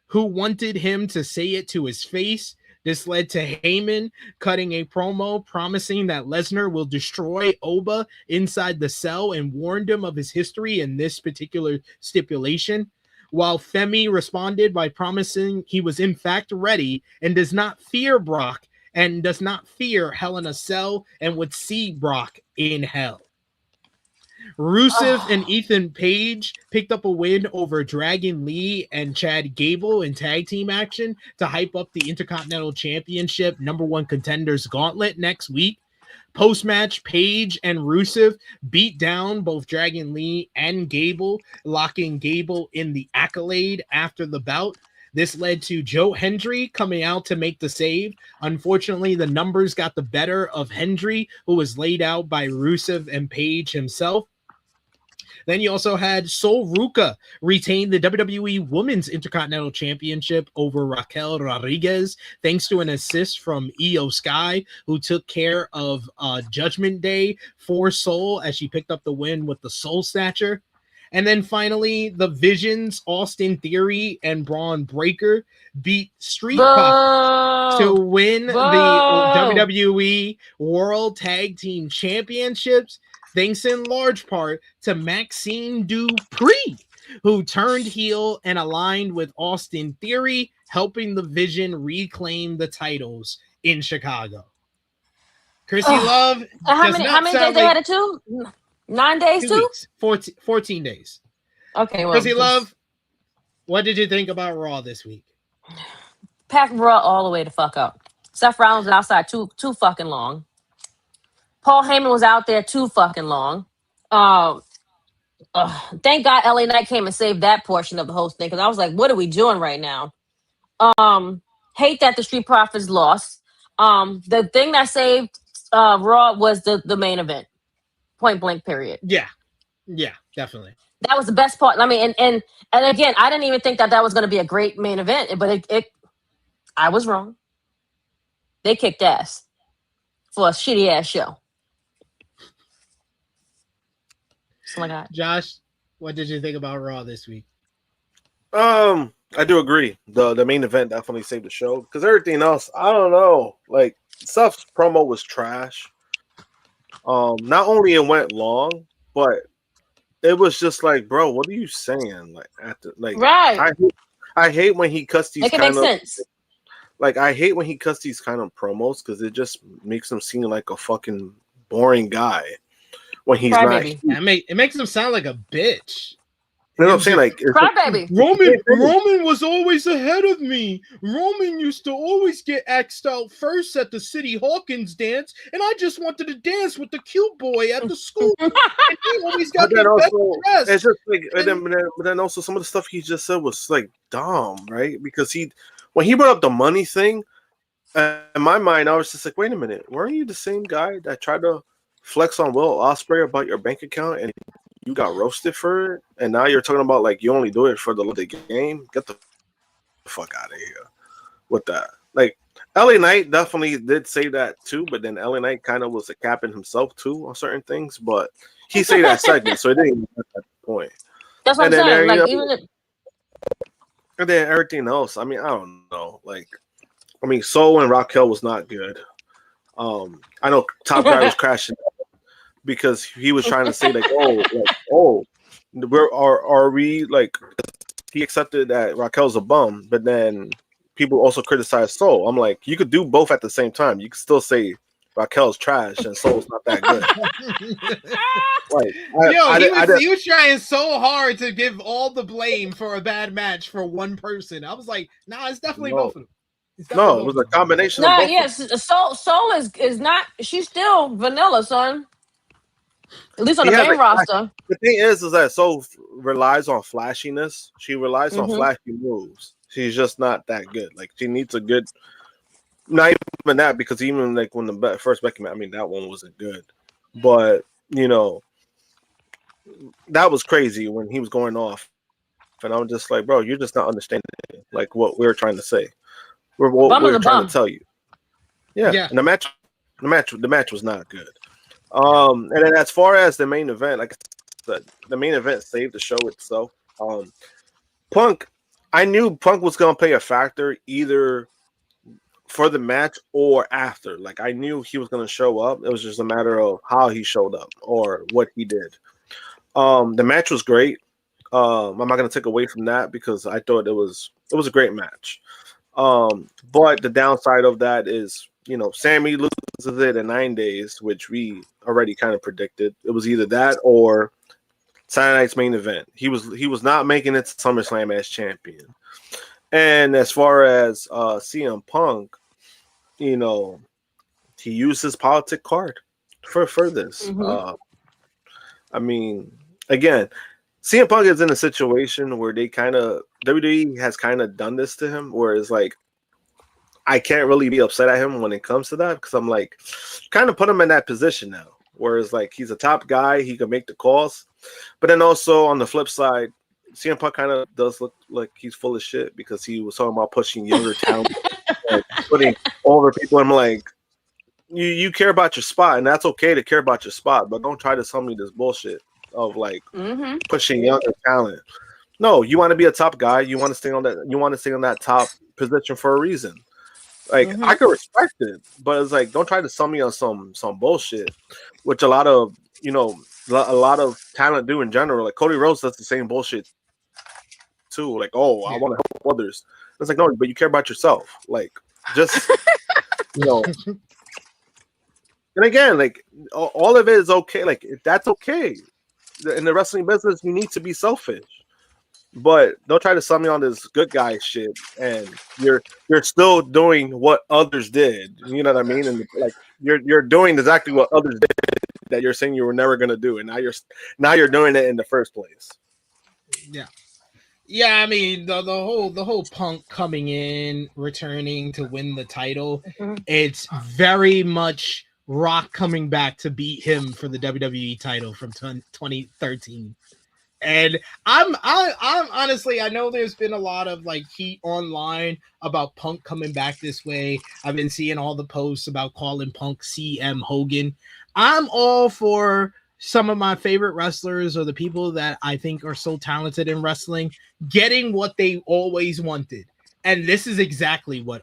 who wanted him to say it to his face. This led to Heyman cutting a promo promising that Lesnar will destroy Oba inside the cell and warned him of his history in this particular stipulation, while Femi responded by promising he was in fact ready and does not fear Brock and does not fear Hell in a Cell and would see Brock in hell. Rusev and Ethan Page picked up a win over Dragon Lee and Chad Gable in tag team action to hype up the Intercontinental Championship #1 contenders gauntlet next week. Post-match, Page and Rusev beat down both Dragon Lee and Gable, locking Gable in the accolade after the bout. This led to Joe Hendry coming out to make the save. Unfortunately, the numbers got the better of Hendry, who was laid out by Rusev and Page himself. Then you also had Sol Ruca retain the WWE Women's Intercontinental Championship over Raquel Rodriguez, thanks to an assist from Io Sky, who took care of Judgment Day for Sol as she picked up the win with the Soul Snatcher. And then finally, the Visions, Austin Theory, and Braun Breaker beat Street Profits to win the WWE World Tag Team Championships, thanks in large part to Maxine Dupree, who turned heel and aligned with Austin Theory, helping the Vision reclaim the titles in Chicago. Krssi Luv. How many days they had it too? 9 days 2 too? weeks, 14 days. Okay, well, Krssi Luv, what did you think about Raw this week? Pack Raw all the way to fuck up. Seth Rollins was outside too fucking long. Paul Heyman was out there too fucking long. Thank God LA Knight came and saved that portion of the whole thing, because I was like, what are we doing right now? Hate that the Street Profits lost. The thing that saved Raw was the main event. Point blank, period. Yeah, definitely. That was the best part. I mean, and again, I didn't even think that was going to be a great main event, but I was wrong. They kicked ass for a shitty ass show. Oh my God. Josh, what did you think about Raw this week? I do agree. The main event definitely saved the show, because everything else, I don't know. Like, Seth's promo was trash. Not only it went long, but it was just like, bro, what are you saying? Right. I hate when he cuts these kind of sense. Like, I hate when he cuts these kind of promos, because it just makes him seem like a fucking boring guy when he's not. It makes him sound like a bitch. You know what I'm saying? Like, Crybaby. Roman was always ahead of me. Roman used to always get axed out first at the City Hawkins dance, and I just wanted to dance with the cute boy at the school. And he always got the best dress. It's just like, but then also some of the stuff he just said was like dumb, right? Because when he brought up the money thing, in my mind, I was just like, wait a minute, weren't you the same guy that tried to flex on Will Ospreay about your bank account and you got roasted for it, and now you're talking about like you only do it for the game? Get the fuck out of here with that. Like, LA Knight definitely did say that too, but then LA Knight kind of was a capping himself too on certain things, but he said that segment, so it didn't even get that point. That's what I'm saying. Like, and then everything else, I mean, I don't know. Like, I mean, Soul and Raquel was not good. I know Top Guy was crashing because he was trying to say like, are we like? He accepted that Raquel's a bum, but then people also criticize Soul. I'm like, you could do both at the same time. You could still say Raquel's trash and Soul's not that good. He was trying so hard to give all the blame for a bad match for one person. I was like, nah, it's definitely both of them. No, it was a combination of both. Yes, Soul is not. She's still vanilla, son. At least on the main roster. The thing is that Soul relies on flashiness. She relies on flashy moves. She's just not that good. Like, she needs a good. Not even that, because even like when the first Becky match, I mean, that one wasn't good. But you know, that was crazy when he was going off, and I'm just like, bro, you're just not understanding like what we were trying to say. What we were trying to tell you. Yeah. And the match was not good. And then as far as the main event, like I said, the main event saved the show itself. Punk, I knew Punk was gonna play a factor either for the match or after. Like, I knew he was gonna show up. It was just a matter of how he showed up or what he did. The match was great. I'm not gonna take away from that because I thought it was a great match. But the downside of that is, you know, Sami loses it in 9 days, which we already kind of predicted. It was either that or Saturday night's main event. He was not making it to SummerSlam as champion. And as far as CM Punk, you know, he used his politic card for this. I mean, again, CM Punk is in a situation where WWE has kind of done this to him, where it's like, I can't really be upset at him when it comes to that, because I'm like, kind of put him in that position now, where it's like he's a top guy, he can make the calls, but then also on the flip side, CM Punk kind of does look like he's full of shit because he was talking about pushing younger talent, and putting older people. I'm like, you care about your spot, and that's okay to care about your spot, but don't try to sell me this bullshit of like pushing younger talent. No, you want to be a top guy. You want to stay on that. You want to stay on that top position for a reason. Like, I could respect it, but it's like, don't try to sell me on some bullshit, which a lot of talent do in general. Like, Cody Rhodes does the same bullshit too. Like, I want to help others. It's like, no, but you care about yourself. Like, just you know. And again, like, all of it is okay. Like, that's okay. In the wrestling business, you need to be selfish, but don't try to sell me on this good guy shit. And you're still doing what others did. You know what I mean? And like, you're doing exactly what others did that you're saying you were never gonna do, and now you're doing it in the first place. Yeah. I mean, the whole Punk coming in, returning to win the title, it's very much Rock coming back to beat him for the WWE title from 2013. And I'm honestly, I know there's been a lot of like heat online about Punk coming back this way. I've been seeing all the posts about calling Punk CM Hogan. I'm all for some of my favorite wrestlers or the people that I think are so talented in wrestling getting what they always wanted. And this is exactly what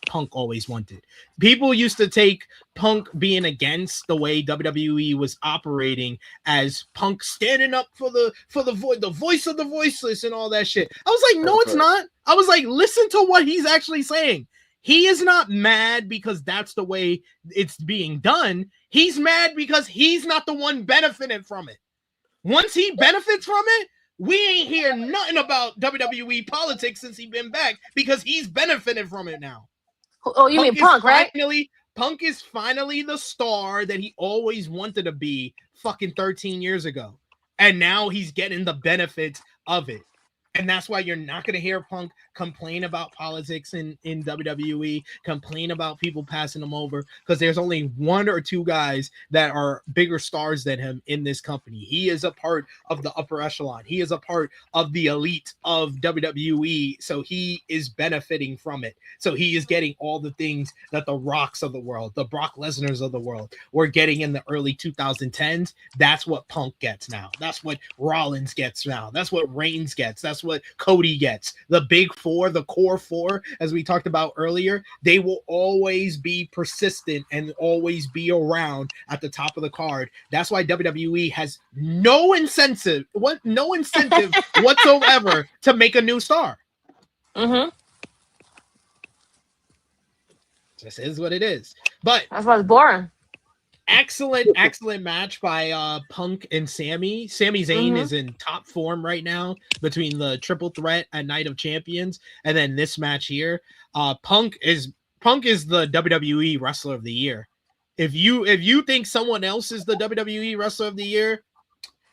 Punk always wanted. People used to take Punk being against the way WWE was operating as Punk standing up for the voice of the voiceless and all that shit. I was like, no, it's not. I was like, listen to what he's actually saying. He is not mad because that's the way it's being done. He's mad because he's not the one benefiting from it. Once he benefits from it, We ain't hear nothing about WWE politics since he's been back because he's benefited from it now. Oh, you mean Punk, right? Punk is finally the star that he always wanted to be fucking 13 years ago. And now he's getting the benefits of it. And that's why you're not going to hear Punk complain about politics in WWE, complain about people passing him over, because there's only one or two guys that are bigger stars than him in this company. He is a part of the upper echelon. He is a part of the elite of WWE, so he is benefiting from it. So he is getting all the things that the Rocks of the world, the Brock Lesnar's of the world, were getting in the early 2010s. That's what Punk gets now. That's what Rollins gets now. That's what Reigns gets. That's what Cody gets. The big four, the core four, as we talked about earlier, they will always be persistent and always be around at the top of the card. That's why WWE has no incentive whatsoever to make a new star. Mm-hmm. This is what it is. But that's why it's boring. Excellent match by Punk and Sami. Sami Zayn is in top form right now between the triple threat at Night of Champions and then this match here. Punk is the WWE Wrestler of the Year. If you think someone else is the WWE Wrestler of the Year,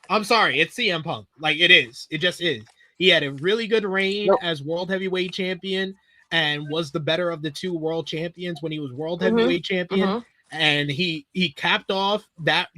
I'm sorry, it's CM Punk. Like it is. It just is. He had a really good reign as World Heavyweight Champion and was the better of the two world champions when he was World Heavyweight Champion. And he capped off that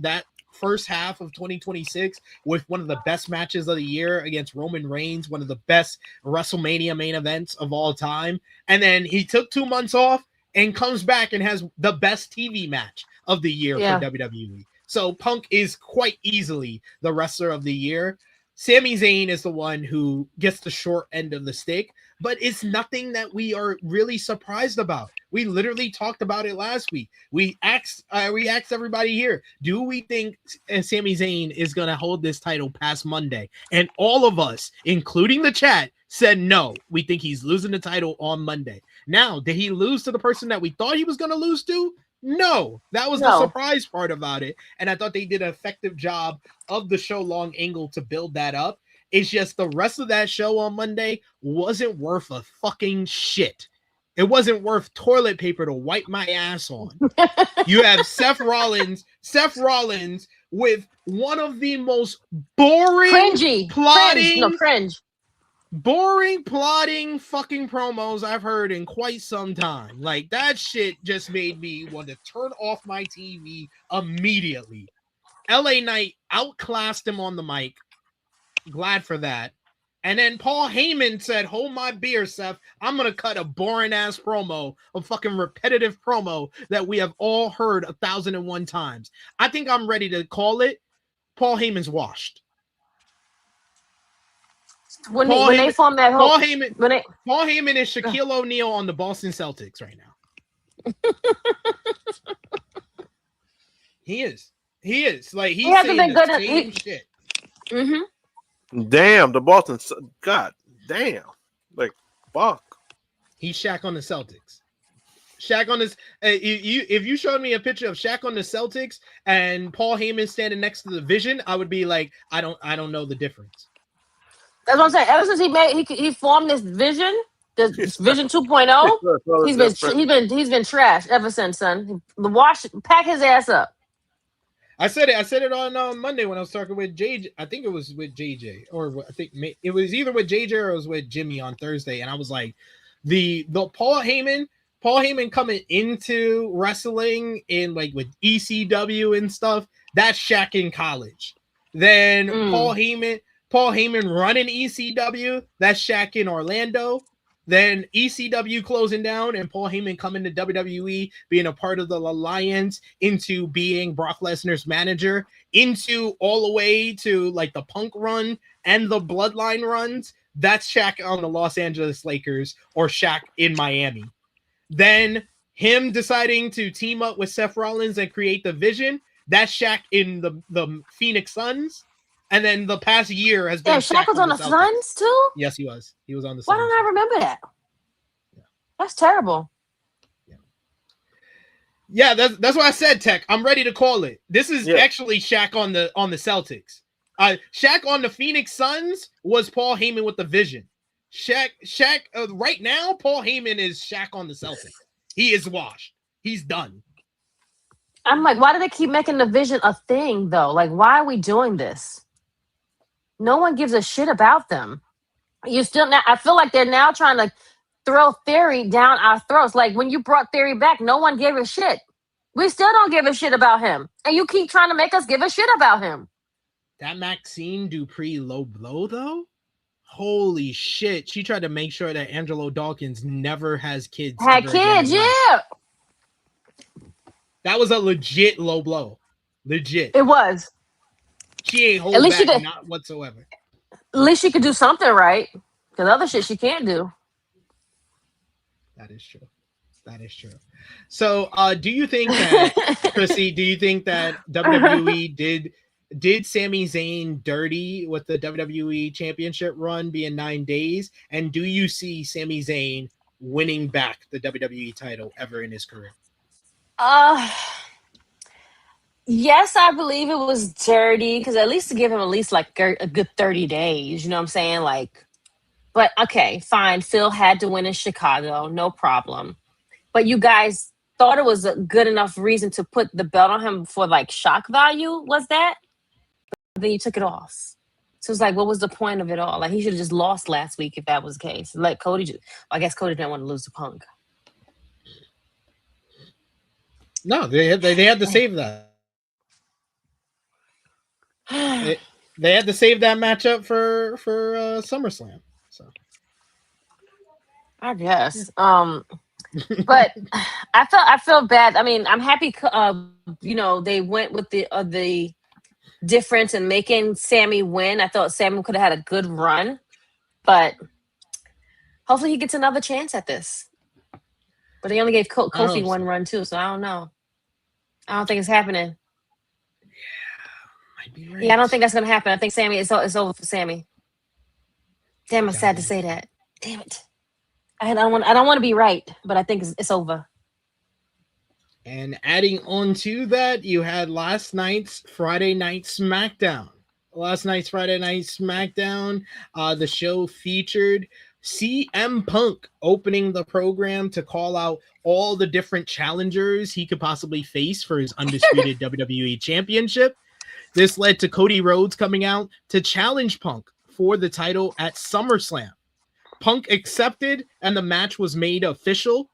first half of 2026 with one of the best matches of the year against Roman Reigns, one of the best WrestleMania main events of all time. And then he took 2 months off and comes back and has the best TV match of the year for WWE. So Punk is quite easily the Wrestler of the Year. Sami Zayn is the one who gets the short end of the stick, but it's nothing that we are really surprised about. We literally talked about it last week. We asked everybody here, do we think Sami Zayn is going to hold this title past Monday? And all of us, including the chat, said no. We think he's losing the title on Monday. Now, did he lose to the person that we thought he was going to lose to? No, that was the surprise part about it. And I thought they did an effective job of the show long angle to build that up. It's just the rest of that show on Monday wasn't worth a fucking shit. It wasn't worth toilet paper to wipe my ass on. You have Seth Rollins with one of the most boring, boring plotting fucking promos I've heard in quite some time. Like that shit just made me want to turn off my TV immediately. LA Knight outclassed him on the mic. Glad for that. And then Paul Heyman said, hold my beer, Seth. I'm going to cut a boring ass promo, a fucking repetitive promo that we have all heard 1,001 times. I think I'm ready to call it. Paul Heyman's washed. When they form that whole Paul Heyman is Shaquille O'Neal on the Boston Celtics right now. He is. Like he's saying the same shit. Damn, the Boston. God damn. Like, fuck. He's Shaq on the Celtics. Shaq on this. If you showed me a picture of Shaq on the Celtics and Paul Heyman standing next to the Vision, I would be like, I don't know the difference. That's what I'm saying. Ever since he formed this Vision, this Vision 2.0, he's been trashed ever since, son. Pack his ass up. I said it on Monday when I was talking with JJ. I think it was with JJ, or I think it was either with JJ or it was with Jimmy on Thursday. And I was like, the Paul Heyman coming into wrestling in like with ECW and stuff. That's Shaq in college. Then Paul Heyman running ECW. That's Shaq in Orlando. Then ECW closing down and Paul Heyman coming to WWE, being a part of the alliance, into being Brock Lesnar's manager, into all the way to like the Punk run and the Bloodline runs. That's Shaq on the Los Angeles Lakers or Shaq in Miami. Then him deciding to team up with Seth Rollins and create the Vision. That's Shaq in the Phoenix Suns. And then the past year has been. Shaq was on the Suns too? Yes, he was. He was on the Suns. Why don't I remember that? Yeah. That's terrible. Yeah, that's what I said, Tech. I'm ready to call it. This is actually Shaq on the Celtics. Shaq on the Phoenix Suns was Paul Heyman with the Vision. Shaq, right now, Paul Heyman is Shaq on the Celtics. He is washed. He's done. I'm like, why do they keep making the Vision a thing, though? Like, why are we doing this? No one gives a shit about them. I feel like they're now trying to throw Theory down our throats. Like, when you brought Theory back, no one gave a shit. We still don't give a shit about him. And you keep trying to make us give a shit about him. That Maxine Dupree low blow, though? Holy shit. She tried to make sure that Angelo Dawkins never has kids. Had kids, yeah. That was a legit low blow. Legit. It was. She ain't holding back, not whatsoever. At least she could do something right. Because other shit she can't do. That is true. That is true. So, do you think that, Krssi, do you think that WWE did Sami Zayn dirty with the WWE Championship run being 9 days? And do you see Sami Zayn winning back the WWE title ever in his career? Yes, I believe it was dirty because at least to give him at least like a good 30 days, you know what I'm saying? Like, but okay, fine. Phil had to win in Chicago, no problem. But you guys thought it was a good enough reason to put the belt on him for like shock value, was that? But then you took it off. So it's like, what was the point of it all? Like, he should have just lost last week if that was the case. Like, I guess Cody didn't want to lose to Punk. No, they had to save that. They had to save that matchup for SummerSlam. So I guess. But I feel bad. I mean, I'm happy. They went with the difference in making Sammy win. I thought Sammy could have had a good run, but hopefully he gets another chance at this. But they only gave Kofi one run too, so I don't know. I don't think it's happening. Might be right. Yeah, I don't think that's gonna happen. I think Sammy it's over for Sammy. Damn, I'm sad to say that. Damn it. I don't want to be right, but I think it's over. And adding on to that, you had last night's Friday Night SmackDown. The show featured CM Punk opening the program to call out all the different challengers he could possibly face for his undisputed WWE Championship. This led to Cody Rhodes coming out to challenge Punk for the title at SummerSlam. Punk accepted, and the match was made official.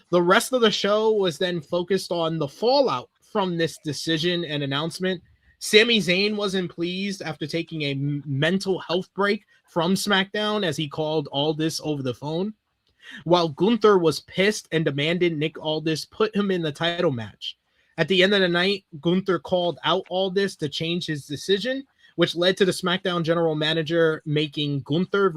The rest of the show was then focused on the fallout from this decision and announcement. Sami Zayn wasn't pleased after taking a mental health break from SmackDown as he called Aldis over the phone, while Gunther was pissed and demanded Nick Aldis put him in the title match. At the end of the night, Gunther called out Aldis to change his decision, which led to the SmackDown general manager making Gunther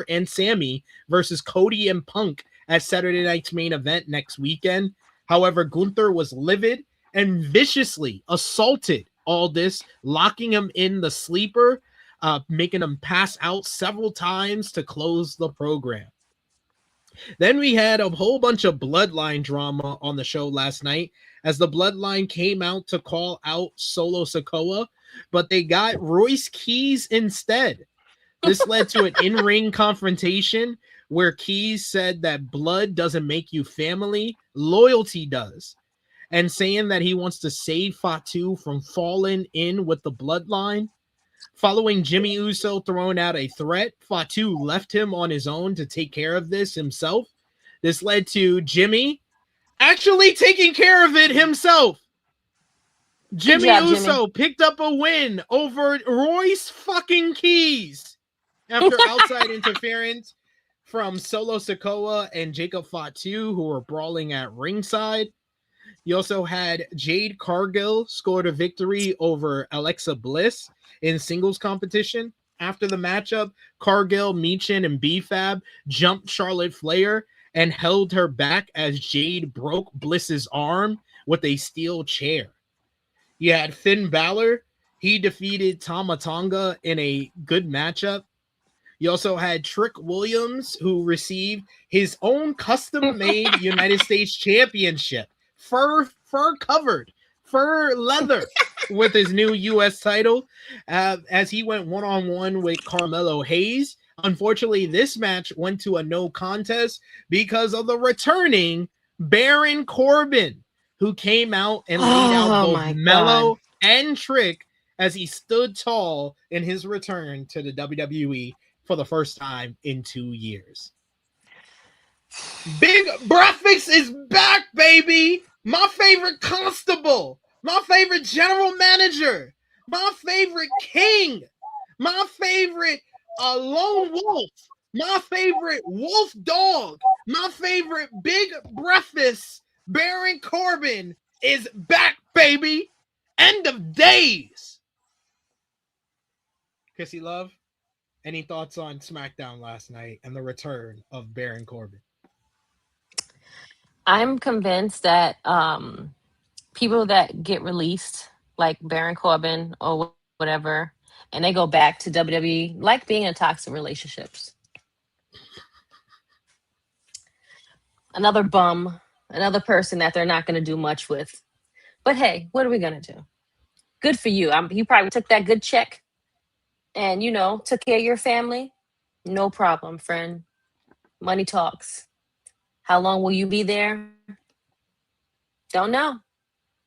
and Sammy versus Cody and Punk at Saturday night's main event next weekend. However, Gunther was livid and viciously assaulted Aldis, locking him in the sleeper, making him pass out several times to close the program. Then we had a whole bunch of Bloodline drama on the show last night as the Bloodline came out to call out Solo Sikoa, but they got Royce Keys instead. This led to an in-ring confrontation where Keys said that blood doesn't make you family, loyalty does, and saying that he wants to save Fatu from falling in with the Bloodline. Following Jimmy Uso throwing out a threat, Fatu left him on his own to take care of this himself. This led to Jimmy actually taking care of it himself. Jimmy Uso picked up a win over Royce fucking Keys after outside interference from Solo Sikoa and Jacob Fatu, who were brawling at ringside. You also had Jade Cargill scored a victory over Alexa Bliss in singles competition. After the matchup, Cargill, Michin, and B-Fab jumped Charlotte Flair and held her back as Jade broke Bliss's arm with a steel chair. You had Finn Balor. He defeated Tama Tonga in a good matchup. You also had Trick Williams, who received his own custom-made United States Championship. Fur covered, fur leather. with his new U.S. title as he went one-on-one with Carmelo Hayes. Unfortunately, this match went to a no contest because of the returning Baron Corbin, who came out and laid out both Mello and Trick as he stood tall in his return to the WWE for the first time in 2 years. Big Breakfast is back, baby! My favorite constable, my favorite general manager, my favorite king, my favorite lone wolf, my favorite wolf dog, my favorite Big Breakfast, Baron Corbin is back, baby! End of days! Krssi Luv, any thoughts on SmackDown last night and the return of Baron Corbin? I'm convinced that people that get released, like Baron Corbin or whatever, and they go back to WWE, like being in toxic relationships. Another bum, another person that they're not going to do much with. But hey, what are we going to do? Good for you. You probably took that good check and, took care of your family. No problem, friend. Money talks. How long will you be there? Don't know.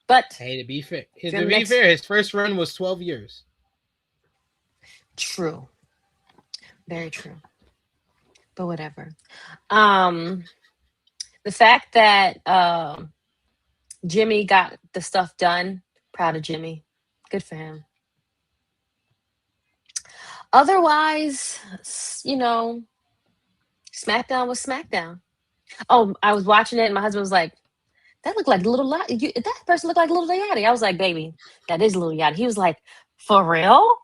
But hey, to be fair, his first run was 12 years. True. Very true. But whatever. The fact that Jimmy got the stuff done, proud of Jimmy. Good for him. Otherwise, SmackDown was SmackDown. Oh, I was watching it and my husband was like, that looked like Little Yachty. That person looked like Little Yachty. I was like, baby, that is Little Yachty. He was like, for real?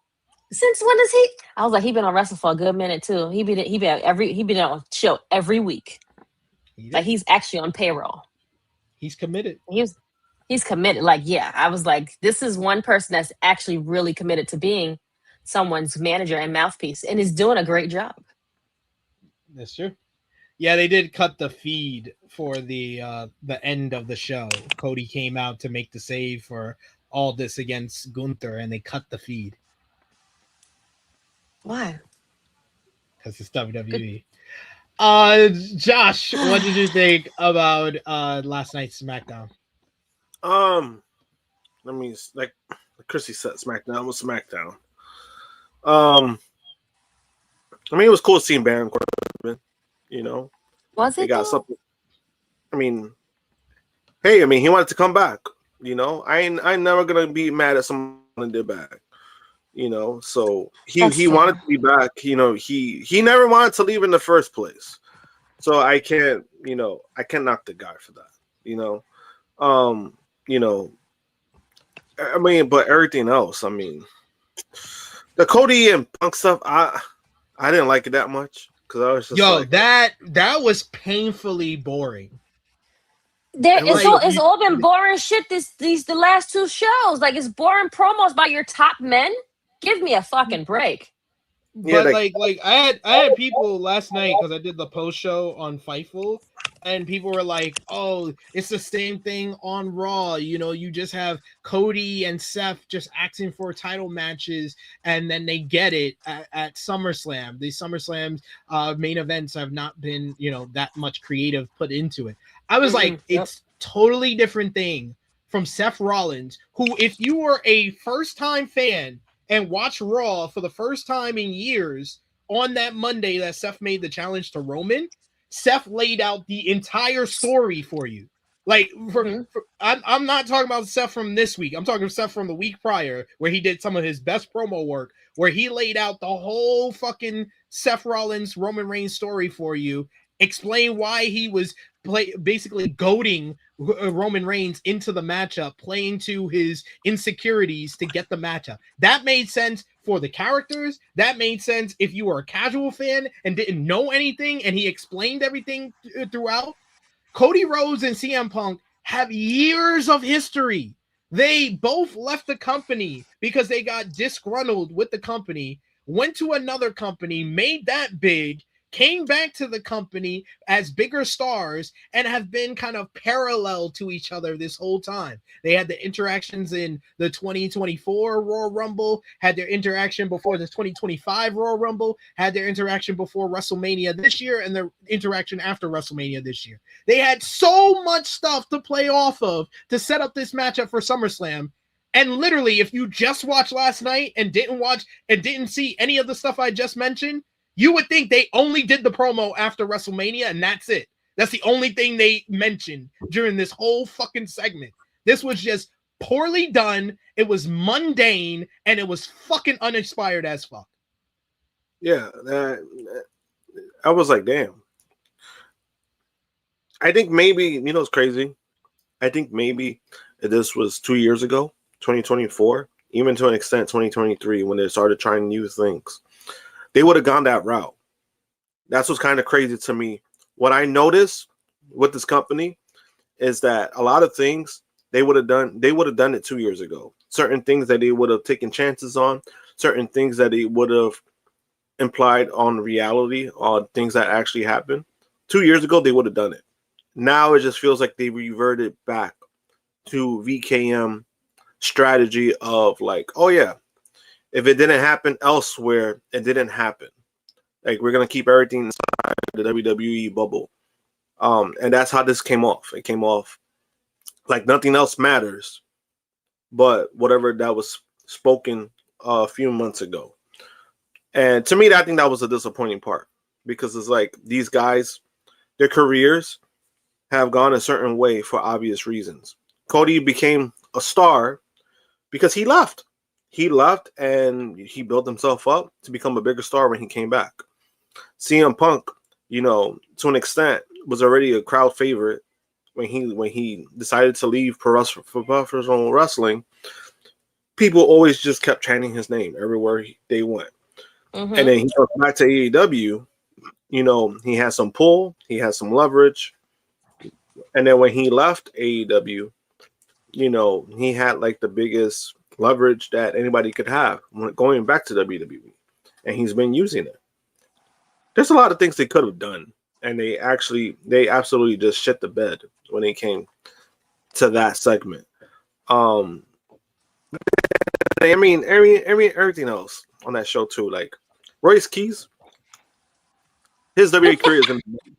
Since when is he? I was like, he been on wrestling for a good minute too. He been on a show every week. Like he's actually on payroll. He's committed. He's committed. Like, yeah, I was like, this is one person that's actually really committed to being someone's manager and mouthpiece and is doing a great job. That's true. Yeah, they did cut the feed for the end of the show. Cody came out to make the save for Aldis against Gunther, and they cut the feed. Why? Because it's WWE. Josh, what did you think about last night's SmackDown? Let me, like Krssi said, SmackDown was SmackDown. It was cool seeing Baron Corbin. Was it? He got something. Hey, he wanted to come back. I ain't never gonna be mad at someone that did back. So he wanted to be back. He never wanted to leave in the first place. So I can't knock the guy for that. But everything else, the Cody and Punk stuff, I didn't like it that much. Because I was just that was painfully boring. It's all been boring shit. The last two shows, like it's boring promos by your top men. Give me a fucking break. But I had people last night because I did the post show on Fightful, and people were like, "Oh, it's the same thing on Raw. You just have Cody and Seth just asking for title matches, and then they get it at SummerSlam. The SummerSlam's main events have not been, that much creative put into it." I was like, it's totally different thing from Seth Rollins, who, if you were a first-time fan and watch Raw for the first time in years on that Monday that Seth made the challenge to Roman, Seth laid out the entire story for you. I'm not talking about Seth from this week. I'm talking Seth from the week prior, where he did some of his best promo work, where he laid out the whole fucking Seth Rollins Roman Reigns story for you, explain why he was basically goading Roman Reigns into the matchup, playing to his insecurities to get the matchup. That made sense for the characters. That made sense if you were a casual fan and didn't know anything, and he explained everything throughout. Cody Rhodes and CM Punk have years of history. They both left the company because they got disgruntled with the company, went to another company, made that big, came back to the company as bigger stars and have been kind of parallel to each other this whole time. They had the interactions in the 2024 Royal Rumble, had their interaction before the 2025 Royal Rumble, had their interaction before WrestleMania this year, and their interaction after WrestleMania this year. They had so much stuff to play off of to set up this matchup for SummerSlam. And literally, if you just watched last night and didn't see any of the stuff I just mentioned, you would think they only did the promo after WrestleMania and that's it. That's the only thing they mentioned during this whole fucking segment. This was just poorly done. It was mundane and it was fucking uninspired as fuck. Yeah, I was like, damn. I think maybe, it's crazy. I think maybe this was 2 years ago, 2024, even to an extent 2023, when they started trying new things. They would have gone that route. That's what's kind of crazy to me. What I noticed with this company is that a lot of things they would have done it 2 years ago. Certain things that they would have taken chances on, certain things that they would have implied on reality, on things that actually happened. 2 years ago, they would have done it. Now it just feels like they reverted back to VKM strategy of like, oh yeah, if it didn't happen elsewhere, it didn't happen. Like, we're going to keep everything inside the WWE bubble. And that's how this came off. It came off like nothing else matters but whatever that was spoken a few months ago. And to me, I think that was a disappointing part, because it's like these guys, their careers have gone a certain way for obvious reasons. Cody became a star because he left. He left and he built himself up to become a bigger star when he came back. CM Punk, to an extent, was already a crowd favorite when he decided to leave professional wrestling. People always just kept chanting his name everywhere they went. Mm-hmm. And then he goes back to AEW. He has some pull, he has some leverage. And then when he left AEW, he had like the biggest leverage that anybody could have going back to WWE, and he's been using it. There's a lot of things they could have done, and they absolutely just shit the bed when it came to that segment. I mean everything else on that show too, like Royce Keys, his WWE career is amazing.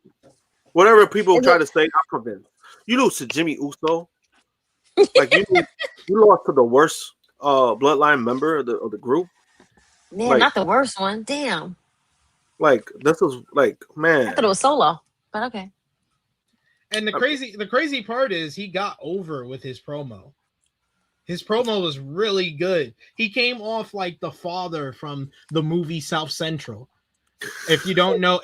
Whatever people try to say, I'm convinced. You lose to Jimmy Uso, like you lost to the worst bloodline member of the group. Man, like, not the worst one. Damn. Like, this was like, man. I thought it was Solo, but okay. And the crazy part is he got over with his promo. His promo was really good. He came off like the father from the movie South Central. If you don't know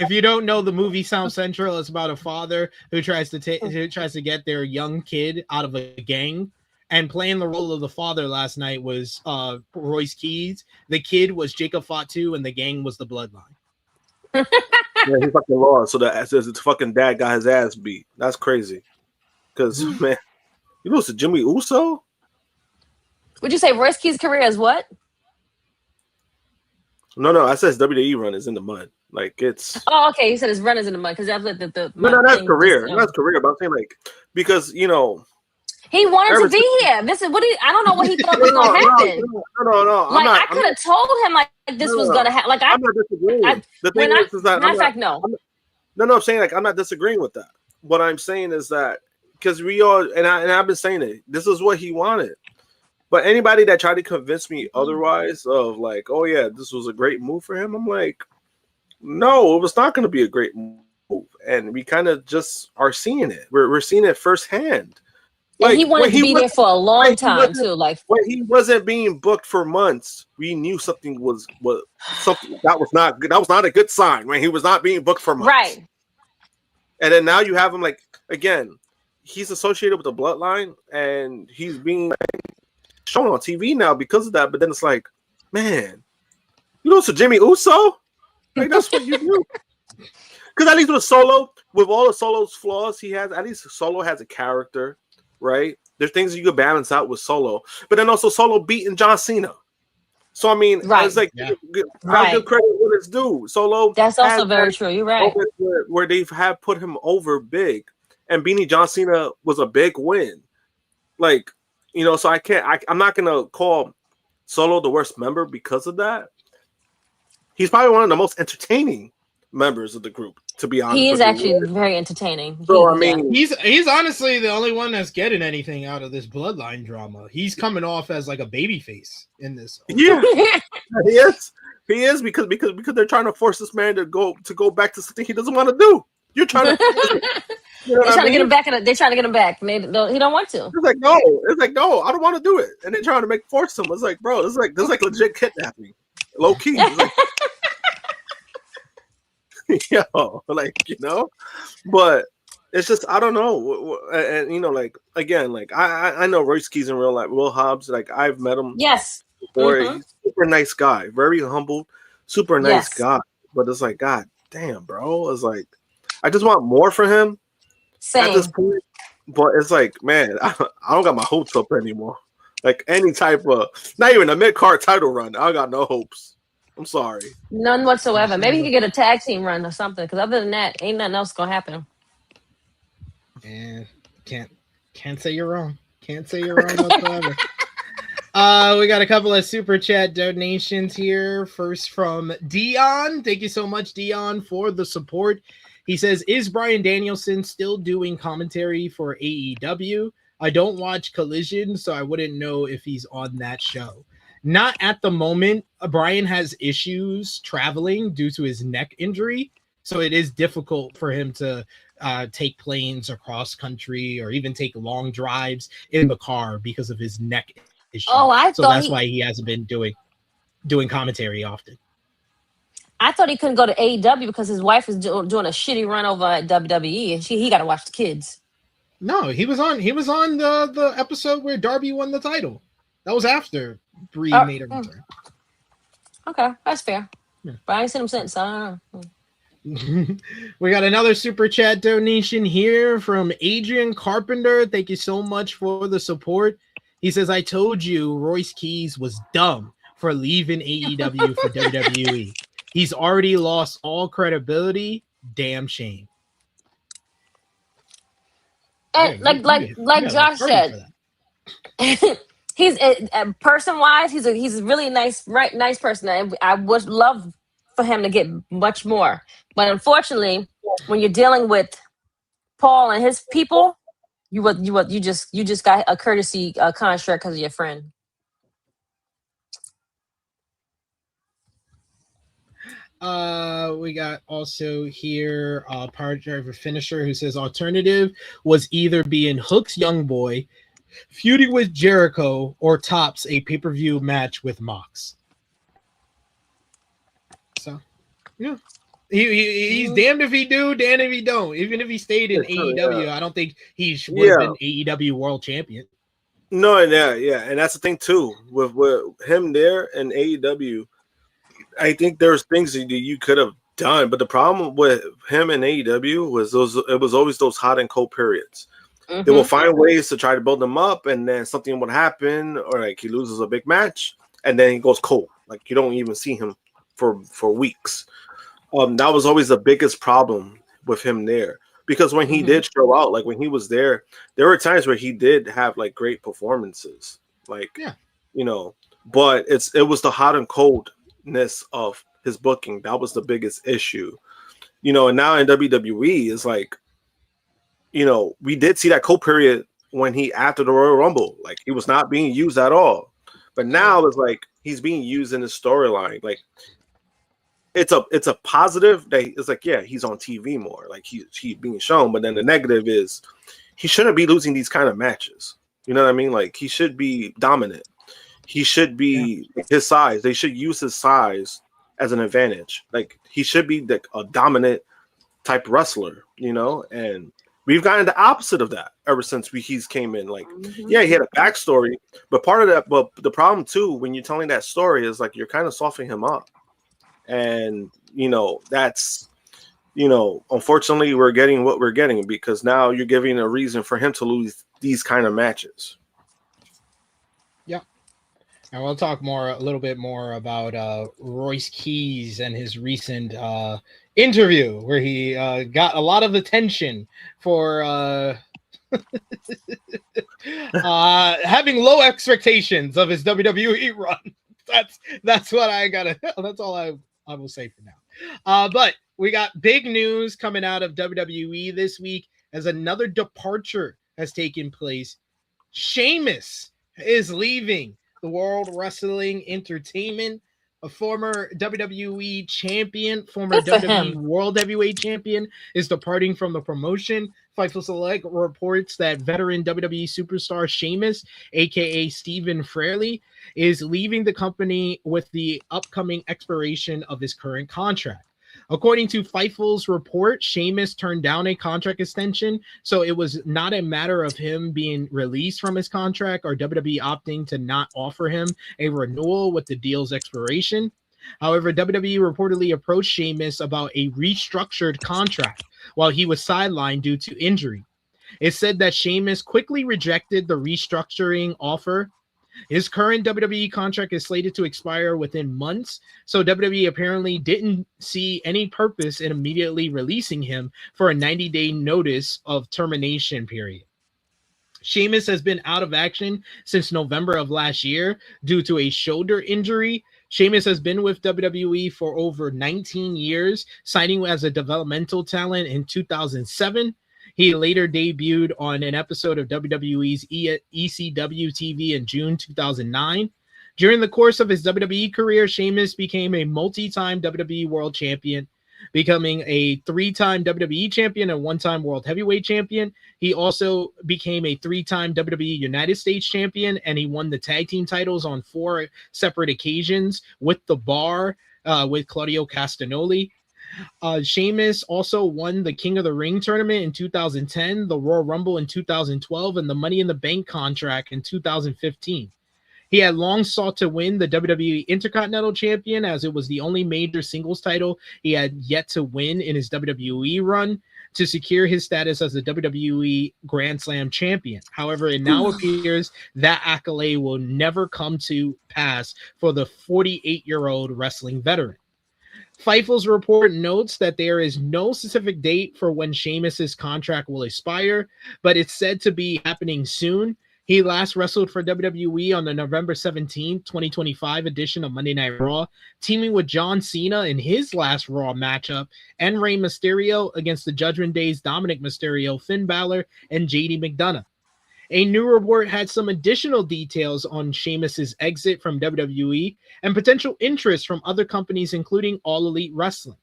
the movie South Central, it's about a father who tries to get their young kid out of a gang. And playing the role of the father last night was Royce Keys. The kid was Jacob Fatu, and the gang was the Bloodline. Yeah, he fucking lost. So the fucking dad got his ass beat. That's crazy. Because man, you lose to Jimmy Uso. Would you say Royce Keys' career is what? No. I said his WWE run is in the mud. Like, it's. Oh, okay. You said his run is in the mud because that's the. No, that's career. That's career. But I'm saying, like, because he wanted to be here. This is I don't know what he thought was going to happen. No. Like, I could have told him like this was going to happen. Like, I'm not disagreeing. The thing is that I'm saying, like, I'm not disagreeing with that. What I'm saying is that because we all and I've been saying it. This is what he wanted. But anybody that tried to convince me otherwise of like, oh yeah, this was a great move for him, I'm like, no, it was not going to be a great move, and we kind of just are seeing it. We're seeing it firsthand. Like, and he wanted to be there for a long time too. Like, when he wasn't being booked for months, we knew something was something that was not good. That was not a good sign when he was not being booked for months. Right. And then now you have him like again. He's associated with the bloodline, and he's being shown on TV now because of that. But then it's like, man, you know, so Jimmy Uso, like that's what you do. Because at least with Solo, with all of Solo's flaws, he has at least Solo has a character. Right, there's things you could balance out with Solo, but then also Solo beating John Cena. So I mean, Right. it's like Yeah. I'll give credit when it's due. Solo That's also has very had true. You're right. moments where they have put him over big, and Beanie John Cena was a big win. Like, you know, so I'm not gonna call Solo the worst member because of that. He's probably one of the most entertaining members of the group, to be honest. He is with you. actually very entertaining. So I mean, he's honestly the only one that's getting anything out of this bloodline drama. He's coming off as like a baby face in this. yeah, he is. He is because they're trying to force this man to go back to something he doesn't want to do. You're trying to. You know They're trying to get him back. They're trying to get him back. He don't want to. It's like no, I don't want to do it, and they're trying to force him. It's like, bro, this is like legit kidnapping, low key. Like, yo, like, you know, but it's just I don't know, and you know, like again, like I know Royce Keys in real life, Will Hobbs, like I've met him. Yes. Before. He's a super nice guy, very humble, super nice guy. But it's like, God damn, bro, it's like I just want more for him. Same. At this point, but it's like, man, I don't got my hopes up anymore. Like any type of, not even a mid-card title run, I got no hopes. I'm sorry, None whatsoever. Maybe he could get a tag team run or something. Because other than that, ain't nothing else gonna happen. And can't say you're wrong. Can't say you're wrong whatsoever. We got a couple of super chat donations here. First from Dion. Thank you so much, Dion, for the support. He says, is Bryan Danielson still doing commentary for AEW? I don't watch Collision, so I wouldn't know if he's on that show. Not at the moment. Bryan has issues traveling due to his neck injury, so it is difficult for him to take planes across country or even take long drives in the car because of his neck issue. Oh, so that's why he hasn't been doing commentary often. I thought he couldn't go to AEW because his wife is doing a shitty run over at WWE, and he got to watch the kids. No, he was on the episode where Darby won the title. That was after Brie made her return. Okay, that's fair. Yeah. But I ain't seen him since. So I don't know. We got another super chat donation here from Adrian Carpenter. Thank you so much for the support. He says, I told you Royce Keys was dumb for leaving AEW for WWE. He's already lost all credibility. Damn shame. And like Josh said, he's person wise, he's a really nice person. And I would love for him to get much more, but unfortunately, when you're dealing with Paul and his people, you just got a courtesy contract because of your friend. We got also here Power Driver Finisher who says alternative was either being Hook's young boy, feuding with Jericho, or tops a pay-per-view match with Mox. So yeah, he's damned if he do, damned if he don't. Even if he stayed in AEW, I don't think he would have been AEW World Champion. No, yeah, and that's the thing too with him there and AEW. I think there's things that you could have done, but the problem with him and AEW was it was always those hot and cold periods. Mm-hmm. They will find ways to try to build him up, and then something would happen, or like he loses a big match, and then he goes cold. Like you don't even see him for weeks. That was always the biggest problem with him there, because when he did show out, like when he was there were times where he did have like great performances, like you know, but it was the hot and cold of his booking that was the biggest issue, you know. And now in WWE is like, you know, we did see that cold period when he after the Royal Rumble, like he was not being used at all, but now it's like he's being used in the storyline. Like it's a positive that it's like, yeah, he's on TV more, like he's being shown, but then the negative is he shouldn't be losing these kind of matches, you know what I mean? Like he should be dominant. He should be his size. They should use his size as an advantage. Like he should be a dominant type wrestler, you know. And we've gotten the opposite of that ever since he's came in. Like, yeah, he had a backstory, but part of that. But the problem too, when you're telling that story, is like you're kind of softening him up, and you know that's, you know, unfortunately we're getting what we're getting because now you're giving a reason for him to lose these kind of matches. And we'll talk a little bit more about Royce Keys and his recent interview where he got a lot of attention for having low expectations of his WWE run. That's what I gotta. That's all I will say for now. But we got big news coming out of WWE this week as another departure has taken place. Sheamus is leaving the World Wrestling Entertainment. A former WWE champion, former WWE World Heavyweight champion, is departing from the promotion. Fightful Select reports that veteran WWE superstar Sheamus, aka Stephen Fraley, is leaving the company with the upcoming expiration of his current contract. According to Fightful's report, Sheamus turned down a contract extension, so it was not a matter of him being released from his contract or WWE opting to not offer him a renewal with the deal's expiration. However, WWE reportedly approached Sheamus about a restructured contract while he was sidelined due to injury. It said that Sheamus quickly rejected the restructuring offer. His current WWE contract is slated to expire within months, so WWE apparently didn't see any purpose in immediately releasing him for a 90-day notice of termination period. Sheamus has been out of action since November of last year due to a shoulder injury. Sheamus has been with WWE for over 19 years, signing as a developmental talent in 2007. He later debuted on an episode of WWE's ECW TV in June 2009. During the course of his WWE career, Sheamus became a multi-time WWE World Champion, becoming a 3-time WWE Champion and 1-time World Heavyweight Champion. He also became a 3-time WWE United States Champion, and he won the tag team titles on 4 separate occasions with The Bar, with Claudio Castagnoli. Sheamus also won the King of the Ring tournament in 2010, the Royal Rumble in 2012, and the Money in the Bank contract in 2015. He had long sought to win the WWE Intercontinental Champion, as it was the only major singles title he had yet to win in his WWE run to secure his status as the WWE Grand Slam champion. However, it now appears that accolade will never come to pass for the 48-year-old wrestling veteran. Fightful's report notes that there is no specific date for when Sheamus's contract will expire, but it's said to be happening soon. He last wrestled for WWE on the November 17, 2025 edition of Monday Night Raw, teaming with John Cena in his last Raw matchup, and Rey Mysterio against the Judgment Day's Dominic Mysterio, Finn Balor, and JD McDonough. A new report had some additional details on Sheamus's exit from WWE and potential interest from other companies, including All Elite Wrestling.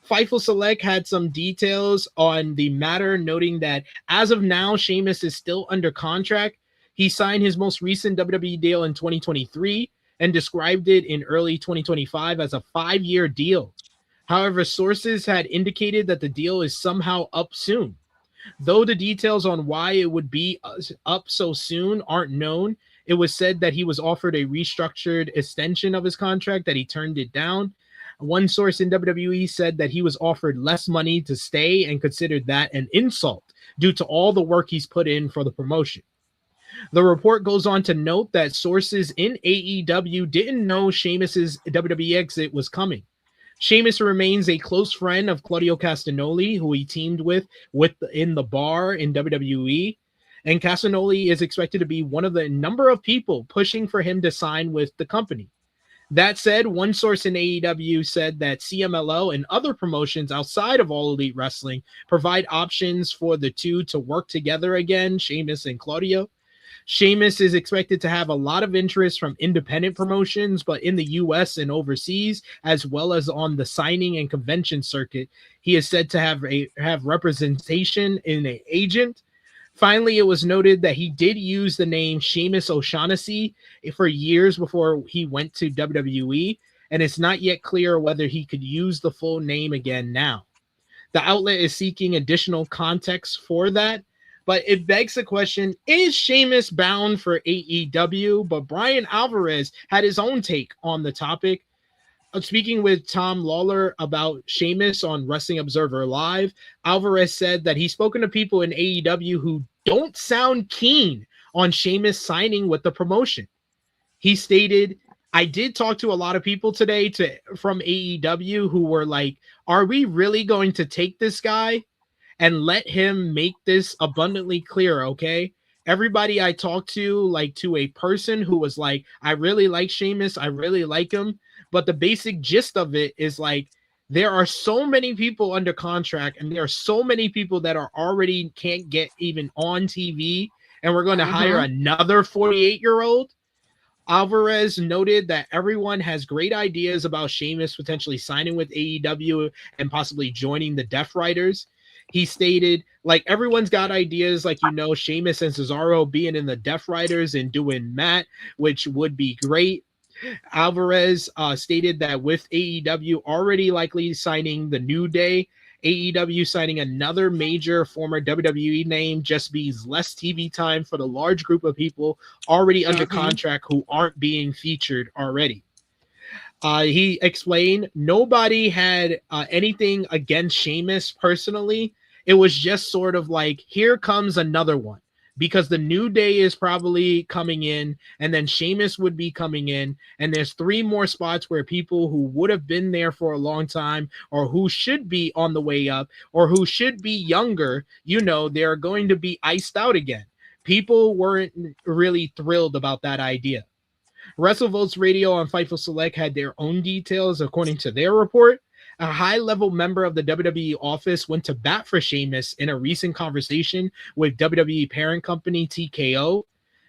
Fightful Select had some details on the matter, noting that as of now, Sheamus is still under contract. He signed his most recent WWE deal in 2023 and described it in early 2025 as a 5-year deal. However, sources had indicated that the deal is somehow up soon. Though the details on why it would be up so soon aren't known, it was said that he was offered a restructured extension of his contract, that he turned it down. One source in WWE said that he was offered less money to stay and considered that an insult due to all the work he's put in for the promotion. The report goes on to note that sources in AEW didn't know Sheamus's WWE exit was coming. Sheamus remains a close friend of Claudio Castagnoli, who he teamed with in The Bar in WWE, and Castagnoli is expected to be one of the number of people pushing for him to sign with the company. That said, one source in AEW said that CMLL and other promotions outside of All Elite Wrestling provide options for the two to work together again, Sheamus and Claudio. Sheamus is expected to have a lot of interest from independent promotions, but in the US and overseas, as well as on the signing and convention circuit, he is said to have representation in an agent. Finally, it was noted that he did use the name Sheamus O'Shaughnessy for years before he went to WWE, and it's not yet clear whether he could use the full name again now. The outlet is seeking additional context for that, but it begs the question, is Sheamus bound for AEW? But Brian Alvarez had his own take on the topic. Speaking with Tom Lawler about Sheamus on Wrestling Observer Live, Alvarez said that he's spoken to people in AEW who don't sound keen on Sheamus signing with the promotion. He stated, I did talk to a lot of people today from AEW who were like, are we really going to take this guy and let him make this abundantly clear? Okay. Everybody I talked to, like to a person who was like, I really like Sheamus, I really like him. But the basic gist of it is like, there are so many people under contract, and there are so many people that are already can't get even on TV, and we're going to hire another 48-year-old. Alvarez noted that everyone has great ideas about Sheamus potentially signing with AEW and possibly joining the Death Riders. He stated, like, everyone's got ideas, like, Sheamus and Cesaro being in the Death Riders and doing Matt, which would be great. Alvarez stated that with AEW already likely signing the New Day, AEW signing another major former WWE name just means less TV time for the large group of people already under contract who aren't being featured already. He explained nobody had anything against Sheamus personally. It was just sort of like, here comes another one, because the New Day is probably coming in, and then Sheamus would be coming in, and there's 3 more spots where people who would have been there for a long time, or who should be on the way up, or who should be younger, they're going to be iced out again. People weren't really thrilled about that idea. WrestleVotes Radio and Fightful Select had their own details according to their report. A high-level member of the WWE office went to bat for Sheamus in a recent conversation with WWE parent company TKO.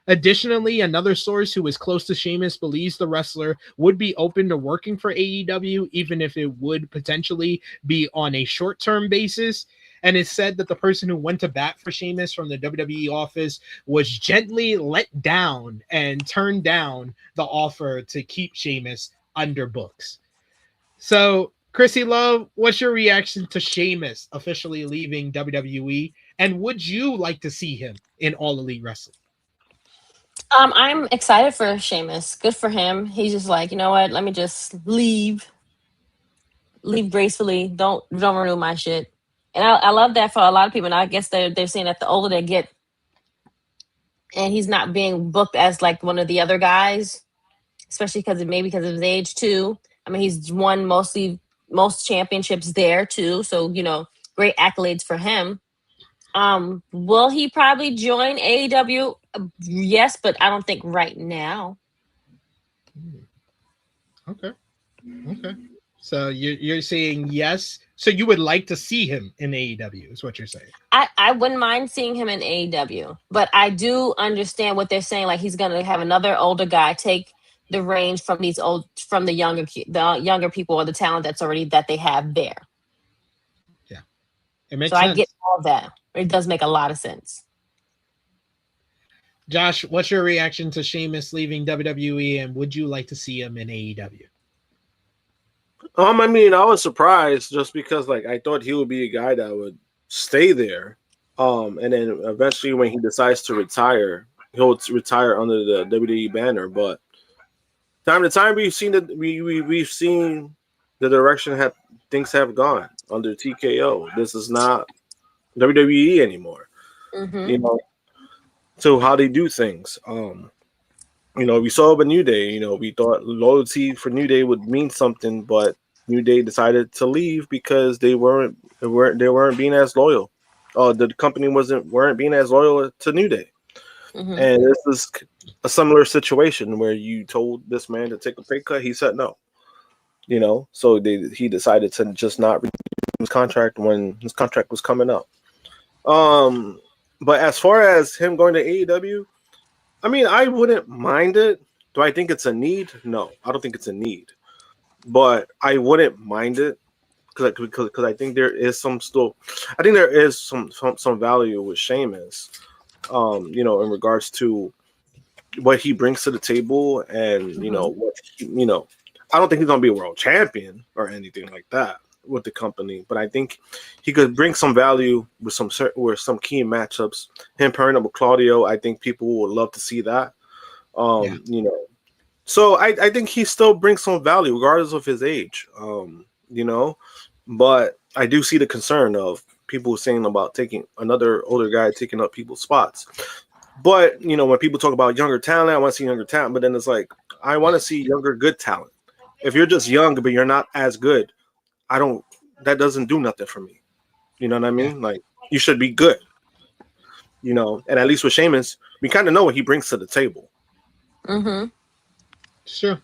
Additionally, another source who is close to Sheamus believes the wrestler would be open to working for AEW, even if it would potentially be on a short-term basis. And it said that the person who went to bat for Sheamus from the WWE office was gently let down and turned down the offer to keep Sheamus under books. So, Krssi Luv, what's your reaction to Sheamus officially leaving WWE? And would you like to see him in All Elite Wrestling? I'm excited for Sheamus. Good for him. He's just like, you know what? Let me just leave gracefully. Don't renew my shit. And I love that for a lot of people. And I guess they're saying that the older they get, and he's not being booked as like one of the other guys, especially because of his age too. I mean, he's won most championships there too. So, great accolades for him. Will he probably join AEW? Yes, but I don't think right now. Okay. So you're saying yes. So you would like to see him in AEW is what you're saying. I wouldn't mind seeing him in AEW, but I do understand what they're saying. Like, he's going to have another older guy take the reins from the younger people, or the talent that they have there. Yeah, it makes sense. I get all that. It does make a lot of sense. Josh, what's your reaction to Sheamus leaving WWE, and would you like to see him in AEW? I mean, I was surprised just because, like, I thought he would be a guy that would stay there. And then eventually when he decides to retire, he'll retire under the WWE banner. But time to time, we've seen we've seen the direction things have gone under TKO. This is not WWE anymore. So how they do things. We saw it with New Day. We thought loyalty for New Day would mean something, but New Day decided to leave because they weren't being as loyal. The company weren't being as loyal to New Day. And this is a similar situation where you told this man to take a pay cut. He said no. So he decided to just not renew his contract when his contract was coming up. But as far as him going to AEW, I mean, I wouldn't mind it. Do I think it's a need? No, I don't think it's a need. But I wouldn't mind it because I think there is some value with Sheamus, in regards to what he brings to the table, and I don't think he's gonna be a world champion or anything like that with the company, but I think he could bring some value with some key matchups. Him pairing up with Claudio, I think people would love to see that. So I think he still brings some value regardless of his age. But I do see the concern of people saying about taking another older guy taking up people's spots. But when people talk about younger talent, I want to see younger talent. But then it's like I want to see younger good talent. If you're just young but you're not as good, that doesn't do nothing for me. You know what I mean? Like you should be good. And at least with Sheamus, we kind of know what he brings to the table. Mm-hmm. Sure.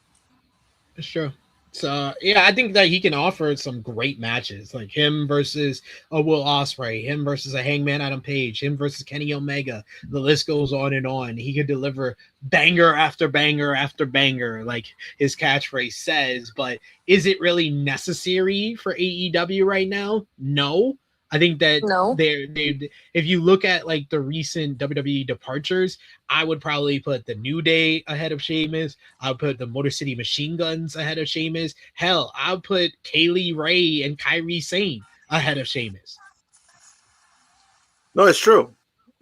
It's true. So yeah, I think that he can offer some great matches, like him versus a Will Ospreay, him versus a Hangman Adam Page, him versus Kenny Omega. The list goes on and on. He could deliver banger after banger after banger, like his catchphrase says. But is it really necessary for AEW right now? No. I think that they if you look at like the recent WWE departures, I would probably put the New Day ahead of Sheamus. I would put the Motor City Machine Guns ahead of Sheamus. Hell, I would put Kaylee Ray and Kairi Sane ahead of Sheamus. No, it's true.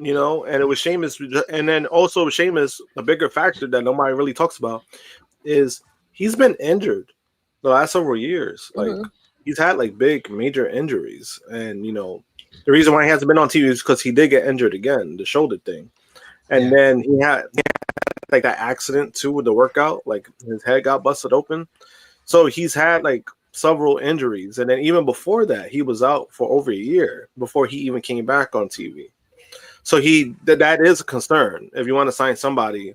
And it was Sheamus, and then also Sheamus, a bigger factor that nobody really talks about is he's been injured the last several years. Like he's had like big major injuries, and the reason why he hasn't been on TV is because he did get injured again, the shoulder thing, and then he had like that accident too with the workout, like his head got busted open. So he's had like several injuries, and then even before that, he was out for over a year before he even came back on TV. So that is a concern. If you want to sign somebody,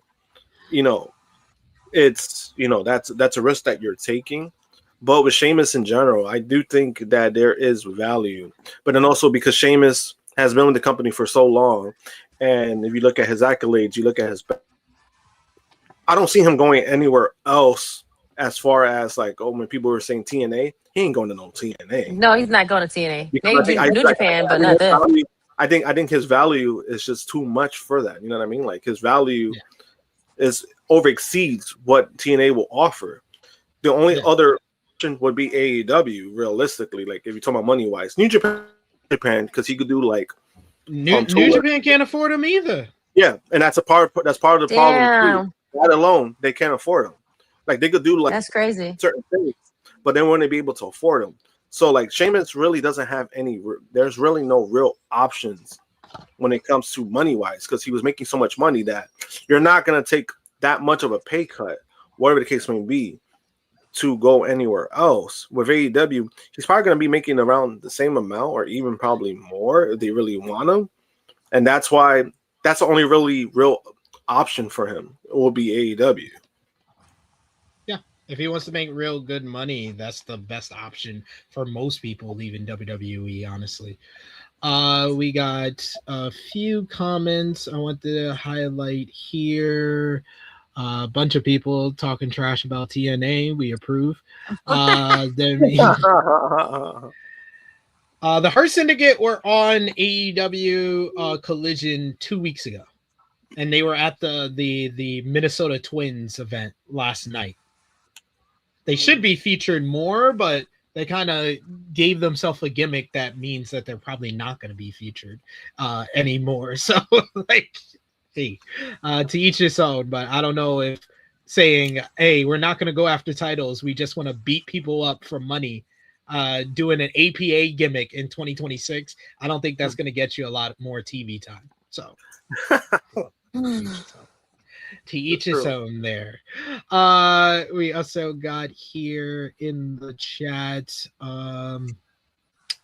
it's that's a risk that you're taking. But with Sheamus in general, I do think that there is value. But then also because Sheamus has been with the company for so long, and if you look at his accolades, you look at his I don't see him going anywhere else as far as like, when people were saying TNA, he ain't going to no TNA. No, he's not going to TNA. Maybe New Japan, but not there. I think his value is just too much for that. You know what I mean? Like his value is over exceeds what TNA will offer. The only other would be AEW, realistically. Like if you're talking about money wise, New Japan, because he could do like New Japan can't afford him either. Yeah, and that's part of the problem. Too. That alone, they can't afford them. Like they could do like that's crazy certain things, but they wouldn't be able to afford them. So like Sheamus really doesn't have any. There's really no real options when it comes to money wise, because he was making so much money that you're not gonna take that much of a pay cut, whatever the case may be, to go anywhere else. With AEW, he's probably going to be making around the same amount or even probably more if they really want him. And that's why that's the only really real option for him. It will be AEW. Yeah. If he wants to make real good money, that's the best option for most people leaving WWE, honestly. We got a few comments I want to highlight here. A bunch of people talking trash about TNA. We approve. The Hurt Syndicate were on AEW Collision 2 weeks ago, and they were at the Minnesota Twins event last night. They should be featured more, but they kind of gave themselves a gimmick that means that they're probably not going to be featured anymore. So, like, hey, to each his own. But I don't know if saying, hey, we're not going to go after titles, we just want to beat people up for money, doing an APA gimmick in 2026, I don't think that's going to get you a lot more TV time. So, to each his own there. We also got here in the chat,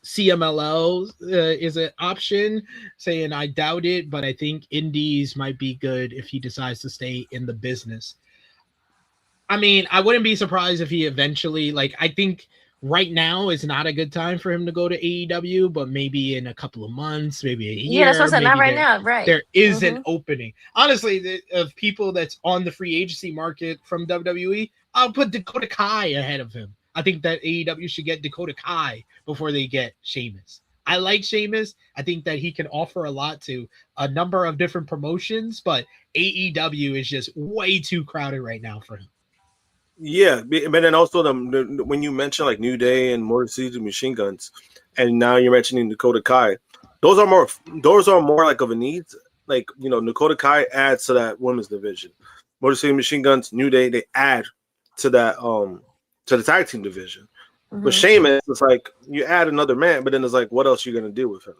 CMLL is an option, saying I doubt it, but I think indies might be good if he decides to stay in the business. I mean, I wouldn't be surprised if he eventually, like, I think right now is not a good time for him to go to AEW, but maybe in a couple of months, maybe a year. Yeah, that's what I said. Not right now, right? There is an opening. Honestly, of people that's on the free agency market from WWE, I'll put Dakota Kai ahead of him. I think that AEW should get Dakota Kai before they get Sheamus. I like Sheamus. I think that he can offer a lot to a number of different promotions, but AEW is just way too crowded right now for him. Yeah, but then also when you mention like New Day and Motor City Machine Guns, and now you're mentioning Dakota Kai, those are more like of a need. Like, you know, Dakota Kai adds to that women's division. Motor City Machine Guns, New Day, they add to that to the tag team division. But Sheamus, it's like you add another man, but then it's like, what else are you gonna do with him?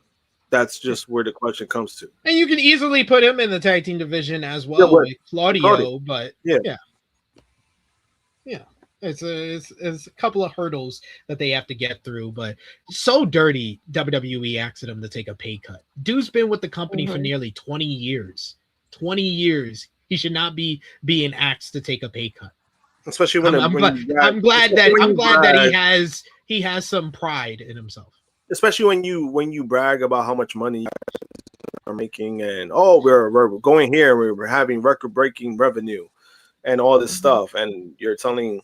That's just where the question comes to. And you can easily put him in the tag team division as well with Claudio, but yeah. It's a couple of hurdles that they have to get through, but so dirty WWE asked him to take a pay cut. Dude's been with the company for nearly 20 years. 20 years. He should not be being asked to take a pay cut. Especially when I'm glad that he has some pride in himself. Especially when you brag about how much money you are making and we're going here, we're having record-breaking revenue and all this stuff, and you're telling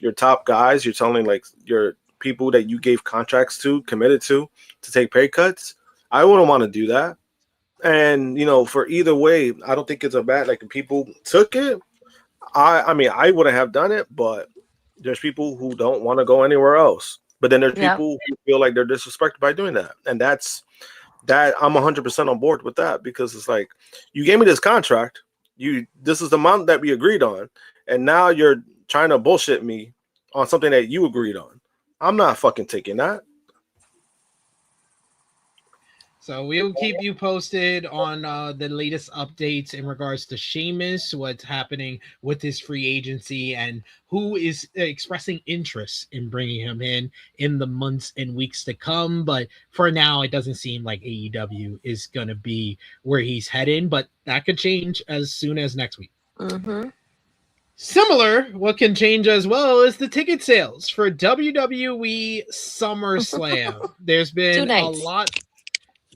your top guys, you're telling like your people that you gave contracts to, committed to take pay cuts. I wouldn't want to do that. And for either way, I don't think it's a bad, like, if people took it, I mean I wouldn't have done it, but there's people who don't want to go anywhere else. But then there's people who feel like they're disrespected by doing that. And that's I'm 100% on board with that, because it's like, you gave me this contract, this is the amount that we agreed on, and now you're trying to bullshit me on something that you agreed on. I'm not fucking taking that. So we'll keep you posted on the latest updates in regards to Sheamus, what's happening with his free agency, and who is expressing interest in bringing him in the months and weeks to come. But for now, it doesn't seem like AEW is going to be where he's heading, but that could change as soon as next week. Similar, what can change as well is the ticket sales for WWE SummerSlam. There's been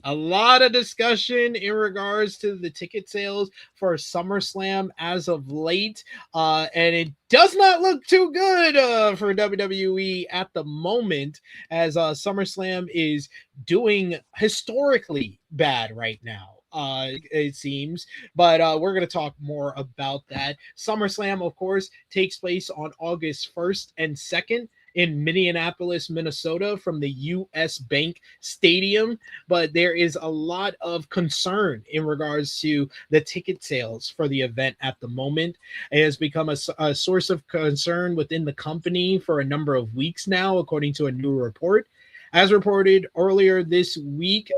a lot of discussion in regards to the ticket sales for SummerSlam as of late, and it does not look too good for WWE at the moment, as SummerSlam is doing historically bad right now. It seems, but we're going to talk more about that. SummerSlam, of course, takes place on August 1st and 2nd in Minneapolis, Minnesota, from the US Bank Stadium, but there is a lot of concern in regards to the ticket sales for the event at the moment. It has become a source of concern within the company for a number of weeks now, according to a new report. As reported earlier this week,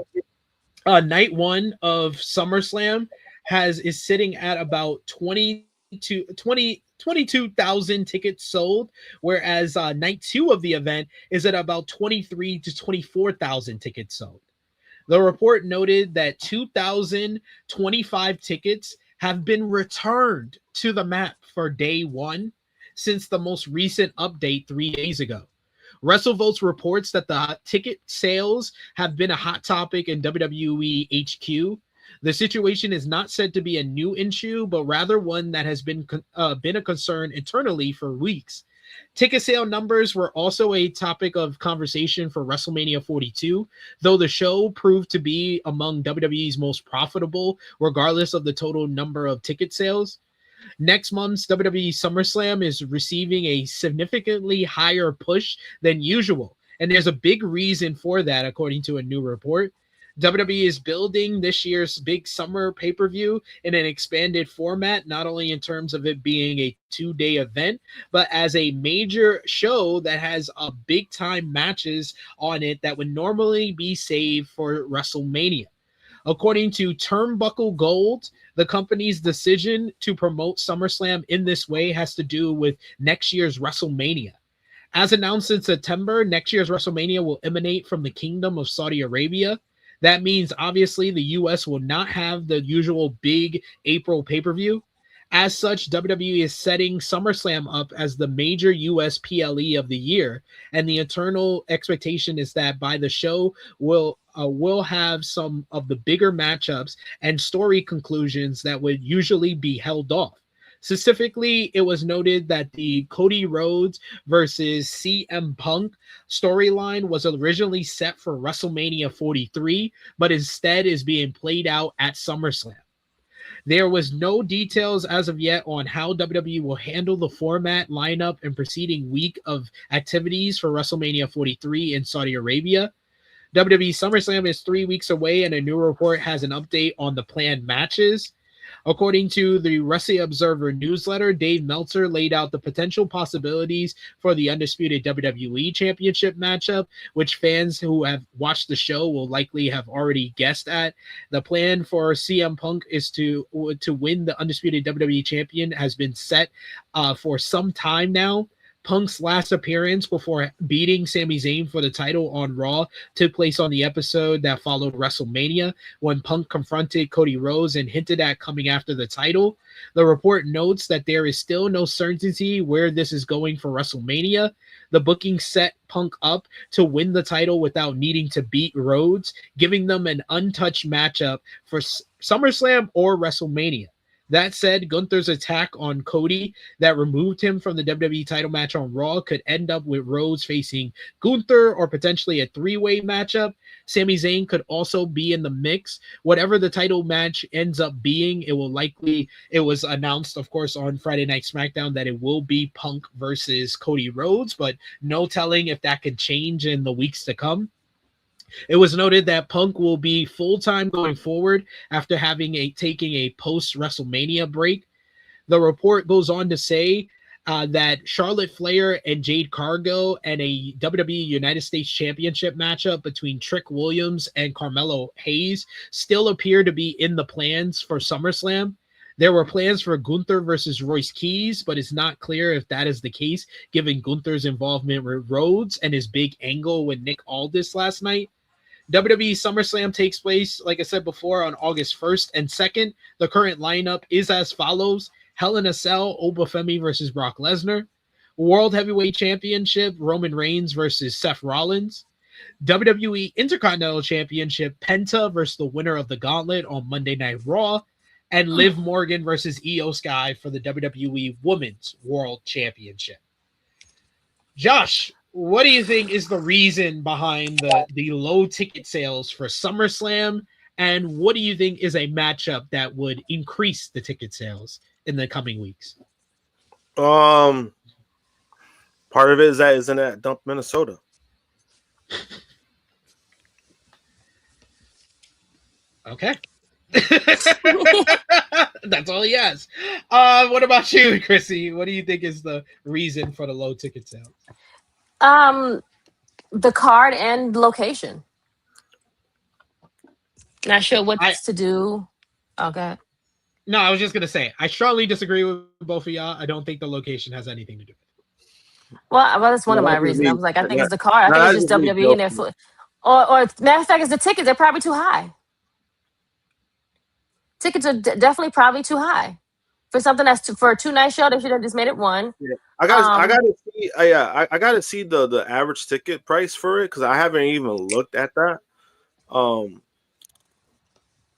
night one of SummerSlam is sitting at about 22,000 tickets sold, whereas night two of the event is at about 23 to 24,000 tickets sold. The report noted that 2,025 tickets have been returned to the map for day one since the most recent update 3 days ago. WrestleVotes reports that the ticket sales have been a hot topic in WWE HQ. The situation is not said to be a new issue, but rather one that has been a concern internally for weeks. Ticket sale numbers were also a topic of conversation for WrestleMania 42, though the show proved to be among WWE's most profitable, regardless of the total number of ticket sales. Next month's WWE SummerSlam is receiving a significantly higher push than usual, and there's a big reason for that, according to a new report. WWE is building this year's big summer pay-per-view in an expanded format, not only in terms of it being a 2-day event, but as a major show that has big-time matches on it that would normally be saved for WrestleMania. According to Turnbuckle Gold, the company's decision to promote SummerSlam in this way has to do with next year's WrestleMania. As announced in September, next year's WrestleMania will emanate from the Kingdom of Saudi Arabia. That means, obviously, the U.S. will not have the usual big April pay-per-view. As such, WWE is setting SummerSlam up as the major U.S. PLE of the year, and the internal expectation is that by the show will have some of the bigger matchups and story conclusions that would usually be held off. Specifically, it was noted that the Cody Rhodes versus CM Punk storyline was originally set for WrestleMania 43, but instead is being played out at SummerSlam. There was no details as of yet on how WWE will handle the format, lineup, and preceding week of activities for WrestleMania 43 in Saudi Arabia. WWE SummerSlam is 3 weeks away, and a new report has an update on the planned matches. According to the Wrestling Observer newsletter, Dave Meltzer laid out the potential possibilities for the Undisputed WWE Championship matchup, which fans who have watched the show will likely have already guessed at. The plan for CM Punk is to win the Undisputed WWE Champion has been set for some time now. Punk's last appearance before beating Sami Zayn for the title on Raw took place on the episode that followed WrestleMania, when Punk confronted Cody Rhodes and hinted at coming after the title. The report notes that there is still no certainty where this is going for WrestleMania. The booking set Punk up to win the title without needing to beat Rhodes, giving them an untouched matchup for SummerSlam or WrestleMania. That said, Gunther's attack on Cody that removed him from the WWE title match on Raw could end up with Rhodes facing Gunther or potentially a three-way matchup. Sami Zayn could also be in the mix. Whatever the title match ends up being, it was announced, of course, on Friday Night SmackDown that it will be Punk versus Cody Rhodes, but no telling if that could change in the weeks to come. It was noted that Punk will be full-time going forward after taking a post-WrestleMania break. The report goes on to say that Charlotte Flair and Jade Cargill and a WWE United States Championship matchup between Trick Williams and Carmelo Hayes still appear to be in the plans for SummerSlam. There were plans for Gunther versus Royce Keys, but it's not clear if that is the case, given Gunther's involvement with Rhodes and his big angle with Nick Aldis last night. WWE SummerSlam takes place, like I said before, on August 1st and 2nd. The current lineup is as follows: Hell in a Cell, Obafemi versus Brock Lesnar. World Heavyweight Championship, Roman Reigns versus Seth Rollins. WWE Intercontinental Championship, Penta versus the winner of the Gauntlet on Monday Night Raw. And Liv Morgan versus Io Sky for the WWE Women's World Championship. Josh, what do you think is the reason behind the low ticket sales for SummerSlam? And what do you think is a matchup that would increase the ticket sales in the coming weeks? Part of it is that isn't at Dump, Minnesota. Okay. That's all he has. What about you, Krssi? What do you think is the reason for the low ticket sales? The card and location. Not sure what's to do. Okay. No, I was just gonna say I strongly disagree with both of y'all. I don't think the location has anything to do with it. Well, that's one of my reasons. I was like, I think it's the card. I think it's just WWE and their foot. Or matter of fact, it's the tickets. They're probably too high. Tickets are definitely probably too high for something that's for a 2-night show. They should have just made it one. Yeah. I gotta see the average ticket price for it because I haven't even looked at that.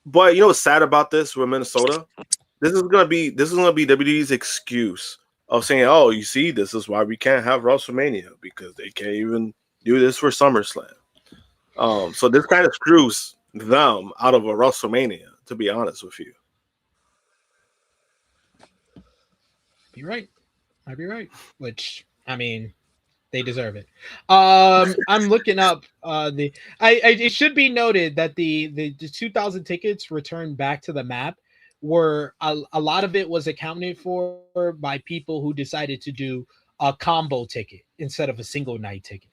But you know what's sad about this with Minnesota? This is gonna be WWE's excuse of saying, "Oh, you see, this is why we can't have WrestleMania because they can't even do this for SummerSlam." So this kind of screws them out of a WrestleMania, to be honest with you. I'd be right. Which, I mean, they deserve it. I'm looking up it should be noted that the 2,000 tickets returned back to the map were a lot of it was accounted for by people who decided to do a combo ticket instead of a single night ticket.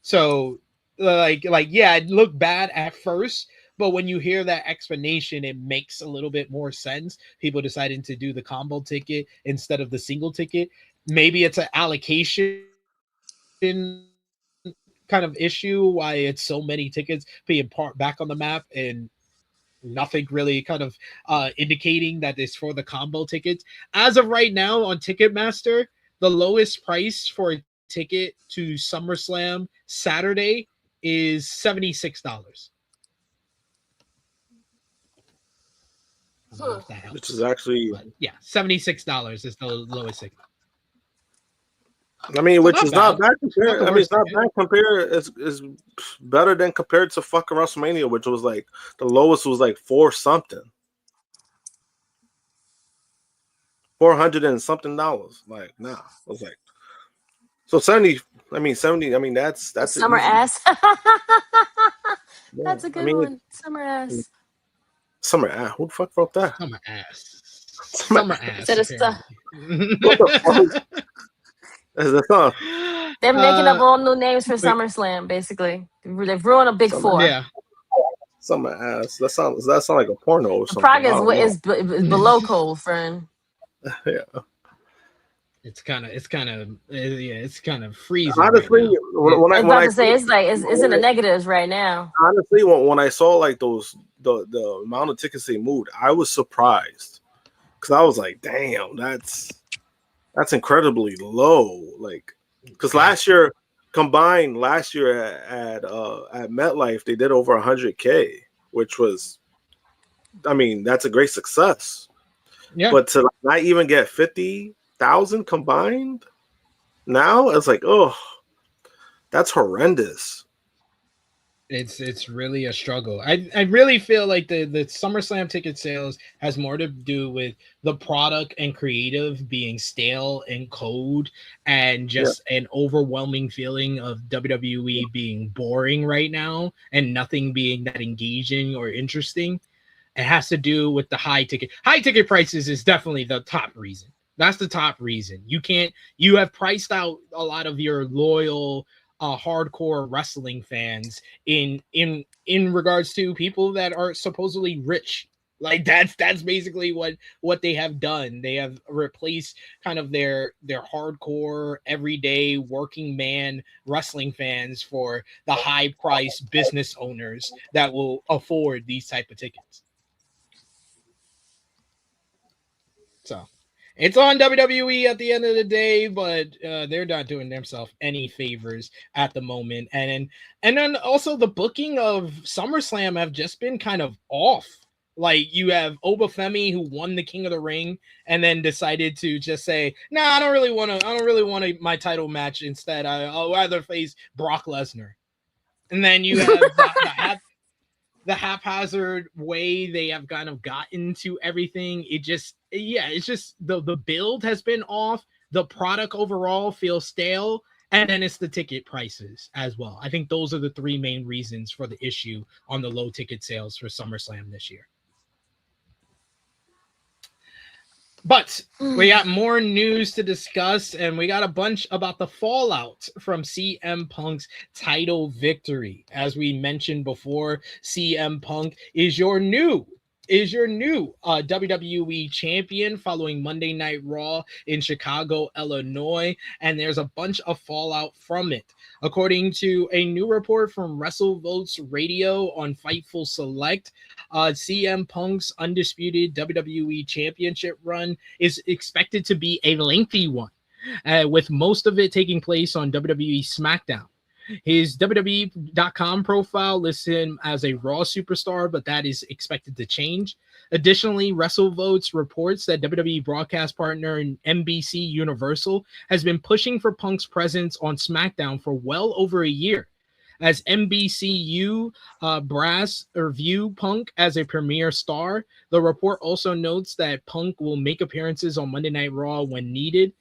So like yeah, it looked bad at first, but when you hear that explanation, it makes a little bit more sense. People deciding to do the combo ticket instead of the single ticket. Maybe it's an allocation kind of issue why it's so many tickets being back on the map and nothing really kind of indicating that it's for the combo tickets. As of right now on Ticketmaster, the lowest price for a ticket to SummerSlam Saturday is $76. If that helps. Which is actually, but yeah, $76 is the lowest ticket. I mean, which is not bad compared. I mean, it's not bad compared. It's better than compared to fucking WrestleMania, which was like the lowest was like $400 and something. Like, nah, it was like so 70. I mean, 70. I mean, that's summer ass. Yeah, That's a good one. Summer ass. Summer ass. Who the fuck wrote that? Summer ass. Summer ass. Said it's What the fuck is the song? they're making up all new names for SummerSlam. Basically, they've ruined a big four. Yeah. Summer ass. That sound like a porno or something. Prague is below cold, friend. Yeah. It's kind of freezing. Honestly, right when I was about to say it's in the negatives right now. Honestly, when I saw like the amount of tickets they moved, I was surprised because I was like, damn, that's incredibly low. Like, because last year at MetLife they did over 100K, which was, I mean, that's a great success. Yeah. But to not even get 50,000 combined now, it's like, oh, that's horrendous. It's really a struggle. I really feel like the SummerSlam ticket sales has more to do with the product and creative being stale and cold and just an overwhelming feeling of WWE being boring right now and nothing being that engaging or interesting. It has to do with the high ticket prices is definitely the top reason. That's the top reason. You have priced out a lot of your loyal hardcore wrestling fans in regards to people that are supposedly rich. Like that's basically what they have done. They have replaced kind of their hardcore everyday working man wrestling fans for the high price business owners that will afford these type of tickets. So it's on WWE at the end of the day, but they're not doing themselves any favors at the moment. And then also the booking of SummerSlam have just been kind of off. Like you have Obafemi who won the King of the Ring and then decided to just say, "Nah, I don't really want my title match. Instead, I'll rather face Brock Lesnar." And then you have the haphazard way they have kind of gotten to everything. It's just the build has been off. The product overall feels stale. And then it's the ticket prices as well. I think those are the three main reasons for the issue on the low ticket sales for SummerSlam this year. But we got more news to discuss, and we got a bunch about the fallout from CM Punk's title victory. As we mentioned before, CM Punk is your new WWE champion following Monday Night Raw in Chicago, Illinois, and there's a bunch of fallout from it. According to a new report from WrestleVotes Radio on Fightful Select, CM Punk's undisputed WWE Championship run is expected to be a lengthy one, with most of it taking place on WWE SmackDown. His WWE.com profile lists him as a Raw superstar, but that is expected to change. Additionally, WrestleVotes reports that WWE broadcast partner NBC Universal has been pushing for Punk's presence on SmackDown for well over a year. As NBCU brass view Punk as a premier star, the report also notes that Punk will make appearances on Monday Night Raw when needed.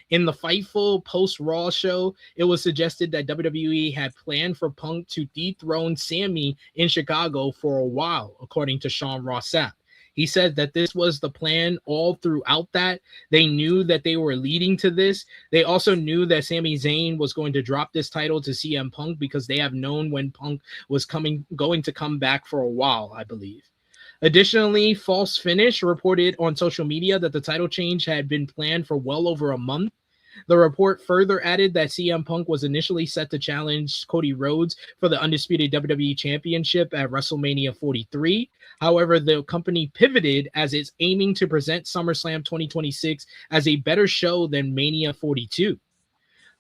In the Fightful post-Raw show, it was suggested that WWE had planned for Punk to dethrone Sami in Chicago for a while, according to Sean Ross Sapp. He said that this was the plan all throughout that. They knew that they were leading to this. They also knew that Sami Zayn was going to drop this title to CM Punk because they have known when Punk was going to come back for a while, I believe. Additionally, False Finish reported on social media that the title change had been planned for well over a month. The report further added that CM Punk was initially set to challenge Cody Rhodes for the undisputed WWE Championship at WrestleMania 43. However, the company pivoted as it's aiming to present SummerSlam 2026 as a better show than Mania 42.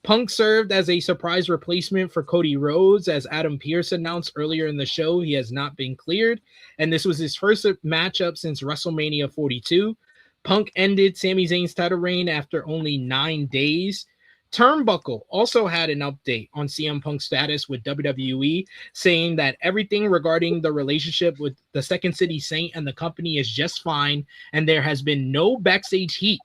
Punk served as a surprise replacement for Cody Rhodes, as Adam Pearce announced earlier in the show. He has not been cleared, and this was his first matchup since WrestleMania 42. Punk ended Sami Zayn's title reign after only 9 days. Turnbuckle also had an update on CM Punk's status with WWE, saying that everything regarding the relationship with the Second City Saint and the company is just fine, and there has been no backstage heat.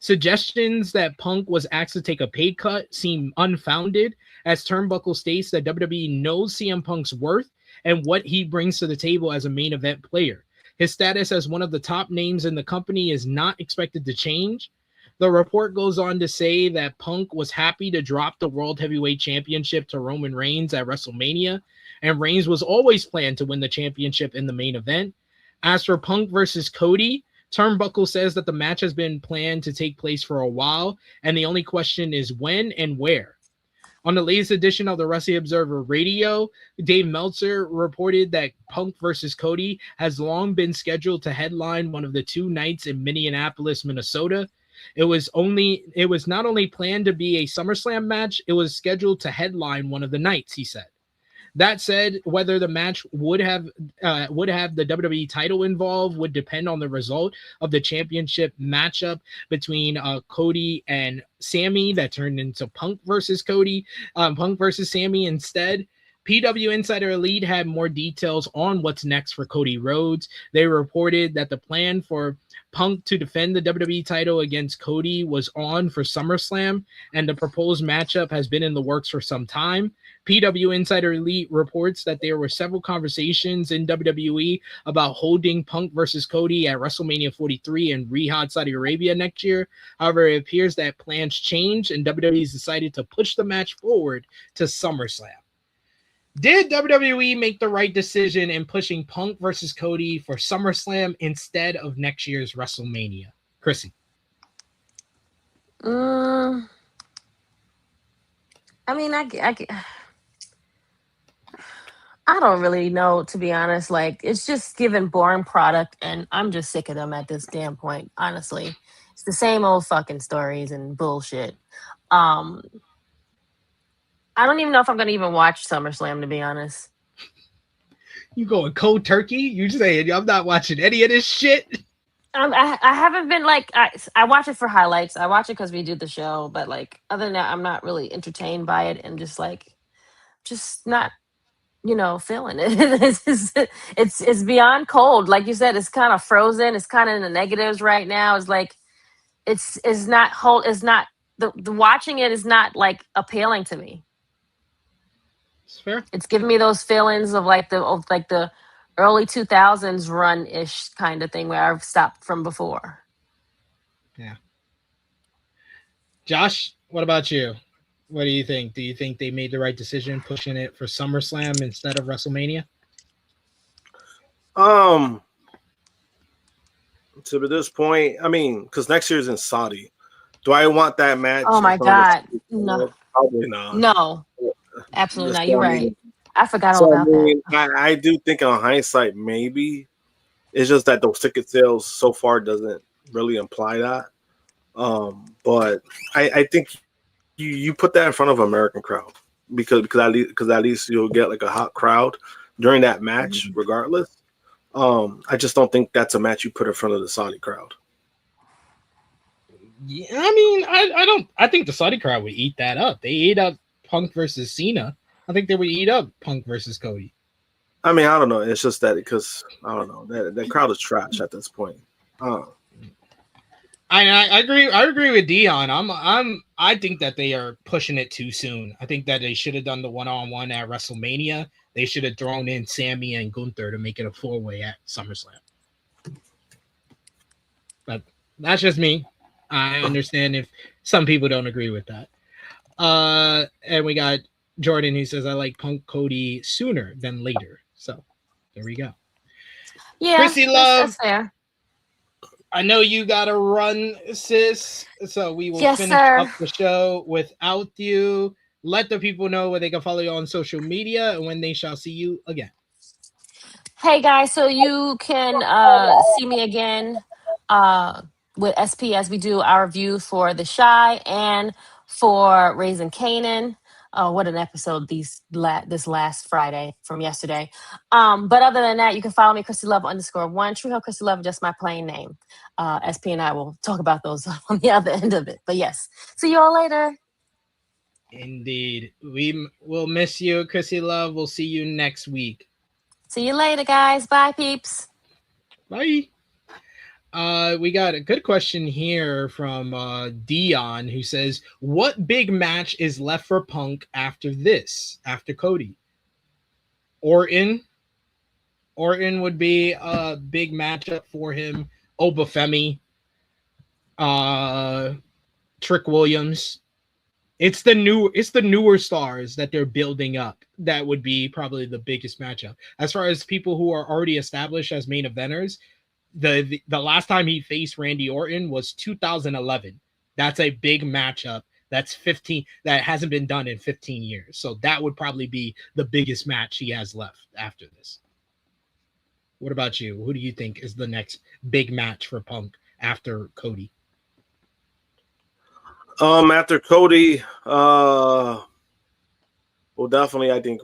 Suggestions that Punk was asked to take a pay cut seem unfounded, as Turnbuckle states that WWE knows CM Punk's worth and what he brings to the table as a main event player. His status as one of the top names in the company is not expected to change. The report goes on to say that Punk was happy to drop the World Heavyweight Championship to Roman Reigns at WrestleMania, and Reigns was always planned to win the championship in the main event. As for Punk versus Cody, Turnbuckle says that the match has been planned to take place for a while, and the only question is when and where. On the latest edition of the Wrestling Observer Radio, Dave Meltzer reported that Punk versus Cody has long been scheduled to headline one of the 2 nights in Minneapolis, Minnesota. It was not only planned to be a SummerSlam match, it was scheduled to headline one of the nights, he said. That said, whether the match would have the WWE title involved would depend on the result of the championship matchup between Cody and Sami that turned into Punk versus Sami instead. PW Insider Elite had more details on what's next for Cody Rhodes. They reported that the plan for Punk to defend the WWE title against Cody was on for SummerSlam, and the proposed matchup has been in the works for some time. PW Insider Elite reports that there were several conversations in WWE about holding Punk versus Cody at WrestleMania 43 in Riyadh, Saudi Arabia next year. However, it appears that plans changed and WWE has decided to push the match forward to SummerSlam. Did WWE make the right decision in pushing Punk versus Cody for SummerSlam instead of next year's WrestleMania? Krssi. I mean, I don't really know, to be honest. Like, it's just giving boring product, and I'm just sick of them at this damn point, honestly. It's the same old fucking stories and bullshit. I don't even know if I'm going to even watch SummerSlam, to be honest. You going cold turkey? You saying I'm not watching any of this shit? I haven't been like, I watch it for highlights. I watch it because we do the show, but like other than that, I'm not really entertained by it, and just not, feeling it. It's beyond cold. Like you said, it's kind of frozen. It's kind of in the negatives right now. It's like, it's not whole. It's not the watching it is not like appealing to me. It's fair. It's giving me those feelings of the early 2000s run-ish kind of thing where I've stopped from before. Yeah. Josh, what about you? What do you think? Do you think they made the right decision pushing it for SummerSlam instead of WrestleMania? To this point, I mean, because next year's in Saudi. Do I want that match? Oh my God. No. Probably not. No. Absolutely not. You're right. I forgot all about that. I do think on hindsight, maybe. It's just that those ticket sales so far doesn't really imply that. But I think you put that in front of an American crowd because at least you'll get like a hot crowd during that match, regardless. I just don't think that's a match you put in front of the Saudi crowd. Yeah, I mean, I think the Saudi crowd would eat that up. They ate up Punk versus Cena. I think they would eat up Punk versus Cody. I mean, I don't know. It's just that because I don't know that crowd is trash at this point. I agree with Dion. I think that they are pushing it too soon. I think that they should have done the one-on-one at WrestleMania. They should have thrown in Sami and Gunther to make it a 4-way at SummerSlam. But that's just me. I understand if some people don't agree with that. And we got Jordan who says, I like Punk Cody sooner than later. So there we go. Yeah, Krssi Luv, that's fair. I know you got to run, sis. So we will finish up the show without you. Let the people know where they can follow you on social media and when they shall see you again. Hey guys, so you can see me again with SP as we do our review for The Shy and for Raising Canaan. What an episode this last Friday from yesterday. But other than that, you can follow me, Krssi Luv _1. Tru Heel Krssi Luv, just my plain name. SP and I will talk about those on the other end of it. But yes, see you all later. Indeed. We will miss you, Krssi Luv. We'll see you next week. See you later, guys. Bye, peeps. Bye. We got a good question here from Dion, who says, what big match is left for Punk after this, after Cody? Orton Orton would be a big matchup for him. Obafemi, Trick Williams. It's the newer stars that they're building up. That would be probably the biggest matchup. As far as people who are already established as main eventers, the last time he faced Randy Orton was 2011. That's a big matchup. That's 15. That hasn't been done in 15 years. So that would probably be the biggest match he has left after this. What about you? Who do you think is the next big match for Punk after Cody? After Cody, well, definitely, I think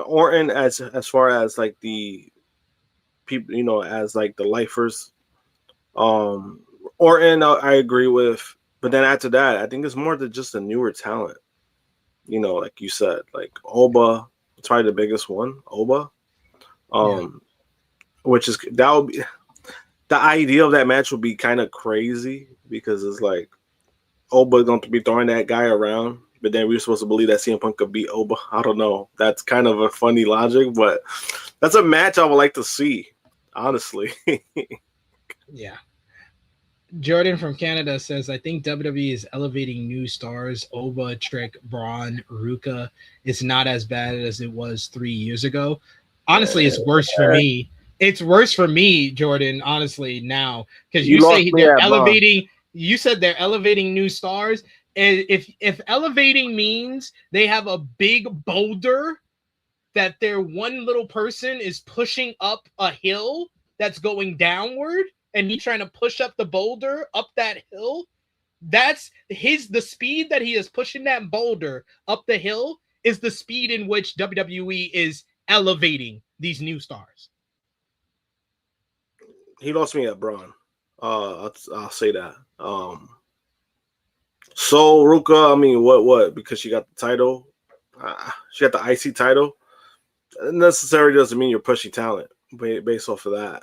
Orton as far as like the people, as like the lifers. Orton, I agree with, but then after that, I think it's more than just a newer talent. Like you said, like Oba, it's probably the biggest one, Oba. Which is that would be the idea of that match would be kind of crazy because it's like Oba going to be throwing that guy around, but then we're supposed to believe that CM Punk could beat Oba. I don't know. That's kind of a funny logic, but that's a match I would like to see, honestly. Yeah. Jordan from Canada says, I think WWE is elevating new stars. Oba, Trick, Braun, Ruka is not as bad as it was 3 years ago. Honestly, it's worse for me. It's worse for me, Jordan, honestly, now. Because you say they're elevating... You said they're elevating new stars. And if elevating means they have a big boulder that their one little person is pushing up a hill that's going downward, and he's trying to push up the boulder up that hill, that's the speed that he is pushing that boulder up the hill is the speed in which WWE is elevating these new stars. He lost me at Braun. I'll say that. So Ruka, I mean, what? Because she got the title, she got the IC title. Necessarily doesn't mean you're pushing talent based off of that.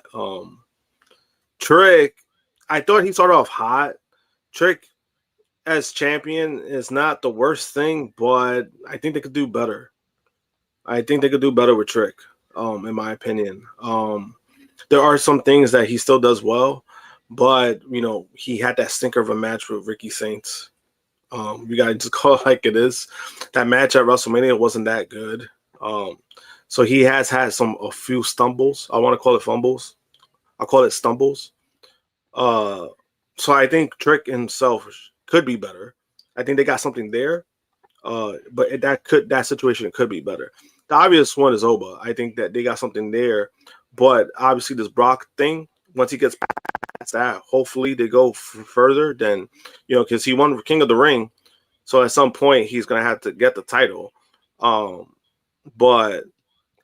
Trick, I thought he started off hot. Trick as champion is not the worst thing, but I think they could do better. I think they could do better with Trick, in my opinion. There are some things that he still does well. But, he had that stinker of a match with Ricky Saints. You got to just call it like it is. That match at WrestleMania wasn't that good. So he has had a few stumbles. I want to call it fumbles. I'll call it stumbles. So I think Trick himself could be better. I think they got something there. But that situation could be better. The obvious one is Oba. I think that they got something there. But obviously this Brock thing, once he gets past that, hopefully they go further than, because he won King of the Ring. So at some point he's going to have to get the title. But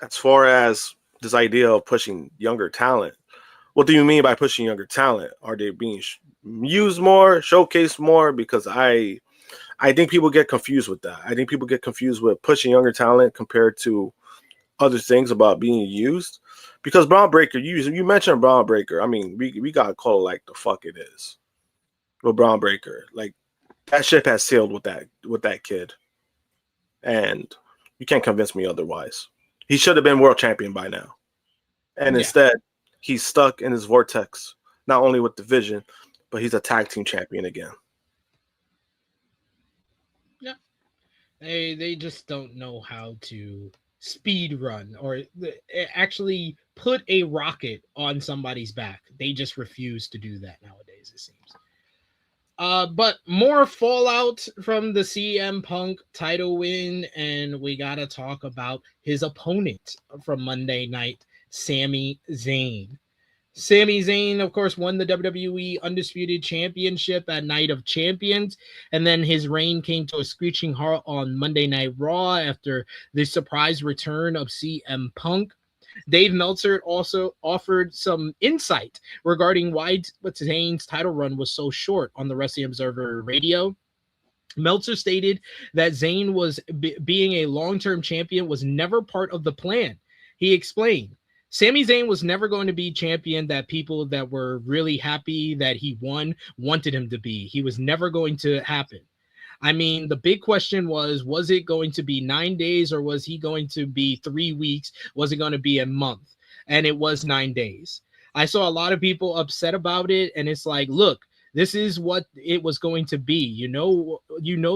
as far as this idea of pushing younger talent, what do you mean by pushing younger talent? Are they being used more, showcased more? Because I think people get confused with that. I think people get confused with pushing younger talent compared to other things about being used. Because Braun Breaker, you mentioned Braun Breaker. I mean, we got to call it like the fuck it is. With Braun Breaker. Like, that ship has sailed with that kid. And you can't convince me otherwise. He should have been world champion by now. And instead, he's stuck in his vortex. Not only with division, but he's a tag team champion again. Yeah. They just don't know how to speed run or actually put a rocket on somebody's back. They just refuse to do that nowadays, it seems. But more fallout from the CM Punk title win, and we gotta talk about his opponent from Monday night, Sami Zayn. Sami Zayn, of course, won the WWE Undisputed Championship at Night of Champions, and then his reign came to a screeching halt on Monday Night Raw after the surprise return of CM Punk. Dave Meltzer also offered some insight regarding why Zayn's title run was so short on the Wrestling Observer Radio. Meltzer stated that Zayn was being a long-term champion was never part of the plan. He explained, Sami Zayn was never going to be champion that people that were really happy that he won wanted him to be. He was never going to happen. I mean, the big question was it going to be 9 days or was he going to be 3 weeks? Was it going to be a month? and it was 9 days. I saw a lot of people upset about it, and it's like, look, this is what it was going to be. You know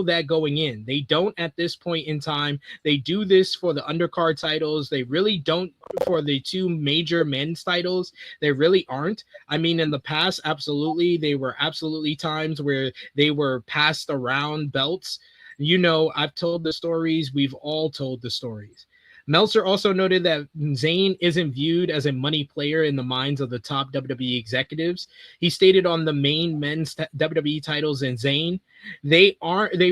that going in. They don't at this point in time. They do this for the undercard titles. They really don't for the two major men's titles. They really aren't. I mean, in the past, absolutely. They were absolutely times where they were passed around belts. I've told the stories. We've all told the stories. Meltzer also noted that Zayn isn't viewed as a money player in the minds of the top WWE executives. He stated on the main men's WWE titles and Zayn, they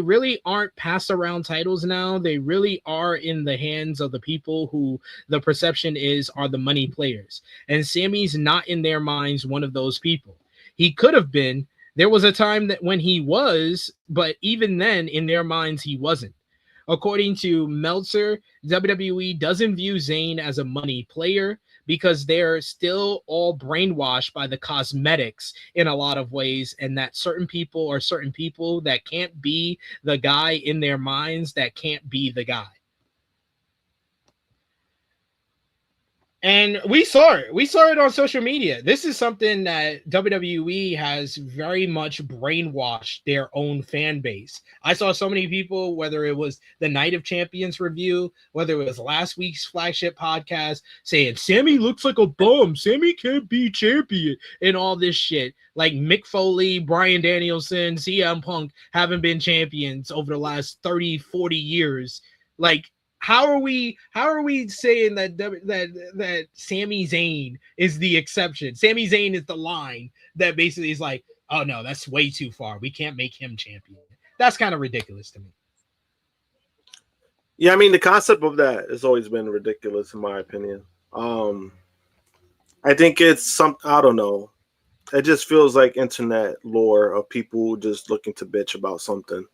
really aren't passed around titles now. They really are in the hands of the people who the perception is are the money players. And Sami's not in their minds one of those people. He could have been. There was a time that when he was, but even then in their minds, he wasn't. According to Meltzer, WWE doesn't view Zayn as a money player because they're still all brainwashed by the cosmetics in a lot of ways, and that certain people that can't be the guy in their minds, that can't be the guy. And we saw it. We saw it on social media. This is something that WWE has very much brainwashed their own fan base. I saw so many people, whether it was the Night of Champions review, whether it was last week's flagship podcast, saying Sami looks like a bum. Sami can't be champion and all this shit. Like Mick Foley, Bryan Danielson, CM Punk haven't been champions over the last 30, 40 years. Like, How are we saying that Sami Zayn is the exception? Sami Zayn is the line that basically is like, oh no, that's way too far. We can't make him champion. That's kind of ridiculous to me. Yeah, I mean, the concept of that has always been ridiculous in my opinion. I think it's I don't know. It just feels like internet lore of people just looking to bitch about something.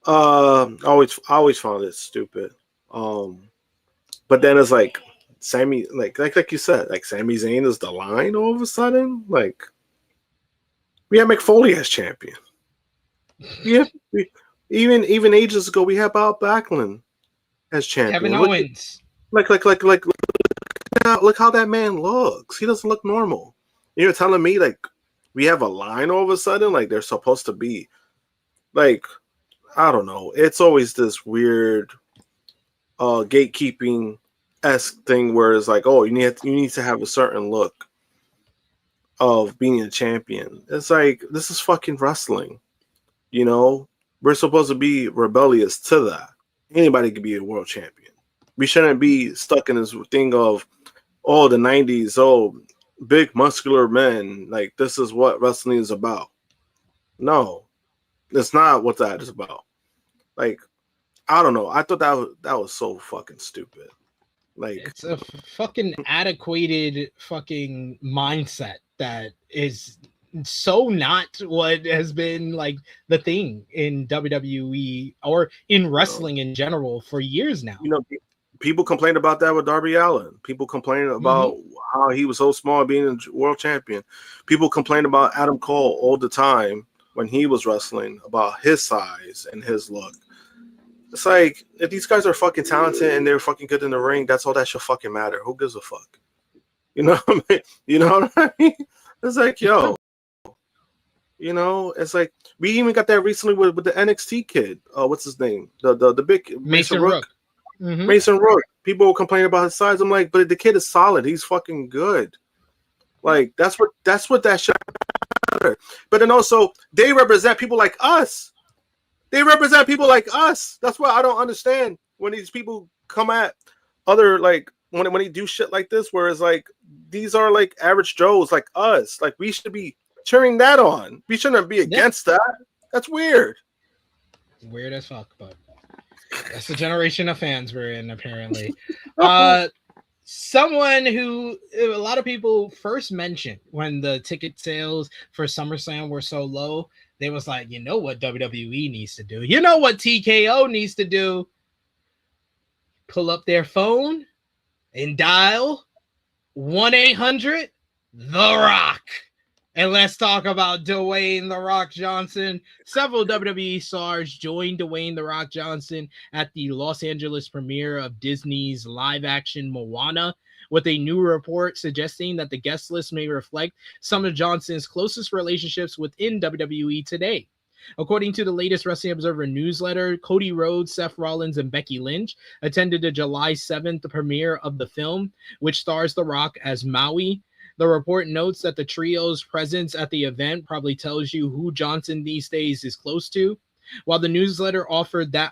I always found it stupid. But then it's like Sami, like you said, like Sami Zayn is the line all of a sudden. Like we had Mick Foley as champion. Yeah, even ages ago we had Bob Backlund as champion. Kevin Owens. Look how that man looks. He doesn't look normal. You're telling me like we have a line all of a sudden, like they're supposed to be like. I don't know. It's always this weird gatekeeping-esque thing where it's like, oh, you need to have a certain look of being a champion. It's like, this is fucking wrestling. We're supposed to be rebellious to that. Anybody could be a world champion. We shouldn't be stuck in this thing of, oh, the 90s, oh, big muscular men. Like, this is what wrestling is about. No. That's not what that is about. Like, I don't know. I thought that was so fucking stupid. Like, it's a fucking adequated fucking mindset that is so not what has been like the thing in WWE or in wrestling in general for years now. People complained about that with Darby Allin. People complained about how he was so small being a world champion. People complained about Adam Cole all the time when he was wrestling about his size and his look. It's like, if these guys are fucking talented and they're fucking good in the ring, that's all that should fucking matter. Who gives a fuck? You know what I mean? You know what I mean? It's like, yo. It's like, we even got that recently with the NXT kid. What's his name? The big Mason Rook. Mm-hmm. Mason Rook. People will complain about his size. I'm like, but the kid is solid. He's fucking good. Like, that's what that should matter. But then also, they represent people like us. That's why I don't understand when these people come at other, like, when they do shit like this, where it's like, these are like average Joes like us. Like, we should be cheering that on. We shouldn't be against that. That's weird. Weird as fuck, but that's the generation of fans we're in, apparently. Someone who a lot of people first mentioned when the ticket sales for SummerSlam were so low, they was like, you know what WWE needs to do? You know what TKO needs to do? Pull up their phone and dial 1-800 The Rock. And let's talk about Dwayne The Rock Johnson. Several WWE stars joined Dwayne The Rock Johnson at the Los Angeles premiere of Disney's live-action Moana, with a new report suggesting that the guest list may reflect some of Johnson's closest relationships within WWE today. According to the latest Wrestling Observer newsletter, Cody Rhodes, Seth Rollins, and Becky Lynch attended the July 7th premiere of the film, which stars The Rock as Maui. The report notes that the trio's presence at the event probably tells you who Johnson these days is close to. While the newsletter offered that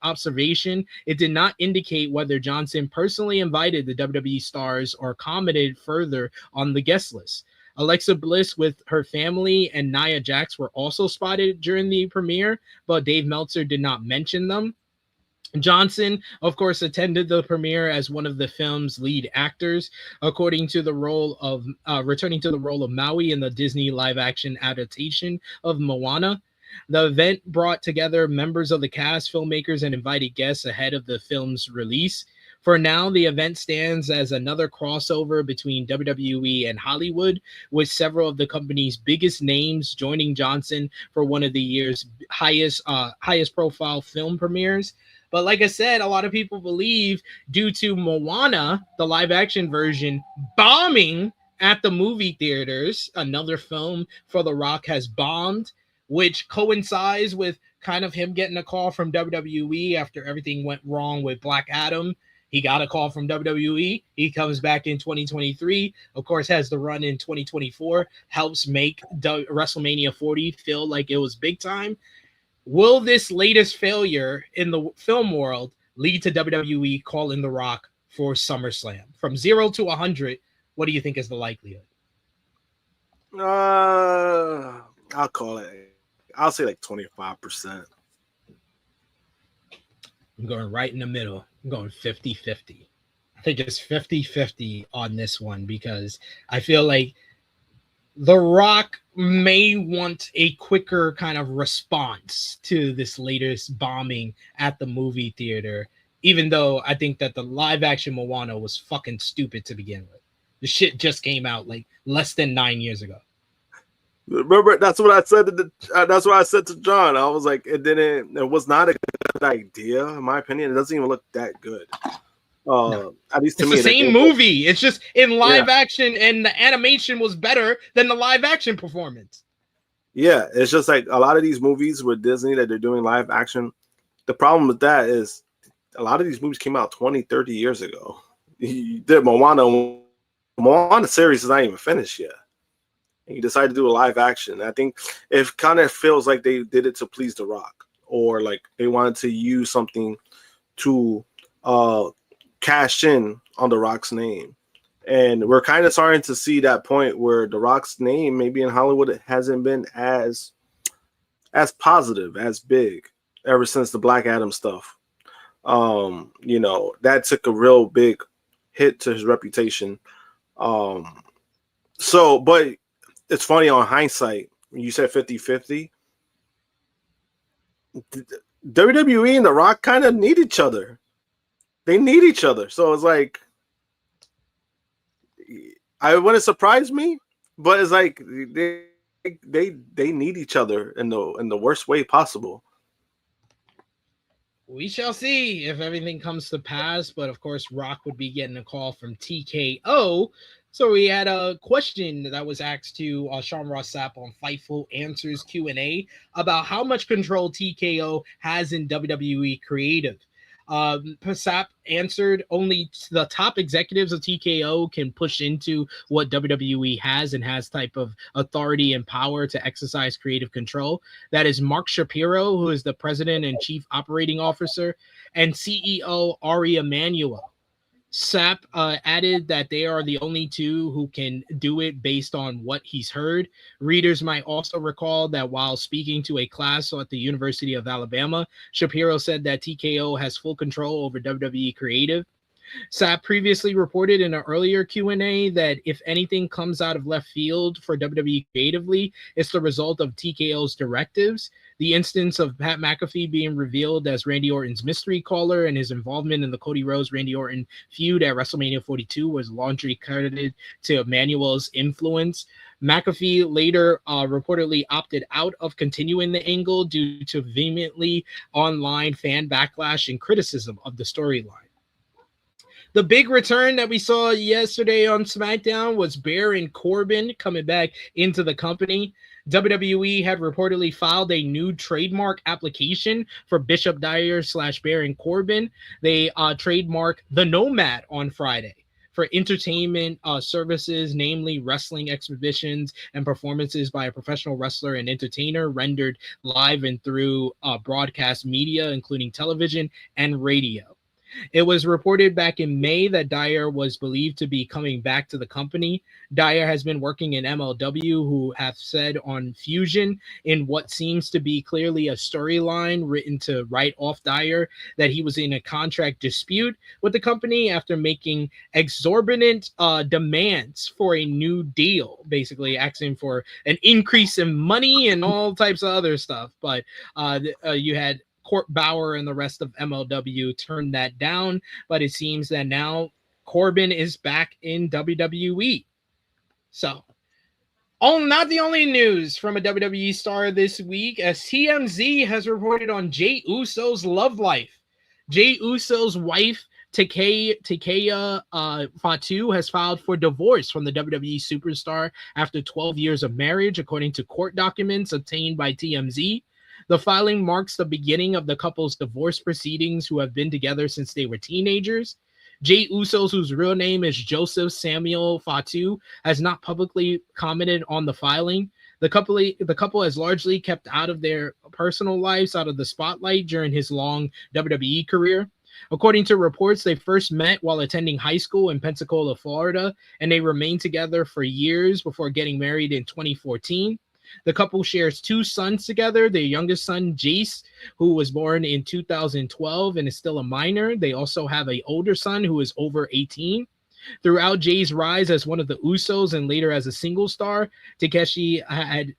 observation, it did not indicate whether Johnson personally invited the WWE stars or commented further on the guest list. Alexa Bliss with her family and Nia Jax were also spotted during the premiere, but Dave Meltzer did not mention them. Johnson, of course, attended the premiere as one of the film's lead actors, returning to the role of Maui in the Disney live-action adaptation of Moana. The event brought together members of the cast, filmmakers, and invited guests ahead of the film's release. For now, the event stands as another crossover between WWE and Hollywood, with several of the company's biggest names joining Johnson for one of the year's highest profile film premieres. But like I said, a lot of people believe due to Moana, the live action version, bombing at the movie theaters, another film for The Rock has bombed, which coincides with kind of him getting a call from WWE after everything went wrong with Black Adam. He got a call from WWE. He comes back in 2023, of course, has the run in 2024, helps make WrestleMania 40 feel like it was big time. Will this latest failure in the film world lead to WWE calling The Rock for SummerSlam? From 0 to 100, what do you think is the likelihood? I'll call it. I'll say like 25%. I'm going right in the middle. I'm going 50-50. I think it's 50-50 on this one because I feel like The Rock may want a quicker kind of response to this latest bombing at the movie theater, even though I think that the live action Moana was fucking stupid to begin with. The shit just came out like less than 9 years ago. Remember, that's what I said that's what I said to John. I was like, it was not a good idea, in my opinion. It doesn't even look that good. No. At least to it's me, the same movie. It's just in live action, and the animation was better than the live action performance. Yeah, it's just like a lot of these movies with Disney that they're doing live action. The problem with that is a lot of these movies came out 20, 30 years ago. The Moana series is not even finished yet. And you decide to do a live action. I think it kind of feels like they did it to please The Rock, or like they wanted to use something to cash in on The Rock's name. And we're kind of starting to see that point where The Rock's name maybe in Hollywood hasn't been as positive, as big ever since the Black Adam stuff. That took a real big hit to his reputation. But it's funny on hindsight, when you said 50-50, WWE and The Rock kind of need each other. They need each other. So it's like, I wouldn't surprise me, but it's like they need each other in the worst way possible. We shall see if everything comes to pass, but of course, Rock would be getting a call from TKO. So we had a question that was asked to Sean Ross Sapp on Fightful Answers Q&A about how much control TKO has in WWE creative. Sapp answered, only the top executives of TKO can push into what WWE has and has type of authority and power to exercise creative control. That is Mark Shapiro, who is the president and chief operating officer, and CEO Ari Emanuel. Sapp added that they are the only two who can do it based on what he's heard. Readers might also recall that while speaking to a class at the University of Alabama, Shapiro said that TKO has full control over WWE creative. Sapp previously reported in an earlier Q&A that if anything comes out of left field for WWE creatively, it's the result of TKO's directives. The instance of Pat McAfee being revealed as Randy Orton's mystery caller and his involvement in the Cody Rhodes-Randy Orton feud at WrestleMania 42 was largely credited to Emanuel's influence. McAfee later reportedly opted out of continuing the angle due to vehemently online fan backlash and criticism of the storyline. The big return that we saw yesterday on SmackDown was Baron Corbin coming back into the company. WWE had reportedly filed a new trademark application for Bishop Dyer / Baron Corbin. They trademarked the Nomad on Friday for entertainment services, namely wrestling exhibitions and performances by a professional wrestler and entertainer rendered live and through broadcast media, including television and radio. It was reported back in May that Dyer was believed to be coming back to the company. Dyer has been working in MLW, who have said on Fusion, in what seems to be clearly a storyline written to write off Dyer, that he was in a contract dispute with the company after making exorbitant demands for a new deal, basically asking for an increase in money and all types of other stuff. But you had Court Bauer and the rest of MLW turned that down, but it seems that now Corbin is back in WWE. So, not the only news from a WWE star this week, as TMZ has reported on Jey Uso's love life. Jey Uso's wife, Takeshita Fatu, has filed for divorce from the WWE superstar after 12 years of marriage, according to court documents obtained by TMZ. The filing marks the beginning of the couple's divorce proceedings, who have been together since they were teenagers. Jey Uso, whose real name is Joseph Samuel Fatu, has not publicly commented on the filing. The couple has largely kept out of their personal lives out of the spotlight during his long WWE career. According to reports, they first met while attending high school in Pensacola, Florida, and they remained together for years before getting married in 2014. The couple shares 2 sons together. Their youngest son, Jace, who was born in 2012 and is still a minor. They also have an older son who is over 18. Throughout Jay's rise as one of the Usos and later as a single star, Takeshi had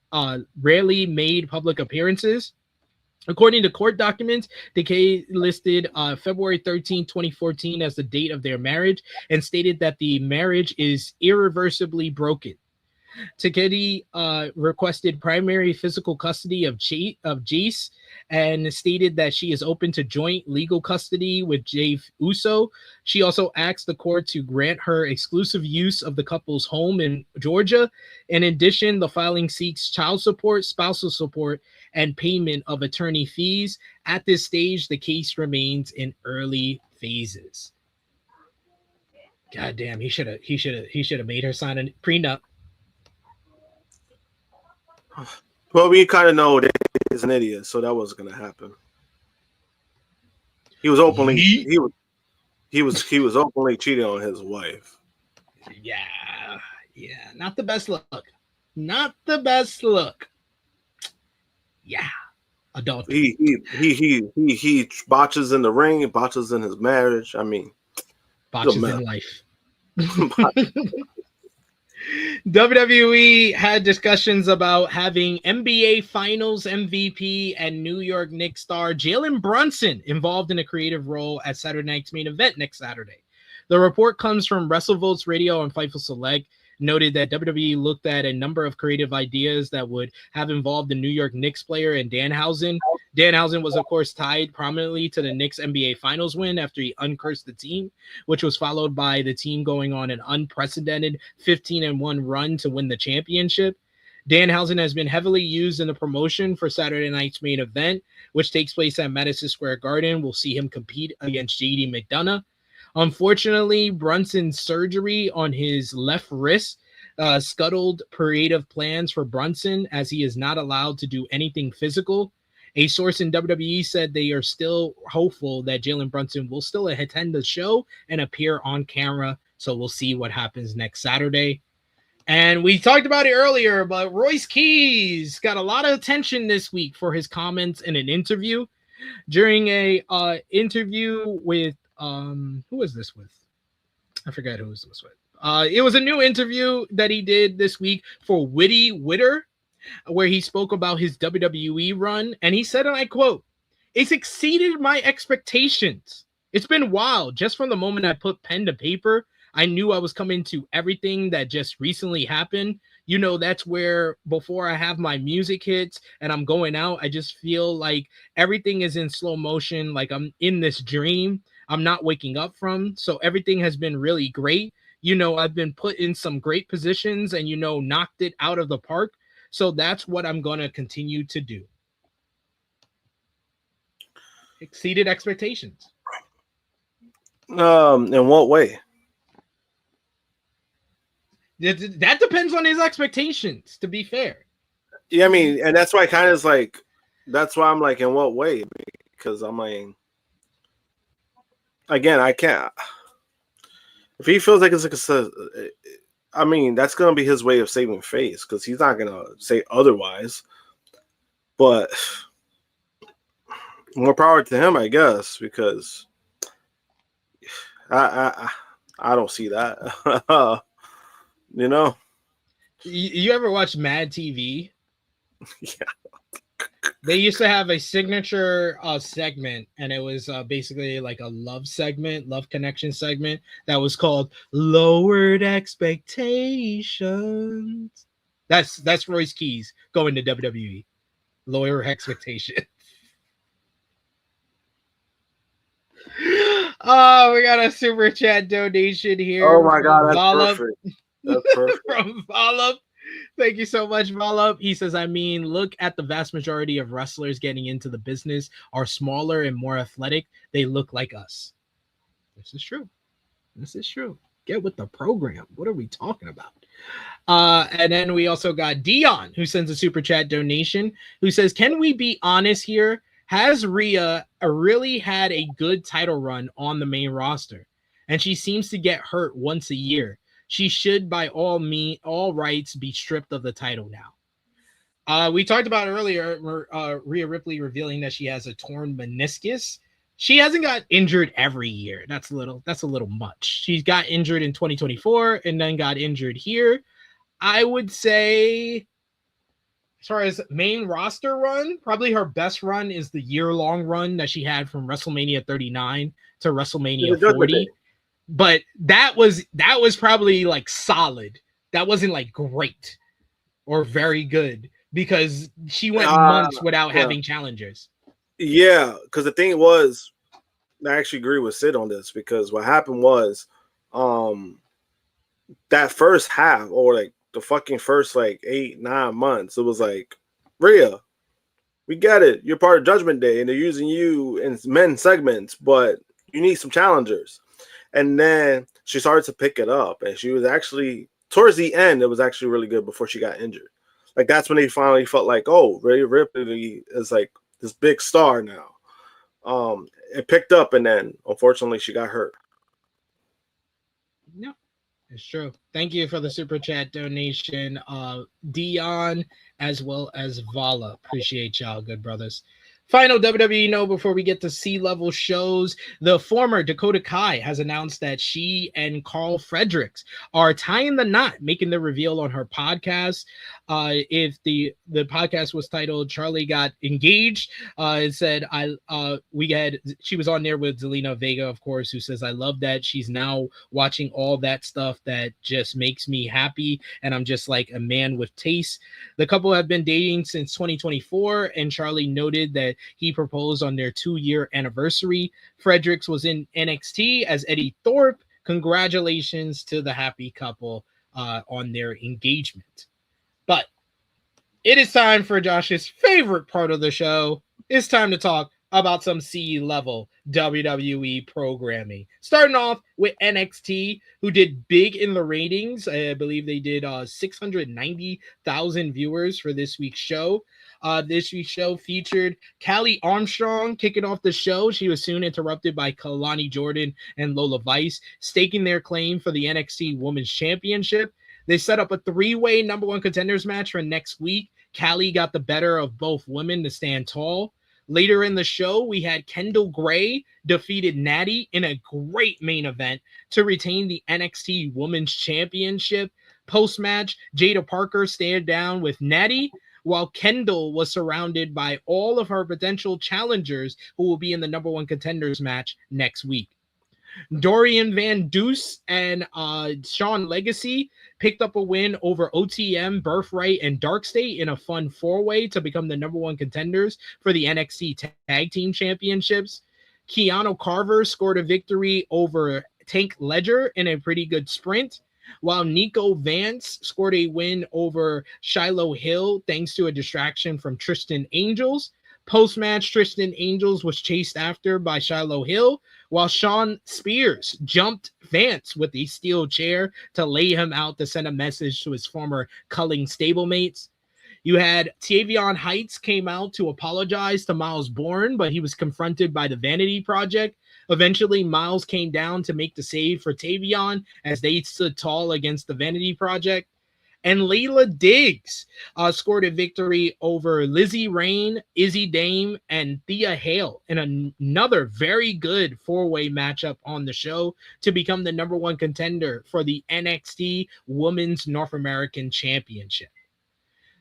rarely made public appearances. According to court documents, Takei listed February 13, 2014 as the date of their marriage and stated that the marriage is irreversibly broken. Takei requested primary physical custody of Jace and stated that she is open to joint legal custody with Jey Uso. She also asked the court to grant her exclusive use of the couple's home in Georgia. In addition, the filing seeks child support, spousal support, and payment of attorney fees. At this stage, the case remains in early phases. God damn, he should have made her sign a prenup. Well, we kind of know that he's an idiot, so that wasn't going to happen. He was openly he was openly cheating on his wife. Yeah, not the best look. Not the best look. Yeah, adultery. He botches in the ring, botches in his marriage. I mean, botches in life. WWE had discussions about having NBA Finals MVP and New York Knicks star Jalen Brunson involved in a creative role at Saturday night's main event next Saturday. The report comes from WrestleVotes Radio and Fightful Select, noted that WWE looked at a number of creative ideas that would have involved the New York Knicks player and Danhausen. Danhausen was, of course, tied prominently to the Knicks NBA Finals win after he uncursed the team, which was followed by the team going on an unprecedented 15-1 run to win the championship. Danhausen has been heavily used in the promotion for Saturday night's main event, which takes place at Madison Square Garden. We'll see him compete against JD McDonough. Unfortunately, Brunson's surgery on his left wrist scuttled creative plans for Brunson, as he is not allowed to do anything physical. A source in WWE said they are still hopeful that Jalen Brunson will still attend the show and appear on camera. So we'll see what happens next Saturday. And we talked about it earlier, but Royce Keys got a lot of attention this week for his comments in an interview. During a interview with who was this with? I forgot who was this with. It was a new interview that he did this week for Witty Witter, where he spoke about his WWE run, and he said, and I quote, "It's exceeded my expectations. It's been wild. Just from the moment I put pen to paper, I knew I was coming to everything that just recently happened. You know, that's where before I have my music hits and I'm going out, I just feel like everything is in slow motion, like I'm in this dream. I'm not waking up from. So everything has been really great. You know, I've been put in some great positions and, you know, knocked it out of the park. So that's what I'm going to continue to do. Exceeded expectations. In what way? That depends on his expectations, to be fair. Yeah, I mean, and that's why I kind of is like, that's why I'm like, in what way? Because I'm like, again, I can't. If he feels like it's like I mean, that's gonna be his way of saving face because he's not gonna say otherwise. But more power to him, I guess, because I don't see that. You know. You ever watch Mad TV? Yeah. They used to have a signature segment, and it was basically like a love connection segment that was called Lowered Expectations. That's Royce Keys going to WWE. Lower expectations. Oh, we got a super chat donation here. Oh my God, that's perfect. That's perfect. From Volop. Thank you so much, Volop. He says, I mean, look at the vast majority of wrestlers getting into the business are smaller and more athletic. They look like us. This is true. This is true. Get with the program. What are we talking about? And then we also got Dion, who sends a super chat donation, who says, can we be honest here? Has Rhea really had a good title run on the main roster? And she seems to get hurt once a year. She should, by all rights, be stripped of the title now. We talked about earlier, Rhea Ripley revealing that she has a torn meniscus. She hasn't got injured every year. That's a little much. She got injured in 2024 and then got injured here. I would say, as far as main roster run, probably her best run is the year-long run that she had from WrestleMania 39 to WrestleMania 40. But that was probably like solid. That wasn't like great or very good because she went months without having challengers. Yeah, because the thing was, I actually agree with Sid on this because what happened was that first half or like the fucking first like 8-9 months, it was like, Rhea, we get it. You're part of Judgment Day and they're using you in men's segments, but you need some challengers. And then she started to pick it up, and she was actually towards the end. It was actually really good before she got injured. Like that's when they finally felt like, oh, Rhea Ripley is like this big star now. It picked up, and then unfortunately she got hurt. No, it's true. Thank you for the super chat donation, Dion as well as Vala. Appreciate y'all, good brothers. Final WWE note before we get to C-level shows. The former Dakota Kai has announced that she and Carl Fredericks are tying the knot, making the reveal on her podcast. If the podcast was titled Charlie Got Engaged, it said she was on there with Zelina Vega, of course, who says, I love that she's now watching all that stuff that just makes me happy, and I'm just like a man with taste. The couple have been dating since 2024, and Charlie noted that he proposed on their 2-year anniversary. Fredericks was in NXT as Eddie Thorpe. Congratulations to the happy couple on their engagement. But it is time for Josh's favorite part of the show. It's time to talk about some C-level WWE programming. Starting off with NXT, who did big in the ratings. I believe they did 690,000 viewers for this week's show. This week's show featured Callie Armstrong kicking off the show. She was soon interrupted by Kalani Jordan and Lola Vice, staking their claim for the NXT Women's Championship. They set up a 3-way number 1 contenders match for next week. Callie got the better of both women to stand tall. Later in the show, we had Kendall Gray defeated Natty in a great main event to retain the NXT Women's Championship. Post-match, Jada Parker stared down with Natty, while Kendall was surrounded by all of her potential challengers who will be in the number 1 contenders match next week. Dorian Van Deuce and Sean Legacy picked up a win over OTM, Birthright, and Dark State in a fun 4-way to become the number 1 contenders for the NXT Tag Team Championships. Keanu Carver scored a victory over Tank Ledger in a pretty good sprint, while Nico Vance scored a win over Shiloh Hill thanks to a distraction from Tristan Angels. Post-match, Tristan Angels was chased after by Shiloh Hill, while Sean Spears jumped Vance with a steel chair to lay him out to send a message to his former culling stablemates. You had Tavion Heights came out to apologize to Miles Bourne, but he was confronted by the Vanity Project. Eventually, Miles came down to make the save for Tavion as they stood tall against the Vanity Project. And Layla Diggs scored a victory over Lizzie Rain, Izzy Dame, and Thea Hale in another very good four-way matchup on the show to become the number one contender for the NXT Women's North American Championship.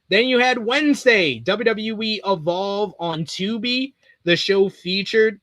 Then you had Wednesday, WWE Evolve on Tubi. The show featured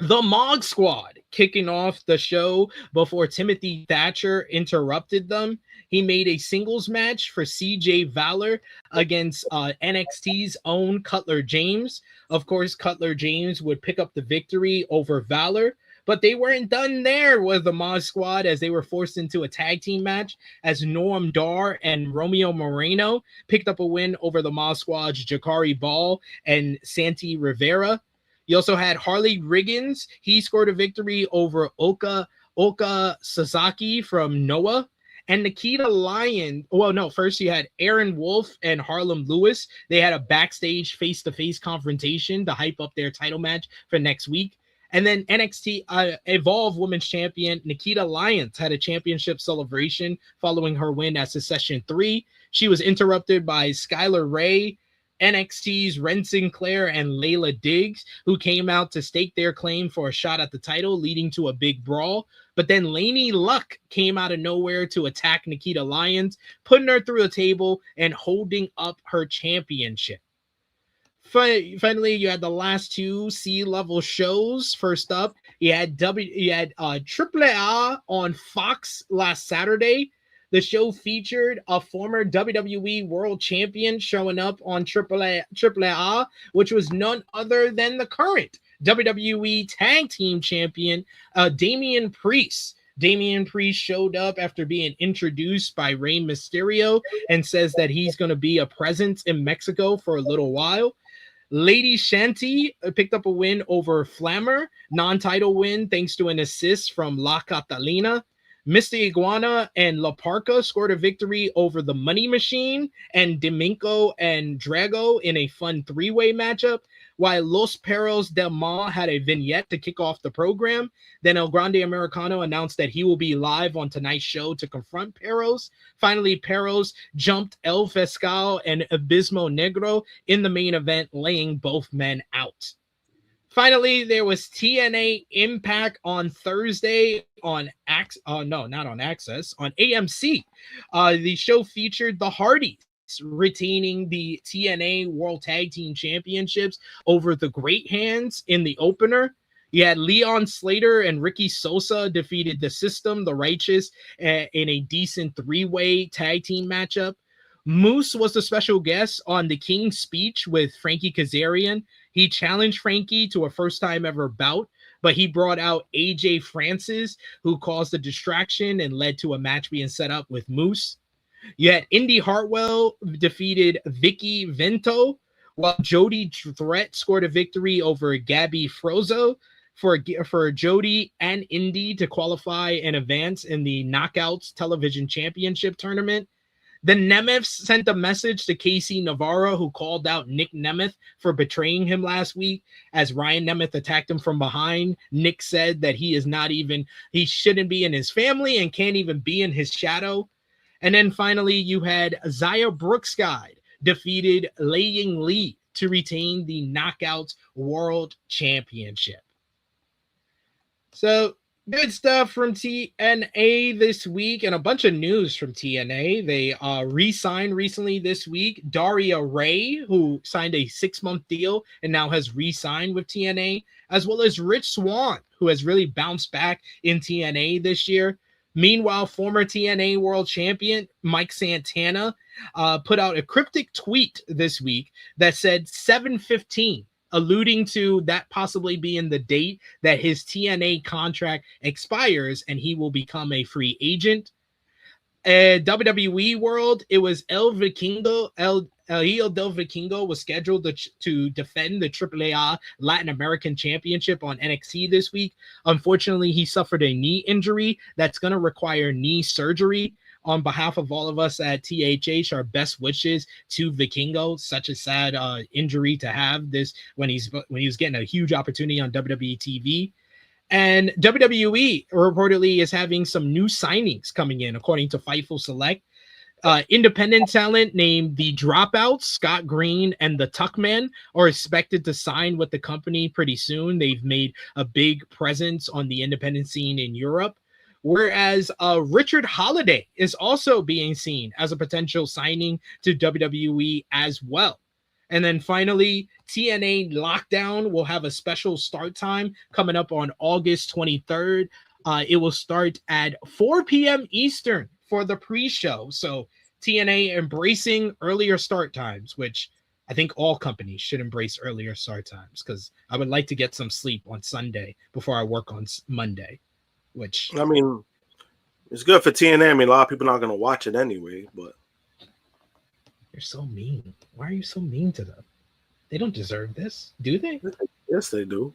the Mog Squad kicking off the show before Timothy Thatcher interrupted them. He made a singles match for CJ Valor against NXT's own Cutler James. Of course, Cutler James would pick up the victory over Valor, but they weren't done there with the Mod Squad as they were forced into a tag team match as Noam Dar and Romeo Moreno picked up a win over the Mod Squad's Jakari Ball and Santi Rivera. You also had Harley Riggins. He scored a victory over Oka Sasaki from Noah. And Nikita Lyon. Well, no, first you had Aaron Wolf and Harlem Lewis. They had a backstage face-to-face confrontation to hype up their title match for next week. And then NXT Evolve Women's Champion Nikita Lyons had a championship celebration following her win at Secession 3. She was interrupted by Skylar Ray, NXT's Ren Sinclair, and Layla Diggs, who came out to stake their claim for a shot at the title, leading to a big brawl. But then Lainey Luck came out of nowhere to attack Nikita Lyons, putting her through a table and holding up her championship. Finally, you had the last two C-level shows. First up, you had AAA on Fox last Saturday. The show featured a former WWE World Champion showing up on AAA, which was none other than the current WWE Tag Team Champion, Damian Priest. Damian Priest showed up after being introduced by Rey Mysterio and says that he's going to be a presence in Mexico for a little while. Lady Shanty picked up a win over Flammer, non-title win thanks to an assist from La Catalina. Mr. Iguana and La Parca scored a victory over the Money Machine and Domingo and Drago in a fun three-way matchup, while Los Perros del Mal had a vignette to kick off the program. Then El Grande Americano announced that he will be live on tonight's show to confront Perros. Finally, Perros jumped El Fiscal and Abismo Negro in the main event, laying both men out. Finally, there was TNA Impact on Thursday on not on Access, on AMC. The show featured the Hardys retaining the TNA World Tag Team Championships over the Great Hands in the opener. You had Leon Slater and Ricky Sosa defeated the System, the Righteous, in a decent three-way tag team matchup. Moose was the special guest on the King's Speech with Frankie Kazarian. He challenged Frankie to a first-time ever bout, but he brought out AJ Francis, who caused a distraction and led to a match being set up with Moose. Yet Indy Hartwell defeated Vicky Vento, while Jody Threat scored a victory over Gabby Frozo for Jody and Indy to qualify and advance in the Knockouts Television Championship Tournament. The Nemeths sent a message to Casey Navarro, who called out Nick Nemeth for betraying him last week. As Ryan Nemeth attacked him from behind, Nick said that he shouldn't be in his family and can't even be in his shadow. And then finally, you had Zaya Brookside defeated Lei Ying Lee to retain the Knockouts World Championship. So, good stuff from TNA this week and a bunch of news from TNA. They re-signed recently this week Daria Ray, who signed a 6-month deal and now has re-signed with TNA, as well as Rich Swann, who has really bounced back in TNA this year. Meanwhile, former TNA World Champion Mike Santana put out a cryptic tweet this week that said 7:15 alluding to that possibly being the date that his TNA contract expires and he will become a free agent. WWE World, it was El Hijo del Vikingo was scheduled to defend the AAA Latin American Championship on NXT this week. Unfortunately, he suffered a knee injury that's going to require knee surgery. On behalf of all of us at THH, our best wishes to Vikingo. Such a sad injury to have this when he was getting a huge opportunity on WWE TV. And WWE reportedly is having some new signings coming in, according to Fightful Select. Independent talent named The Dropouts, Scott Green, and The Tuckman are expected to sign with the company pretty soon. They've made a big presence on the independent scene in Europe. Whereas Richard Holiday is also being seen as a potential signing to WWE as well. And then finally, TNA Lockdown will have a special start time coming up on August 23rd. It will start at 4 p.m. Eastern for the pre-show. So TNA embracing earlier start times, which I think all companies should embrace earlier start times because I would like to get some sleep on Sunday before I work on Monday. Which I mean, it's good for TNA. I mean, a lot of people are not going to watch it anyway, but you're so mean. Why are you so mean to them? They don't deserve this, do they? Yes, they do.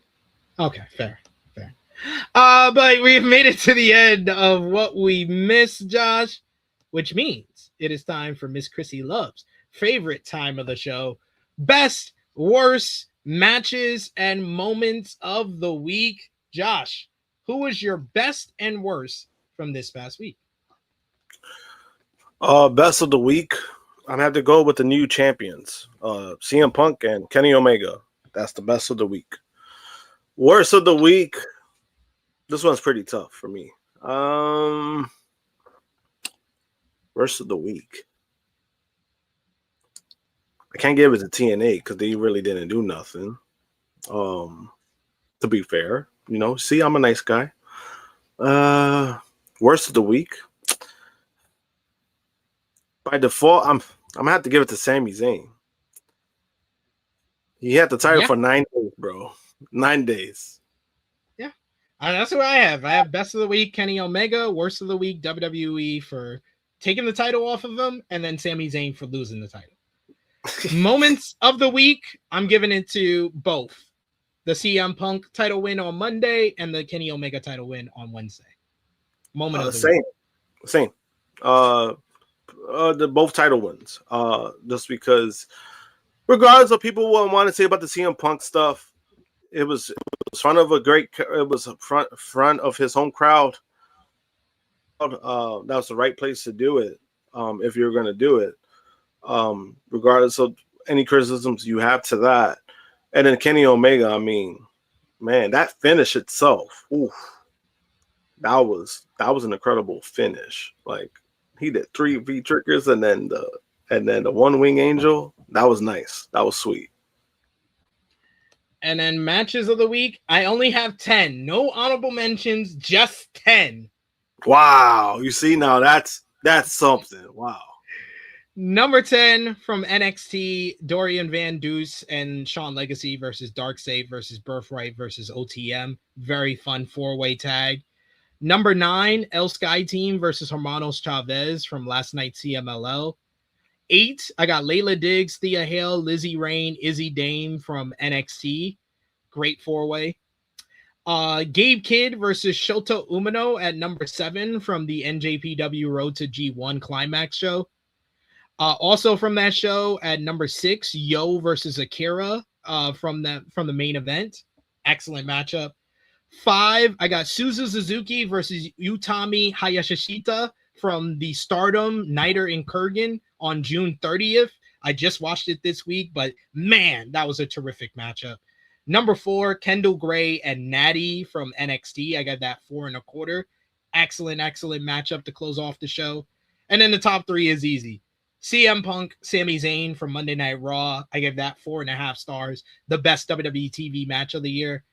Okay, fair. But we've made it to the end of what we missed, Josh, which means it is time for Miss Krssi Luv's favorite time of the show: best, worst matches and moments of the week. Josh, who was your best and worst from this past week? Best of the week, I'm gonna have to go with the new champions, CM Punk and Kenny Omega. That's the best of the week. Worst of the week, this one's pretty tough for me. Worst of the week, I can't give it to TNA because they really didn't do nothing. To be fair, see, I'm a nice guy. Worst of the week, by default, I'm gonna have to give it to Sami Zayn. He had the title for 9 days, bro. 9 days. Yeah, that's what I have. I have best of the week Kenny Omega, worst of the week WWE for taking the title off of him, and then Sami Zayn for losing the title. Moments of the week, I'm giving it to both the CM Punk title win on Monday and the Kenny Omega title win on Wednesday. Moment of the week. Same. The both title wins. Just because, regardless of people want to say about the CM Punk stuff, it was front of his home crowd. That was the right place to do it. If you're going to do it, regardless of any criticisms you have to that. And then Kenny Omega, I mean, man, that finish itself, oof, that was an incredible finish. Like, he did 3 V-triggers and then the one wing angel. That was nice. That was sweet. And then matches of the week, I only have 10. No honorable mentions, just 10. Wow. You see, now that's something. Wow. Number 10 from NXT, Dorian Van Deuce and Shawn Legacy versus Darkseid versus Birthright versus OTM. Very fun 4-way tag. Number 9, El Sky Team versus Hermanos Chavez from last night's CMLL. 8, I got Layla Diggs, Thea Hale, Lizzie Rain, Izzy Dame from NXT. Great 4-way. Gabe Kidd versus Shota Umino at number 7 from the NJPW Road to G1 Climax show. Also from that show at number 6, Yo versus Akira from the main event. Excellent matchup. 5, I got Suzu Suzuki versus Utami Hayashishita from the Stardom Nighter and Kurgan on June 30th. I just watched it this week, but man, that was a terrific matchup. Number 4, Kendall Gray and Natty from NXT. I got that 4 1/4. Excellent matchup to close off the show. And then the top 3 is easy. CM Punk, Sami Zayn from Monday Night Raw. I give that 4.5 stars. The best WWE TV match of the year.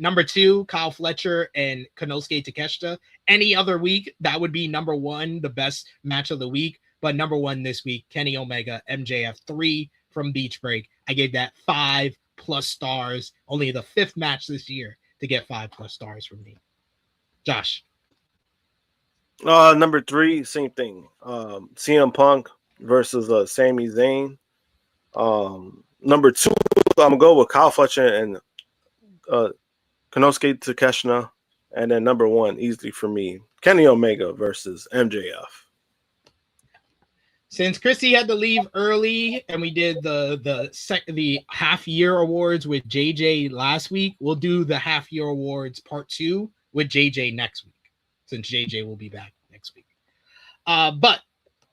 Number 2, Kyle Fletcher and Konosuke Takeshita. Any other week, that would be number 1, the best match of the week. But number 1 this week, Kenny Omega, MJF 3 from Beach Break. I gave that 5 plus stars. Only the 5th match this year to get 5+ stars from me. Josh. Number 3, same thing. CM Punk versus Sami Zayn. Number 2, I'm gonna go with Kyle Fletcher and Konosuke Takeshita. And then number 1, easily for me, Kenny Omega versus MJF. Since Krssi had to leave early and we did the half-year awards with JJ last week, we'll do the half-year awards part 2 with JJ next week, since JJ will be back next week. But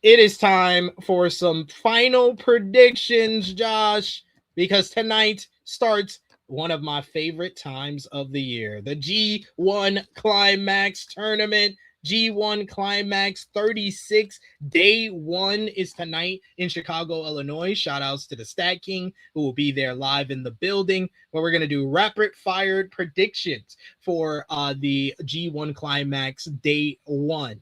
it is time for some final predictions, Josh, because tonight starts one of my favorite times of the year, the G1 Climax Tournament. G1 Climax 36, day 1 is tonight in Chicago, Illinois. Shout outs to the Stat King, who will be there live in the building, where we're going to do rapid fire predictions for the G1 Climax day 1.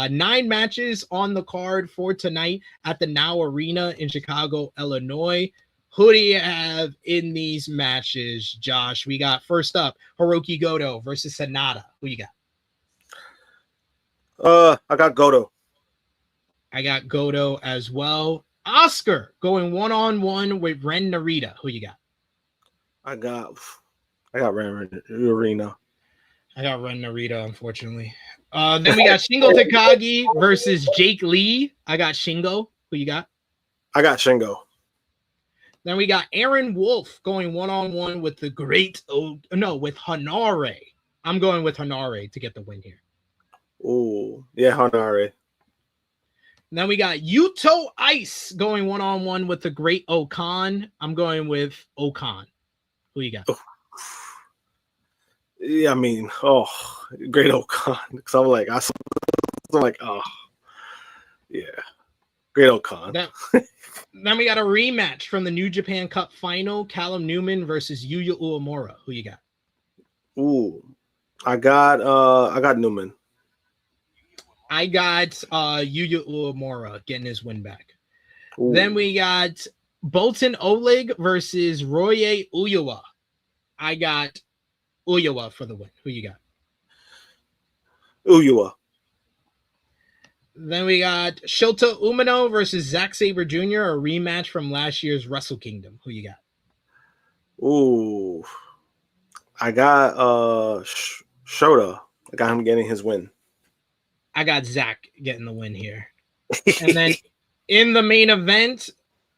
9 matches on the card for tonight at the Now Arena in Chicago, Illinois. Who do you have in these matches, Josh? We got first up, Hiroki Goto versus Sanada. Who you got? I got Goto. I got Goto as well. Oscar going 1-on-1 with Ren Narita. Who you got? I got Ren Narita. I got Ren Narita, unfortunately. Then we got Shingo Takagi versus Jake Lee. I got Shingo. Who you got? I got Shingo. Then we got Aaron Wolf going 1-on-1 with with Hanare. I'm going with Hanare to get the win here. Oh, yeah, Hanare. Then we got Yuto Ice going 1-on-1 with the Great Okan. I'm going with Okan. Who you got? Yeah, I mean, Great Okan. Because I'm like, yeah, Great Okan. Then we got a rematch from the New Japan Cup final, Callum Newman versus Yuya Uemura. Who you got? Ooh, I got Newman. I got Yuya Uemura getting his win back. Ooh. Then we got Bolton Oleg versus Roye Uyawa. I got Uyawa for the win. Who you got? Uyawa. Then we got Shota Umino versus Zack Sabre Jr., a rematch from last year's Wrestle Kingdom. Who you got? Ooh, I got Shota. I got him getting his win. I got Zack getting the win here. And then in the main event,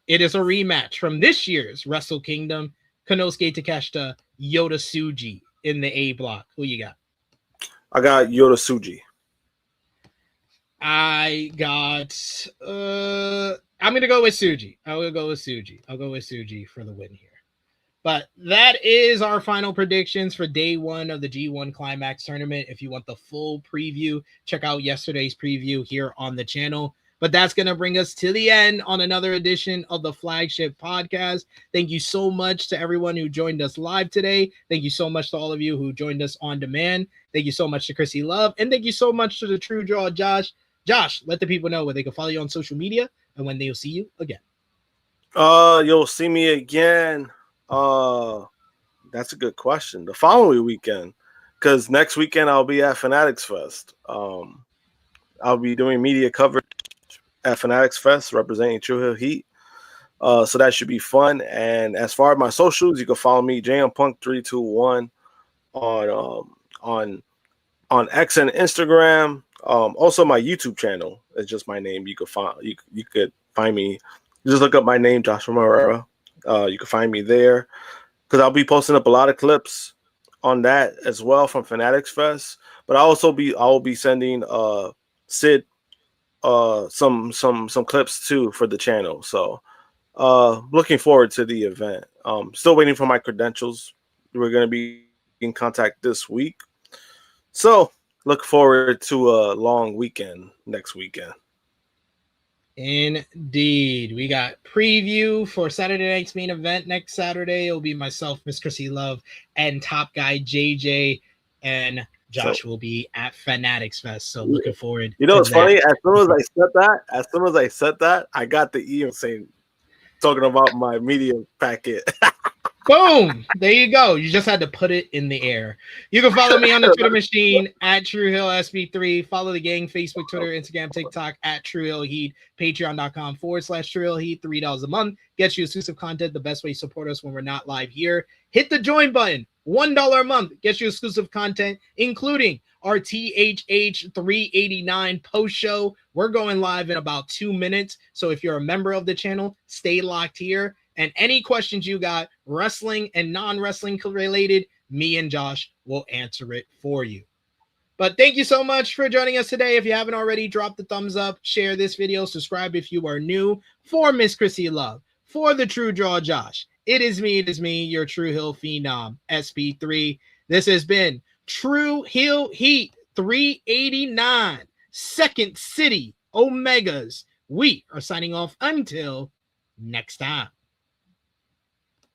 it is a rematch from this year's Wrestle Kingdom. Konosuke Takeshita, Yota Tsuji in the A block. Who you got? I got Yota Tsuji. I got I'm gonna go with Tsuji. I'll go with Tsuji for the win here. But that is our final predictions for day 1 of the G1 Climax Tournament. If you want the full preview, check out yesterday's preview here on the channel. But that's going to bring us to the end on another edition of the Flagship Podcast. Thank you so much to everyone who joined us live today. Thank you so much to all of you who joined us on demand. Thank you so much to Krssi Luv. And thank you so much to the True Draw, Josh. Josh, let the people know where they can follow you on social media and when they'll see you again. You'll see me again. That's a good question. The following weekend, because next weekend I'll be at Fanatics Fest. I'll be doing media coverage at Fanatics Fest representing Tru Heel Heat. So that should be fun. And as far as my socials, you can follow me, JMPunk321 on X and Instagram. Also my YouTube channel is just my name. You could find me. Just look up my name, Joshua Morera. You can find me there because I'll be posting up a lot of clips on that as well from Fanatics Fest. But I will be sending Sid some clips too for the channel. So looking forward to the event. Still waiting for my credentials. We're going to be in contact this week. So look forward to a long weekend next weekend. Indeed. We got preview for Saturday night's main event next Saturday. It'll be myself, Miss Krssi Luv, and Top Guy JJ, and Josh will be at Fanatics Fest. So looking forward. You know, it's funny. As soon as I said that, I got the email saying, talking about my media packet. Boom. There you go. You just had to put it in the air. You can follow me on the Twitter machine at Tru Heel SB3. Follow the gang, Facebook, Twitter, Instagram, TikTok at Tru Heel Heat. Patreon.com/Tru Heel Heat. $3 a month. Gets you exclusive content. The best way to support us when we're not live here. Hit the join button. $1 a month. Gets you exclusive content, including our THH 389 post show. We're going live in about 2 minutes. So if you're a member of the channel, stay locked here. And any questions you got, wrestling and non-wrestling related, me and Josh will answer it for you. But thank you so much for joining us today. If you haven't already, drop the thumbs up, share this video, subscribe if you are new. For Miss Krssi Luv, for the True Draw Josh, it is me, your Tru Heel Phenom, SP3. This has been Tru Heel Heat 389, Second City Omegas. We are signing off until next time.